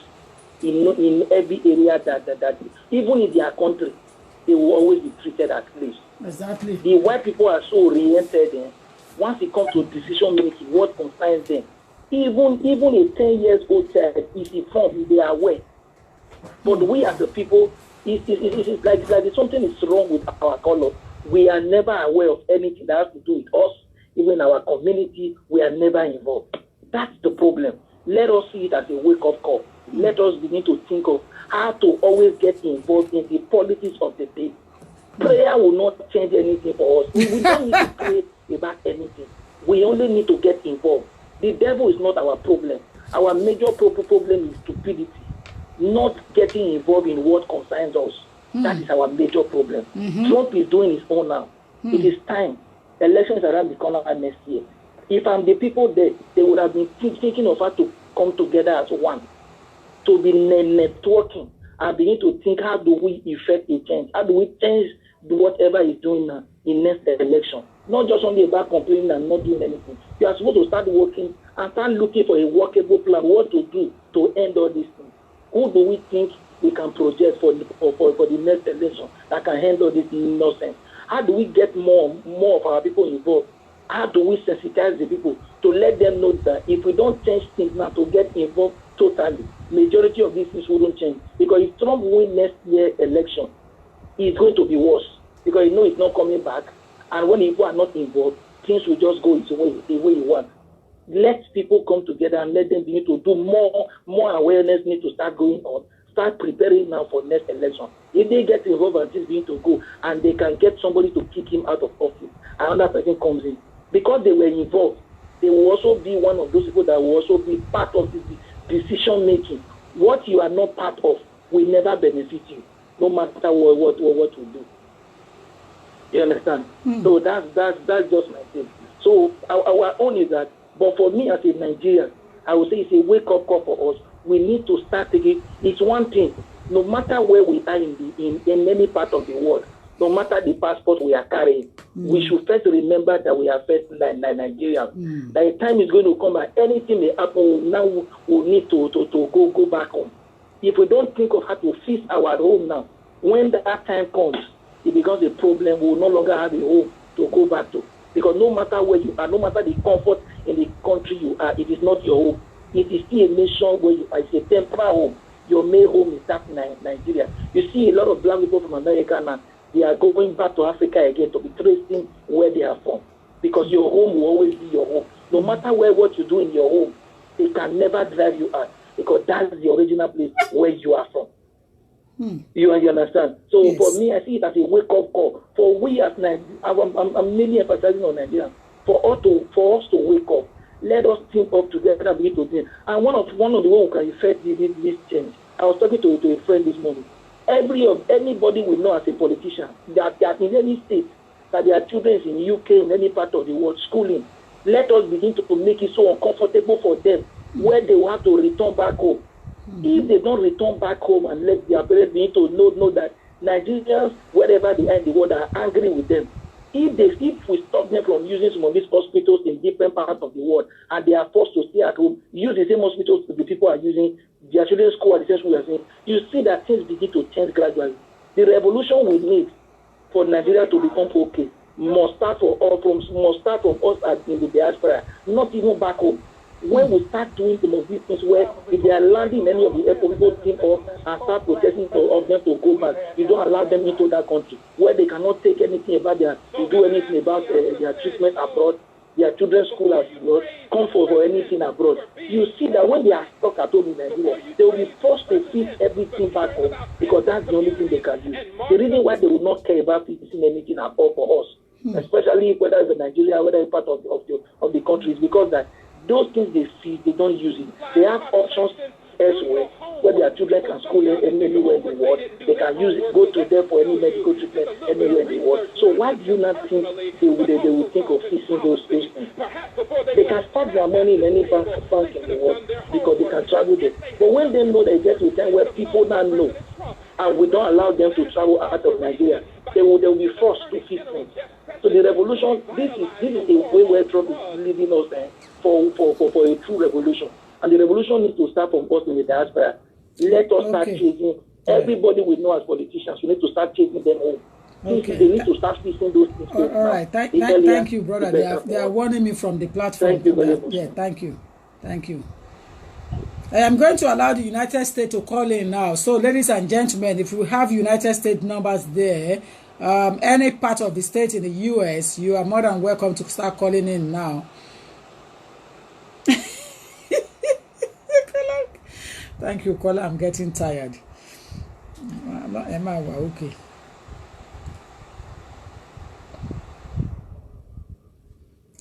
[SPEAKER 9] in every area that even in their country, they will always be treated as slaves.
[SPEAKER 2] Exactly.
[SPEAKER 9] The white people are so oriented. Once it comes to decision making, what concerns them, even a 10 years old child is informed, they are aware. But we as the people, it's like something is wrong with our color. We are never aware of anything that has to do with us. Even our community, we are never involved. That's the problem. Let us see it as a wake-up call. Let us begin to think of how to always get involved in the politics of the day. Prayer will not change anything for us. We don't need to pray about anything. We only need to get involved. The devil is not our problem. Our major problem is stupidity, not getting involved in what concerns us. That is our major problem. Trump is doing his own now. It is time. Elections around the corner next year. If I'm the people there, they would have been thinking of how to come together as one, to be networking and begin to think, how do we effect a change? How do we change whatever is doing now in next election? Not just only about complaining and not doing anything. You are supposed to start working and start looking for a workable plan, what to do to end all these things. Who do we think we can project for the next election that can handle this nonsense? How do we get more of our people involved? How do we sensitize the people to let them know that if we don't change things now to get involved totally, majority of these things wouldn't change? Because if Trump wins next year election, it's going to be worse because you know it's not coming back. And when people are not involved, things will just go the way you want. Let people come together and let them begin to do more awareness need to start going on. Start preparing now for next election. If they get involved and things begin to go and they can get somebody to kick him out of office, another person comes in. Because they were involved, they will also be one of those people that will also be part of the decision making. What you are not part of will never benefit you, no matter what you do. You understand? So that's just my thing. So our own is that. But for me as a Nigerian, I would say it's a wake-up call for us. We need to start taking. It's one thing, no matter where we are in any part of the world, no matter the passport we are carrying, we should first remember that we are first Nigerians. That time is going to come and anything may happen, now we need to go back home. If we don't think of how to fix our home now, when that time comes, it becomes a problem. We will no longer have a home to go back to. Because no matter where you are, no matter the comfort in the country you are, it is not your home. It is still a nation where you are. It's a temporary home. Your main home is that Nigeria. You see a lot of black people from America now, they are going back to Africa again to be tracing where they are from. Because your home will always be your home. No matter what you do in your home, they can never drive you out. Because that's the original place where you are from. You understand? So yes. For me, I see it as a wake-up call. For we as Nigerians, I'm mainly emphasizing on Nigeria. For us to wake up, let us think up together and begin to think. And one of the ones who can affect this change. I was talking to a friend this morning. Anybody we know as a politician that in any state that their children is in UK, in any part of the world, schooling, let us begin to make it so uncomfortable for them where they will have to return back home. If they don't return back home and let their parents begin to know that Nigerians, wherever they are in the world, are angry with them. If we stop them from using some of these hospitals in different parts of the world and they are forced to stay at home, use the same hospitals the people are using, their children's school at the same school we are saying, you see that things begin to change gradually. The revolution we need for Nigeria to become okay must start from us in the diaspora, not even back home. When we start doing some of these things where if they are landing any of the airport, people team up and start protesting of them to go back, you don't allow them into that country where they cannot take anything about to do anything about their treatment abroad, their children's school abroad, come for anything abroad. You see that when they are stuck at home in Nigeria, they will be forced to fix everything back home because that's the only thing they can use. The reason why they will not care about fixing anything at all for us, especially whether it's in Nigeria, whether it's part of the country, is because that those things they see, they don't use it. They have options elsewhere where their children can school anywhere in the world. They can use it, go to them for any medical treatment anywhere in the world. So why do you not think they will think of fixing those things? They can start their money in any bank in the world because they can travel there. But when they know they get to a time where people don't know and we don't allow them to travel out of Nigeria, they will be forced to fix things. So the revolution, this is the way where Trump is leading us for a true revolution. And the revolution needs to start from us in the diaspora. Let us start chasing everybody we know as politicians. We need to start chasing them home. They need to start fixing those things.
[SPEAKER 2] All right. Thank you, brother. They are warning me from the platform.
[SPEAKER 9] Thank you very much.
[SPEAKER 2] Yeah, thank you. Thank you. I am going to allow the United States to call in now. So, ladies and gentlemen, if we have United States numbers there, any part of the state in the US, you are more than welcome to start calling in now. Thank you, caller. I'm getting tired. Emma, okay.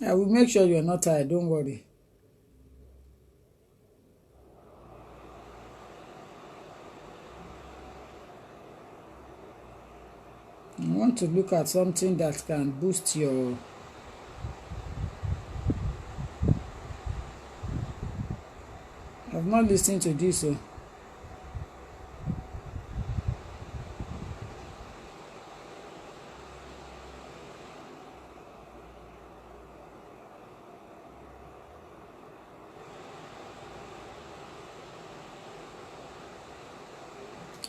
[SPEAKER 2] I will make sure you're not tired. Don't worry. I want to look at something that can boost your I've not listened to this. So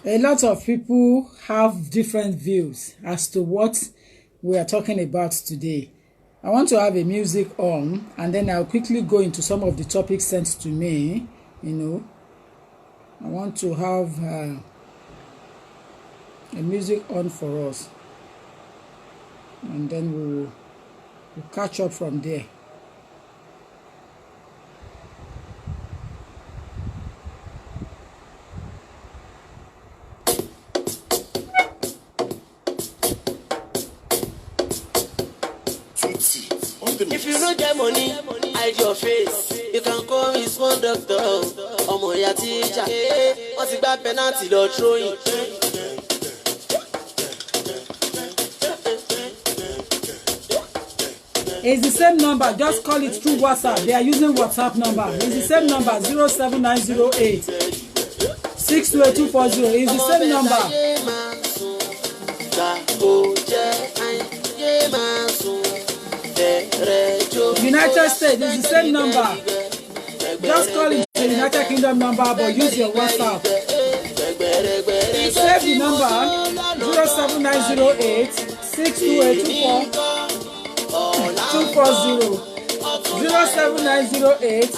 [SPEAKER 2] a lot of people have different views as to what we are talking about today. I want to have a music on and then I'll quickly go into some of the topics sent to me. I want to have a music on for us and then we'll catch up from there.
[SPEAKER 10] If you don't get money, hide your face. You can call me small doctor. Ọmọ ìyá teacher. Wọ́n ti gba penalty lọ throwing.
[SPEAKER 2] It's the same number. Just call it through WhatsApp. They are using WhatsApp number. It's the same number 07908 628240. It's the same number. United States is the same number. Just call it the United Kingdom number, but use your WhatsApp. Save the number 07908 62824 07908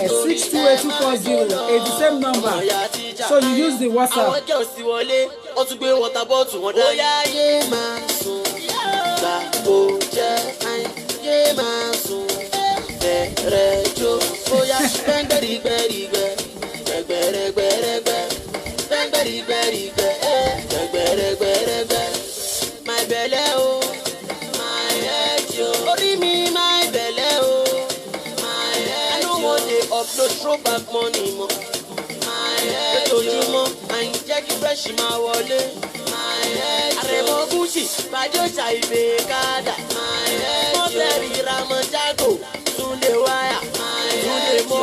[SPEAKER 2] 62824. It's the same number. So you use the WhatsApp.
[SPEAKER 10] My belly, oh, my head, yo. Only me, my belly, oh, my head. I don't want to upload, throw back money, mo. My head, yo. I'm Jackie Fresh, my wallet. My head, I remember Gucci, Bajo Chaibe, Kada. My head, Moteri Ramajago, Sunday Wire. My head, mo.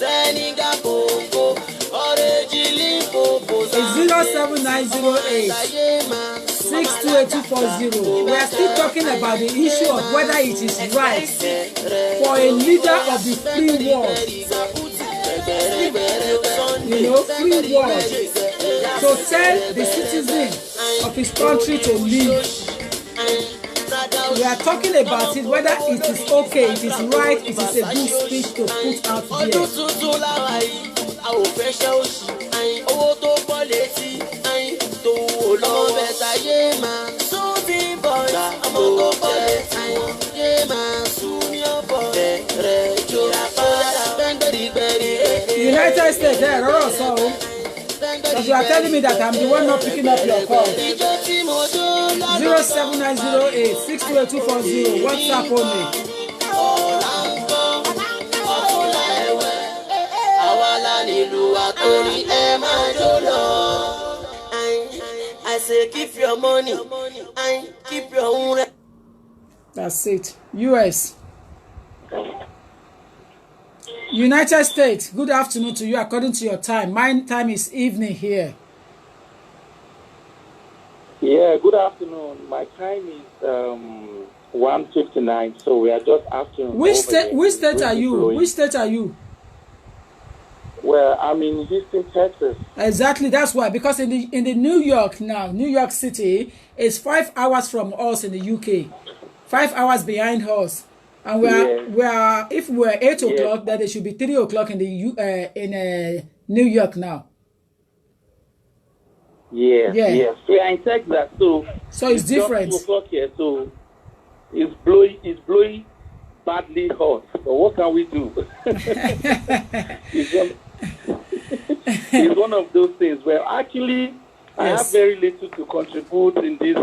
[SPEAKER 10] Seninga Bongo, Origili Popo.
[SPEAKER 2] It's 07908 62824. We are still talking about the issue of whether it is right for a leader of the free world, free world, to tell the citizen of his country to leave. We are talking about it, whether it is okay, it is right, it is a good speech to put out there. United States, there are also. Because you are telling me that I'm the one not picking up your call. 07908 62824. WhatsApp only.
[SPEAKER 10] I say keep your money and keep your own.
[SPEAKER 2] That's it. US. United States, good afternoon to you according to your time. My time is evening here.
[SPEAKER 11] Yeah, good afternoon. My time is 1:59, so we are just afternoon.
[SPEAKER 2] Which state are you? Which state are you?
[SPEAKER 11] Well, I'm in Houston, Texas.
[SPEAKER 2] Exactly, that's why. Because in the New York now, New York City is 5 hours from us in the UK, 5 hours behind us, and we are if we're 8 o'clock, then it should be 3 o'clock in the New York now.
[SPEAKER 11] Yes. We are in Texas, so
[SPEAKER 2] it's different.
[SPEAKER 11] 2 o'clock here, so it's blowing badly hot. So what can we do? It's one of those things where actually I have very little to contribute in this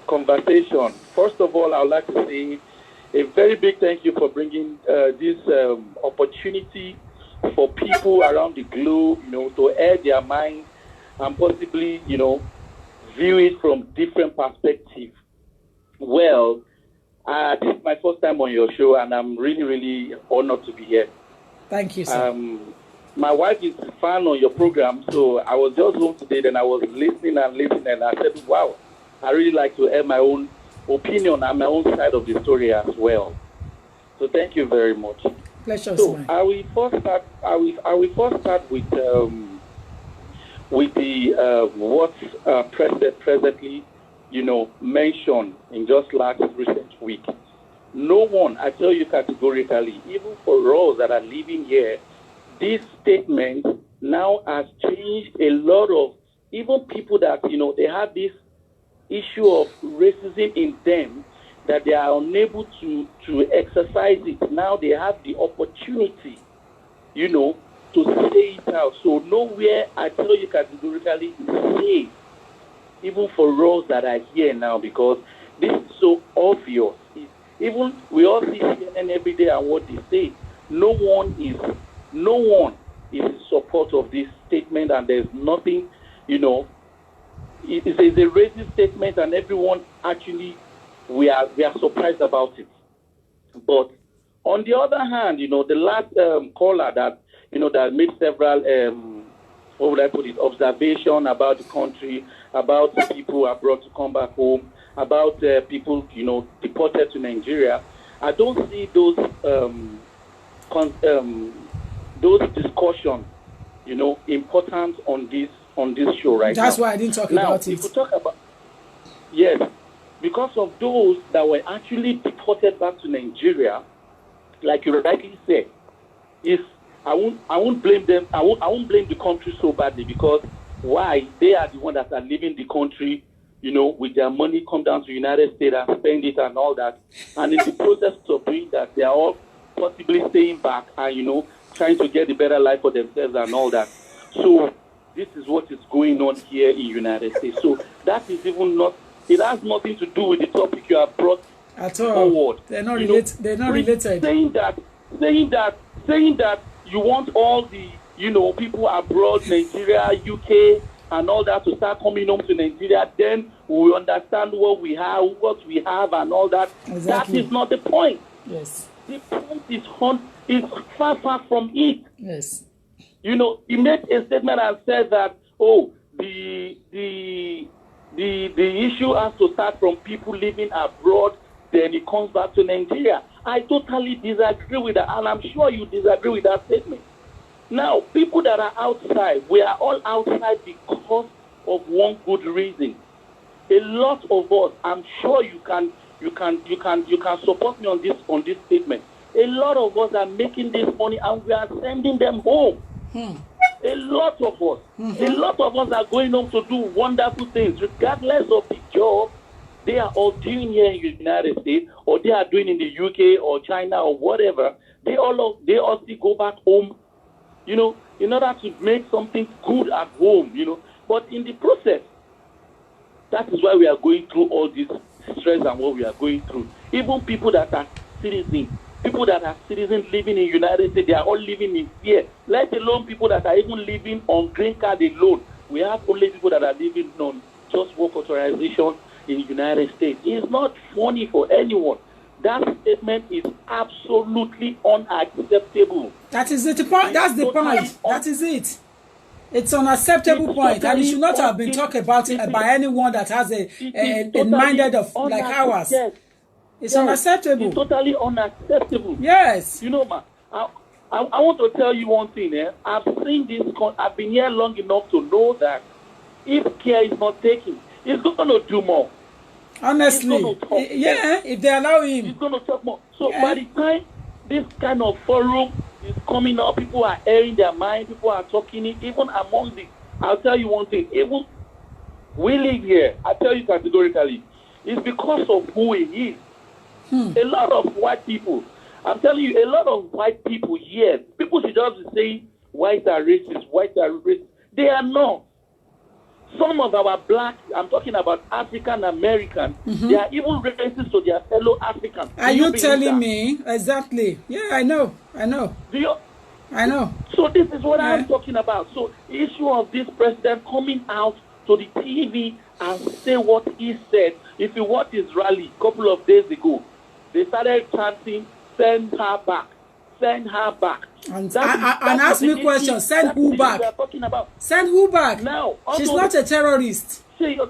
[SPEAKER 11] conversation. First of all, I would like to say a very big thank you for bringing this opportunity for people around the globe, to air their minds and possibly, view it from different perspectives. Well, this is my first time on your show, and I'm really, really honored to be here.
[SPEAKER 2] Thank you, sir.
[SPEAKER 11] My wife is a fan on your program, so I was just home today, and I was listening, and I said, wow, I really like to air my own opinion and my own side of the story as well. So thank you very much.
[SPEAKER 2] Pleasure.
[SPEAKER 11] So I will first start with the what's presently, mentioned in just last recent week. No one, I tell you categorically, even for us that are living here, this statement now has changed a lot of, even people that, they have this issue of racism in them, that they are unable to exercise it. Now they have the opportunity, to say it out. So nowhere, I tell you categorically, is safe, even for us that are here now, because this is so obvious. Even we all see CNN every day and what they say. No one is in support of this statement, and there's nothing, It is a racist statement, and everyone actually we are surprised about it. But on the other hand, the last caller that that made several what would I put it, observation about the country, about people abroad to come back home, about people deported to Nigeria. I don't see those discussions important on this show right now.
[SPEAKER 2] That's why I didn't talk about it.
[SPEAKER 11] If we talk about, yes, because of those that were actually deported back to Nigeria, like you rightly said, I won't blame them. I won't blame the country so badly, because why? They are the ones that are leaving the country, with their money, come down to the United States and spend it and all that. And in the process of doing that, they are all possibly staying back and, trying to get a better life for themselves and all that. So this is what is going on here in the United States. So that is even not, it has nothing to do with the topic you have brought
[SPEAKER 2] at all.
[SPEAKER 11] Forward.
[SPEAKER 2] They're not related. They're not related.
[SPEAKER 11] Saying that you want all the, people abroad, Nigeria, UK, and all that to start coming home to Nigeria, then we understand what we have, and all that.
[SPEAKER 2] Exactly.
[SPEAKER 11] That is not the point.
[SPEAKER 2] Yes.
[SPEAKER 11] The point is far from it.
[SPEAKER 2] Yes.
[SPEAKER 11] He made a statement and said that, the issue has to start from people living abroad, then it comes back to Nigeria. I totally disagree with that, and I'm sure you disagree with that statement. Now, people that are outside, we are all outside because of one good reason. A lot of us, I'm sure you can support me on this statement. A lot of us are making this money and we are sending them home. A lot of us. A lot of us are going home to do wonderful things, regardless of the job they are all doing here in the United States, or they are doing in the UK or China or whatever. They all still go back home, in order to make something good at home, But in the process, that is why we are going through all this stress and what we are going through. Even people that are citizens living in the United States, they are all living in fear. Let alone people that are even living on green card alone. We have only people that are living on just work authorization in the United States. It's not funny for anyone. That statement is absolutely unacceptable.
[SPEAKER 2] That is the point. That's the point. That is it. It's an unacceptable point, and it should not have been talked about by anyone that has a minded of like ours.
[SPEAKER 11] Yes.
[SPEAKER 2] It's unacceptable.
[SPEAKER 11] It's totally unacceptable.
[SPEAKER 2] Yes.
[SPEAKER 11] Ma, I want to tell you one thing. I've seen this. I've been here long enough to know that if care is not taken, he's going to do more.
[SPEAKER 2] Honestly, if they allow him,
[SPEAKER 11] he's going to talk more. So by the time this kind of forum is coming up, people are airing their mind, people are talking it, even among the, I'll tell you one thing, even we live here, I tell you categorically, it's because of who he is. A lot of white people, I'm telling you, a lot of white people here, people should just be saying whites are racist. They are not. Some of our black, I'm talking about African Americans, they are even racist to their fellow Africans.
[SPEAKER 2] Are you telling me? Exactly. Yeah, I know. I know.
[SPEAKER 11] So this is what I'm talking about. So the issue of this president coming out to the TV and say what he said. If you watch his rally a couple of days ago, they started chanting, send her back. Send her back.
[SPEAKER 2] And ask me questions. Send who back? Send who back?
[SPEAKER 11] Now,
[SPEAKER 2] she's not a terrorist.
[SPEAKER 11] So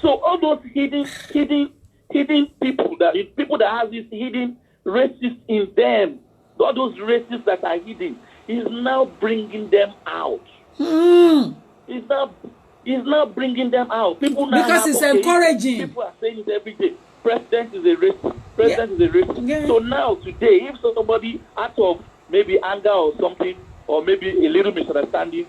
[SPEAKER 11] all those hidden people that have this hidden racist in them, all those racists that are hidden, he's now bringing them out. He's now bringing them out. People now
[SPEAKER 2] because it's encouraging.
[SPEAKER 11] People are saying it every day. President is a racist. President is a racist. Yeah. So now, today, if somebody, out of maybe anger or something, or maybe a little misunderstanding,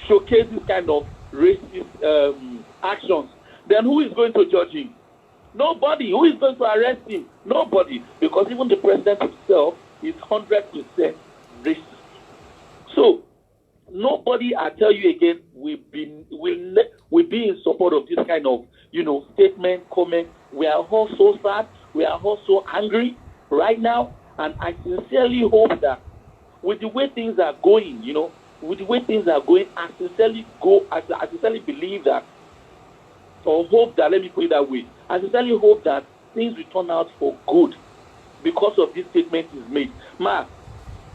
[SPEAKER 11] showcase this kind of racist actions, then who is going to judge him? Nobody. Who is going to arrest him? Nobody. Because even the president himself is 100% racist. So, nobody, I tell you again, will be in support of this kind of, statement, comment. We are all so sad. We are all so angry right now. And I sincerely hope that with the way things are going, with the way things are going, I sincerely believe that, or hope that, let me put it that way, I sincerely hope that things will turn out for good because of this statement is made.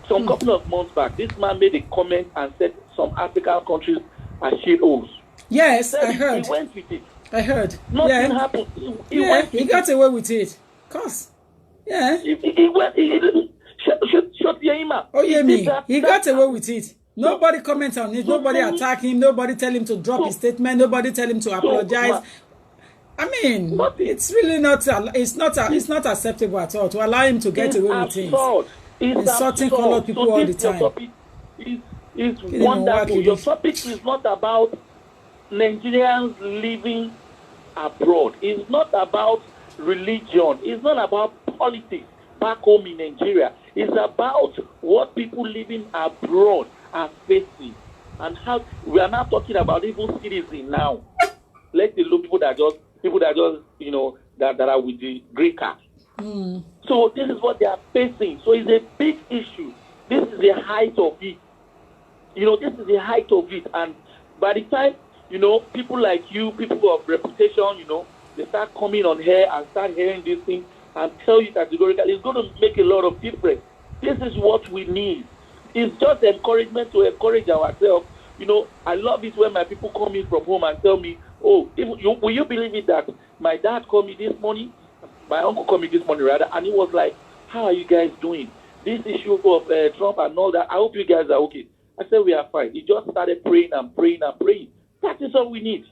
[SPEAKER 11] Some couple of months back, this man made a comment and said some African countries are shitholes.
[SPEAKER 2] Yes, I heard.
[SPEAKER 11] He went with it.
[SPEAKER 2] I heard.
[SPEAKER 11] Nothing happened.
[SPEAKER 2] He got away with it. Of course. Yeah.
[SPEAKER 11] He didn't shut your mouth.
[SPEAKER 2] Oh, yeah, he got away with it. Nobody comment on it. Nobody attack him. Nobody tell him to drop his statement. Nobody tell him to apologize. I mean, it's really not. It's not acceptable at all to allow him to get away with things. Insulting colored people all the time.
[SPEAKER 11] It's wonderful. Your topic is not about Nigerians living abroad. It's not about religion. It's not about politics back home in Nigeria. It's about what people living abroad are facing, and how we are now talking about even citizens now. Let alone people that just that are with the green card. So this is what they are facing. So it's a big issue. This is the height of it. This is the height of it. And by the time people like you, people of reputation, they start coming on here and start hearing this thing and tell you categorically, it's going to make a lot of difference. This is what we need. It's just encouragement to encourage ourselves. I love it when my people come in from home and tell me, will you believe it that my dad called me this morning, my uncle called me this morning rather, and he was like, how are you guys doing? This issue of Trump and all that, I hope you guys are okay. I said, we are fine. He just started praying and praying and praying. That is all we need.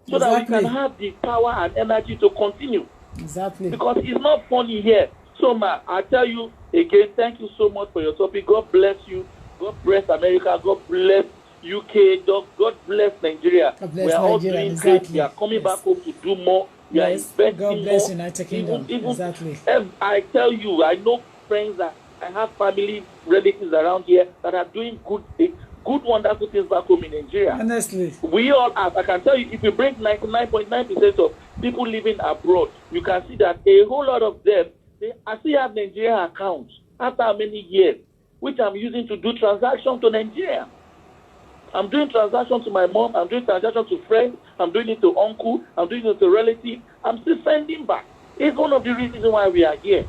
[SPEAKER 11] So that we can have the power and energy to continue.
[SPEAKER 2] Exactly. Because
[SPEAKER 11] it's not funny here. So, I tell you again, thank you so much for your topic. God bless you. God bless America. God bless UK. God bless Nigeria. We are all doing great. We are coming back home to do more. We are investing
[SPEAKER 2] God bless
[SPEAKER 11] more.
[SPEAKER 2] United Kingdom. Exactly.
[SPEAKER 11] I tell you, I know friends that I have family, relatives around here that are doing good, wonderful things back home in Nigeria.
[SPEAKER 2] Honestly.
[SPEAKER 11] We all have. I can tell you, if you bring 99.9% of people living abroad, you can see that a whole lot of them, they still have Nigerian accounts after many years, which I'm using to do transactions to Nigeria. I'm doing transactions to my mom, I'm doing transactions to friends, I'm doing it to uncle, I'm doing it to relatives, I'm still sending back. It's one of the reasons why we are here.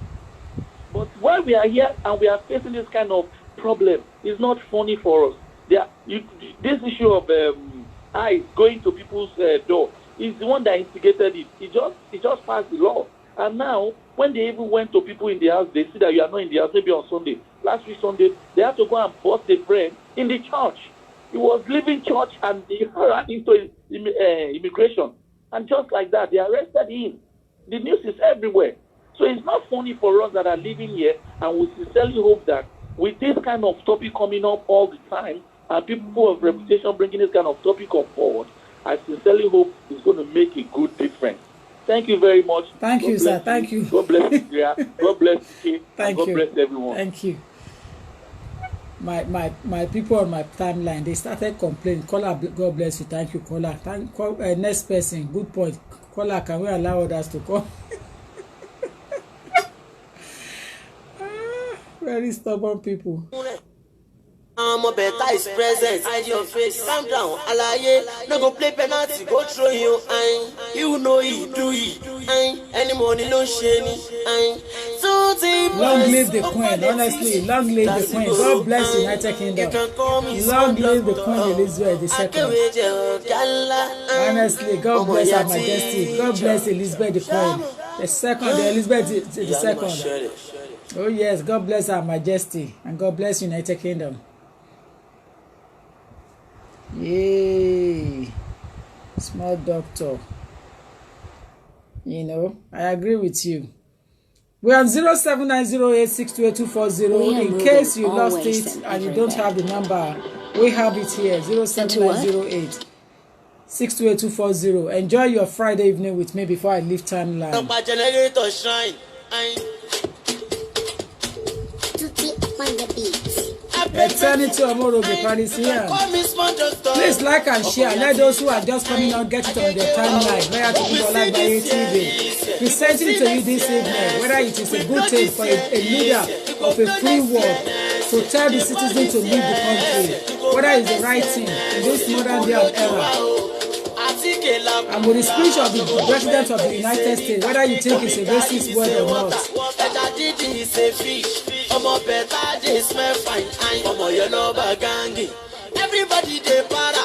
[SPEAKER 11] But why we are here and we are facing this kind of problem is not funny for us. This issue of eyes going to people's door is the one that instigated it. It just passed the law. And now, when they even went to people in the house, they see that you are not in the house, maybe on Sunday. Last week Sunday, they had to go and bust a friend in the church. He was leaving church and he ran into immigration. And just like that, they arrested him. The news is everywhere. So it's not funny for us that are living here, and we sincerely hope that with this kind of topic coming up all the time, and people of reputation bringing this kind of topic up forward, I sincerely hope it's going to make a good difference. Thank you very much.
[SPEAKER 2] Thank you, sir. Thank you.
[SPEAKER 11] God bless Nigeria. God bless you.
[SPEAKER 2] Thank
[SPEAKER 11] you. God bless everyone.
[SPEAKER 2] Thank you. My people on my timeline, they started complaining. Caller, God bless you. Thank you, caller. Next person, good point. Caller, can we allow others to call? Very stubborn people.
[SPEAKER 10] Better is present. Hide your face. Calm down. Alaye. No go play penalty. Go throw you. You know it. Do it. Any money no shiny.
[SPEAKER 2] Long live the Queen. Honestly, long live the Queen. God bless United Kingdom. Long live the Queen Elizabeth II. Honestly, God bless Her Majesty. God bless Elizabeth the Queen. The second, the Elizabeth the second. Oh yes, God bless Her Majesty, and God bless United Kingdom. Yay, small doctor. I agree with you. We're on 0790862824. In case you lost it and you don't have the number, we have it here. 07908628240. Enjoy your Friday evening with me before I leave timeline. Eternity Omoroge Paris here. Please like and share. Let those who are just coming out get it on their timeline. Where Tokunbo Live by TV. Presenting to you this evening whether it is a good thing for a leader of a free world to tell the citizens to leave the country. whether it's the right thing in this modern day and era. And with the speech of the President of the United States, whether you think it's a racist word or not.
[SPEAKER 10] Everybody they para,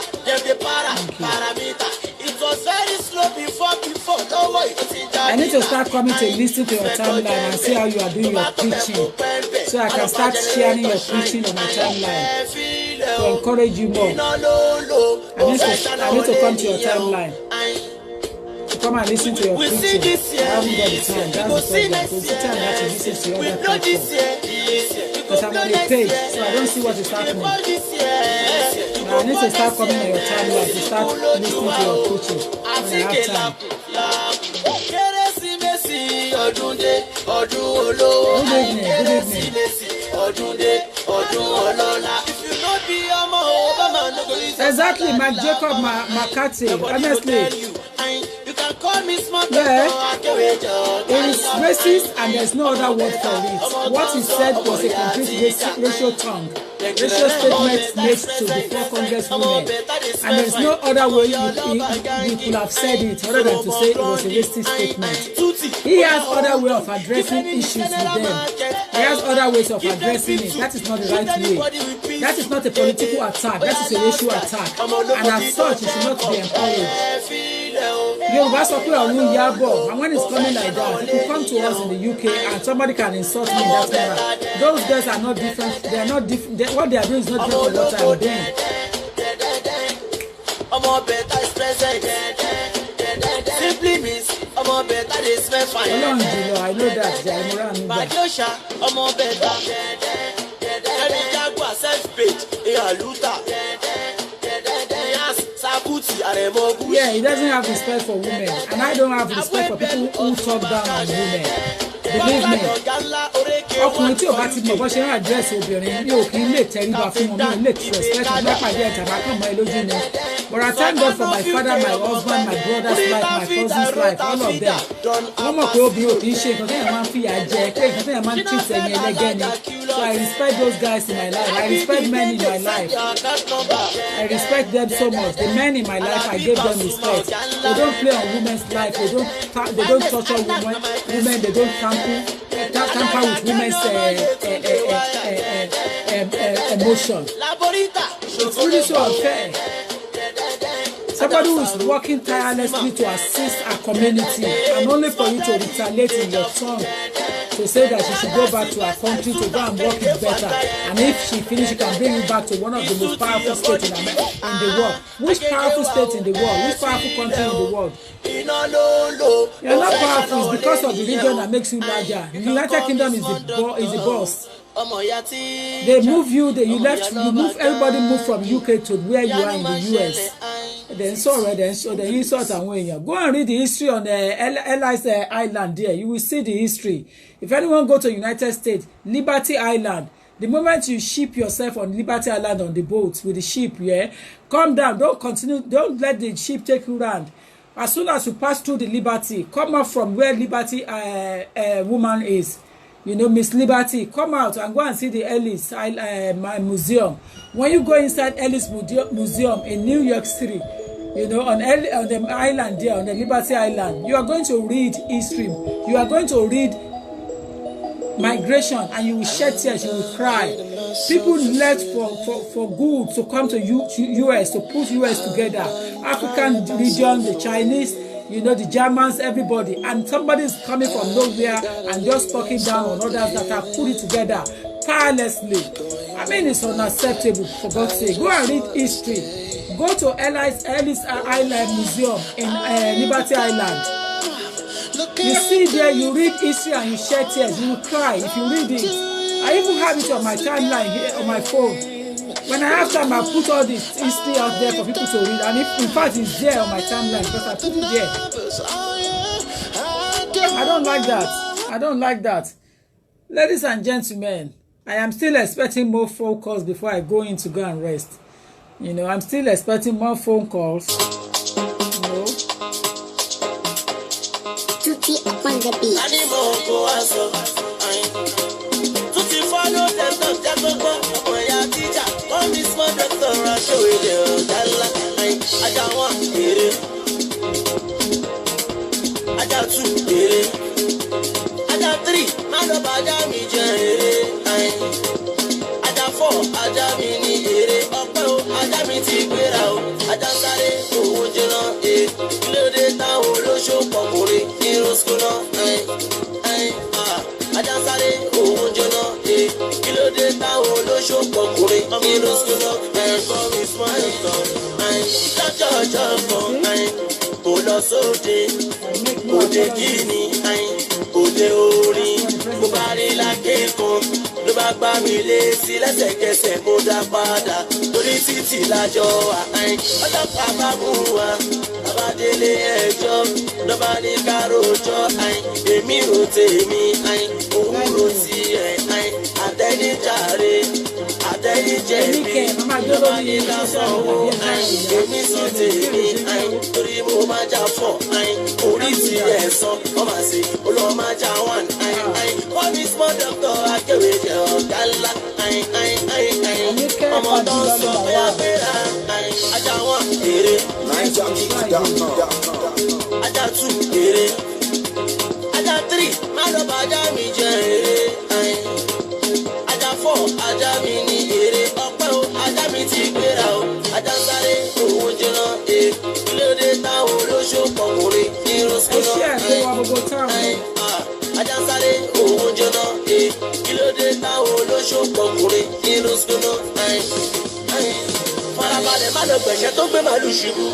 [SPEAKER 10] parameter. It was very slow before, don't worry.
[SPEAKER 2] I need to start coming to listen to your timeline and see how you are doing your preaching, so I can start sharing your preaching on my timeline to encourage you more. I need to come to your timeline to come and listen to your preaching. I haven't got the time. That's the problem. Because the time I have to listen to your other platform. Because I'm on a page, so I don't see what is happening. I need to start coming on your timeline to start listening to your preaching when I have time. Good evening. Exactly, Mark Jacob McCarthy, honestly. Yeah, it is racist and there's no other word for it. What he said was a complete racial tongue. Racial statement made to before Congresswomen, and there's no other way you could have said it other than to say it was a racist statement. He has other way of addressing issues with them. He has other ways of addressing it. That is not the right way. That is not a political attack. That is a racial attack, and as such, it should not be encouraged. Yoruba sọ pé ọ̀run yá bọ̀, and when it's coming like that, it will come to us in the UK and somebody can insult me in that manner. Those guys are not different. They are not different. What they are doing is not different from what I am doing. Simply means Ọlọ́run jùlọ, I know that. Jaimura Anuba. Yeah, he doesn't have respect for women, and I don't have respect for people who talk down on women. Believe me, ọkùnrin tí o bá ti mọ̀ bó ṣe ń àdírẹ́sì obìnrin mi ò kì í lè tẹríba fún wọn, mi ò lè respect wọn lápàdé ẹ̀ta bá kàn mọ́ ẹ lójú ni. But I thank God for my father, my husband, my brother's life, my cousin's life, all of them. Wọ́n mọ̀ pé obìnrin ò kì í ṣe nǹkan tí èèyàn máa ń fìyà jẹ, pé nǹkan tí èèyàn máa ń treat ẹ̀yìn ẹlẹ́gẹ́ ni. So I respect those guys in my life. I respect men in my life. I respect them so much. The men in my life, I gave them respect. They don't play on women's life. They don't torture women. They don't tamper with women's emotion. It's really so unfair. Somebody who is working tirelessly to assist our community, and only for you to retaliate in your tongue to say that she should go back to her country to go and work it better, and if she finishes, she can bring you back to one of the most powerful states in the world. Which powerful state in the world? Which powerful country in the world? You're not powerful. It's because of the region that makes you larger. The United Kingdom is the boss. They move you. Everybody moved from UK to where you are in the US. Then insult and when you go and read the history on the Ellis Island there, you will see the history. If anyone go to United States, Liberty Island, the moment you ship yourself on Liberty Island on the boat with the ship, yeah, come down, don't let the ship take you around. As soon as you pass through the Liberty, come up from where Liberty woman is, you know, Miss Liberty, come out and go and see the Ellis Museum. When you go inside Ellis Museum in New York City, you know, on the island there, on the Liberty Island, you are going to read history. You are going to read migration, and you will shed tears, you will cry. People left for good to come to US, to put US together. African region, the Chinese, you know, the Germans, everybody. And somebody is coming from nowhere and just talking down on others that have put it together tirelessly. I mean, it's unacceptable, for God's sake. Go and read history. Go to Ellis Island Museum in Liberty Island. You see there, you read history and you shed tears, you will cry if you read it. I even have it on my timeline here on my phone. When I have time, I put all this history out there for people to read, and if in fact it's there on my timeline because I put it there. I don't like that. I don't like that. Ladies and gentlemen, I am still expecting more phone calls before I go in to go and rest. You know, I'm still expecting more phone calls. You know.
[SPEAKER 12] Tutti upon the beat. Tutti follow them,
[SPEAKER 10] two èrè ajá three má lọ bá ajá mi jẹ èrè ajá four ajá mi ní èrè ọpẹ́ o ajá mi ti gbéra o ajá sáré owó jẹná kí ló dé táwọn olóṣó pọkùnrin ní roscona ajá sáré owó jẹná kí ló dé táwọn olóṣó pọkùnrin ní roscona ẹ̀kọ́ mi smile tán jọjọjọ kan kò lọ sóde òde kíni òde orin mo bá rí lákẹ́kọ̀ọ́ ló bá gbá mi létí lẹ́sẹ̀kẹsẹ̀ mo dá padà torí títì lájọ wà ọlọ́pàá bá mú wa abádélé ẹjọ́ ló bá ní káròjọ́ èmi rò tèmi òun rò tiẹ̀ àtẹnijàre àtẹnijẹ̀bi ló bá ní ká sanwó èmi sọ tèmi torí mo máa jà fọ́ orí ti ẹ̀sán ọmọ àṣẹ olóòmájà one wọ́n ní small doctor akéwì jẹ́ ọ̀gá ńlá ọmọ tó ń sọ ọ̀yà gbéra ajá wọn èrè ajá two èrè ajá three má lọ bá ajá mi jẹ èrè ajá four ajá mi ní èrè ọpẹ́ o ajá mi ti gbéra o ajá sáré òun jẹná kí ló dé táwọn olóṣó pọkùnrin ní roscona ajá sáré òun jẹná kí ló dé táwọn olóṣó pọkùnrin ní roscona farabalẹ̀ má lọ gbẹ̀ṣẹ̀ tó gbé màlúù ṣubú.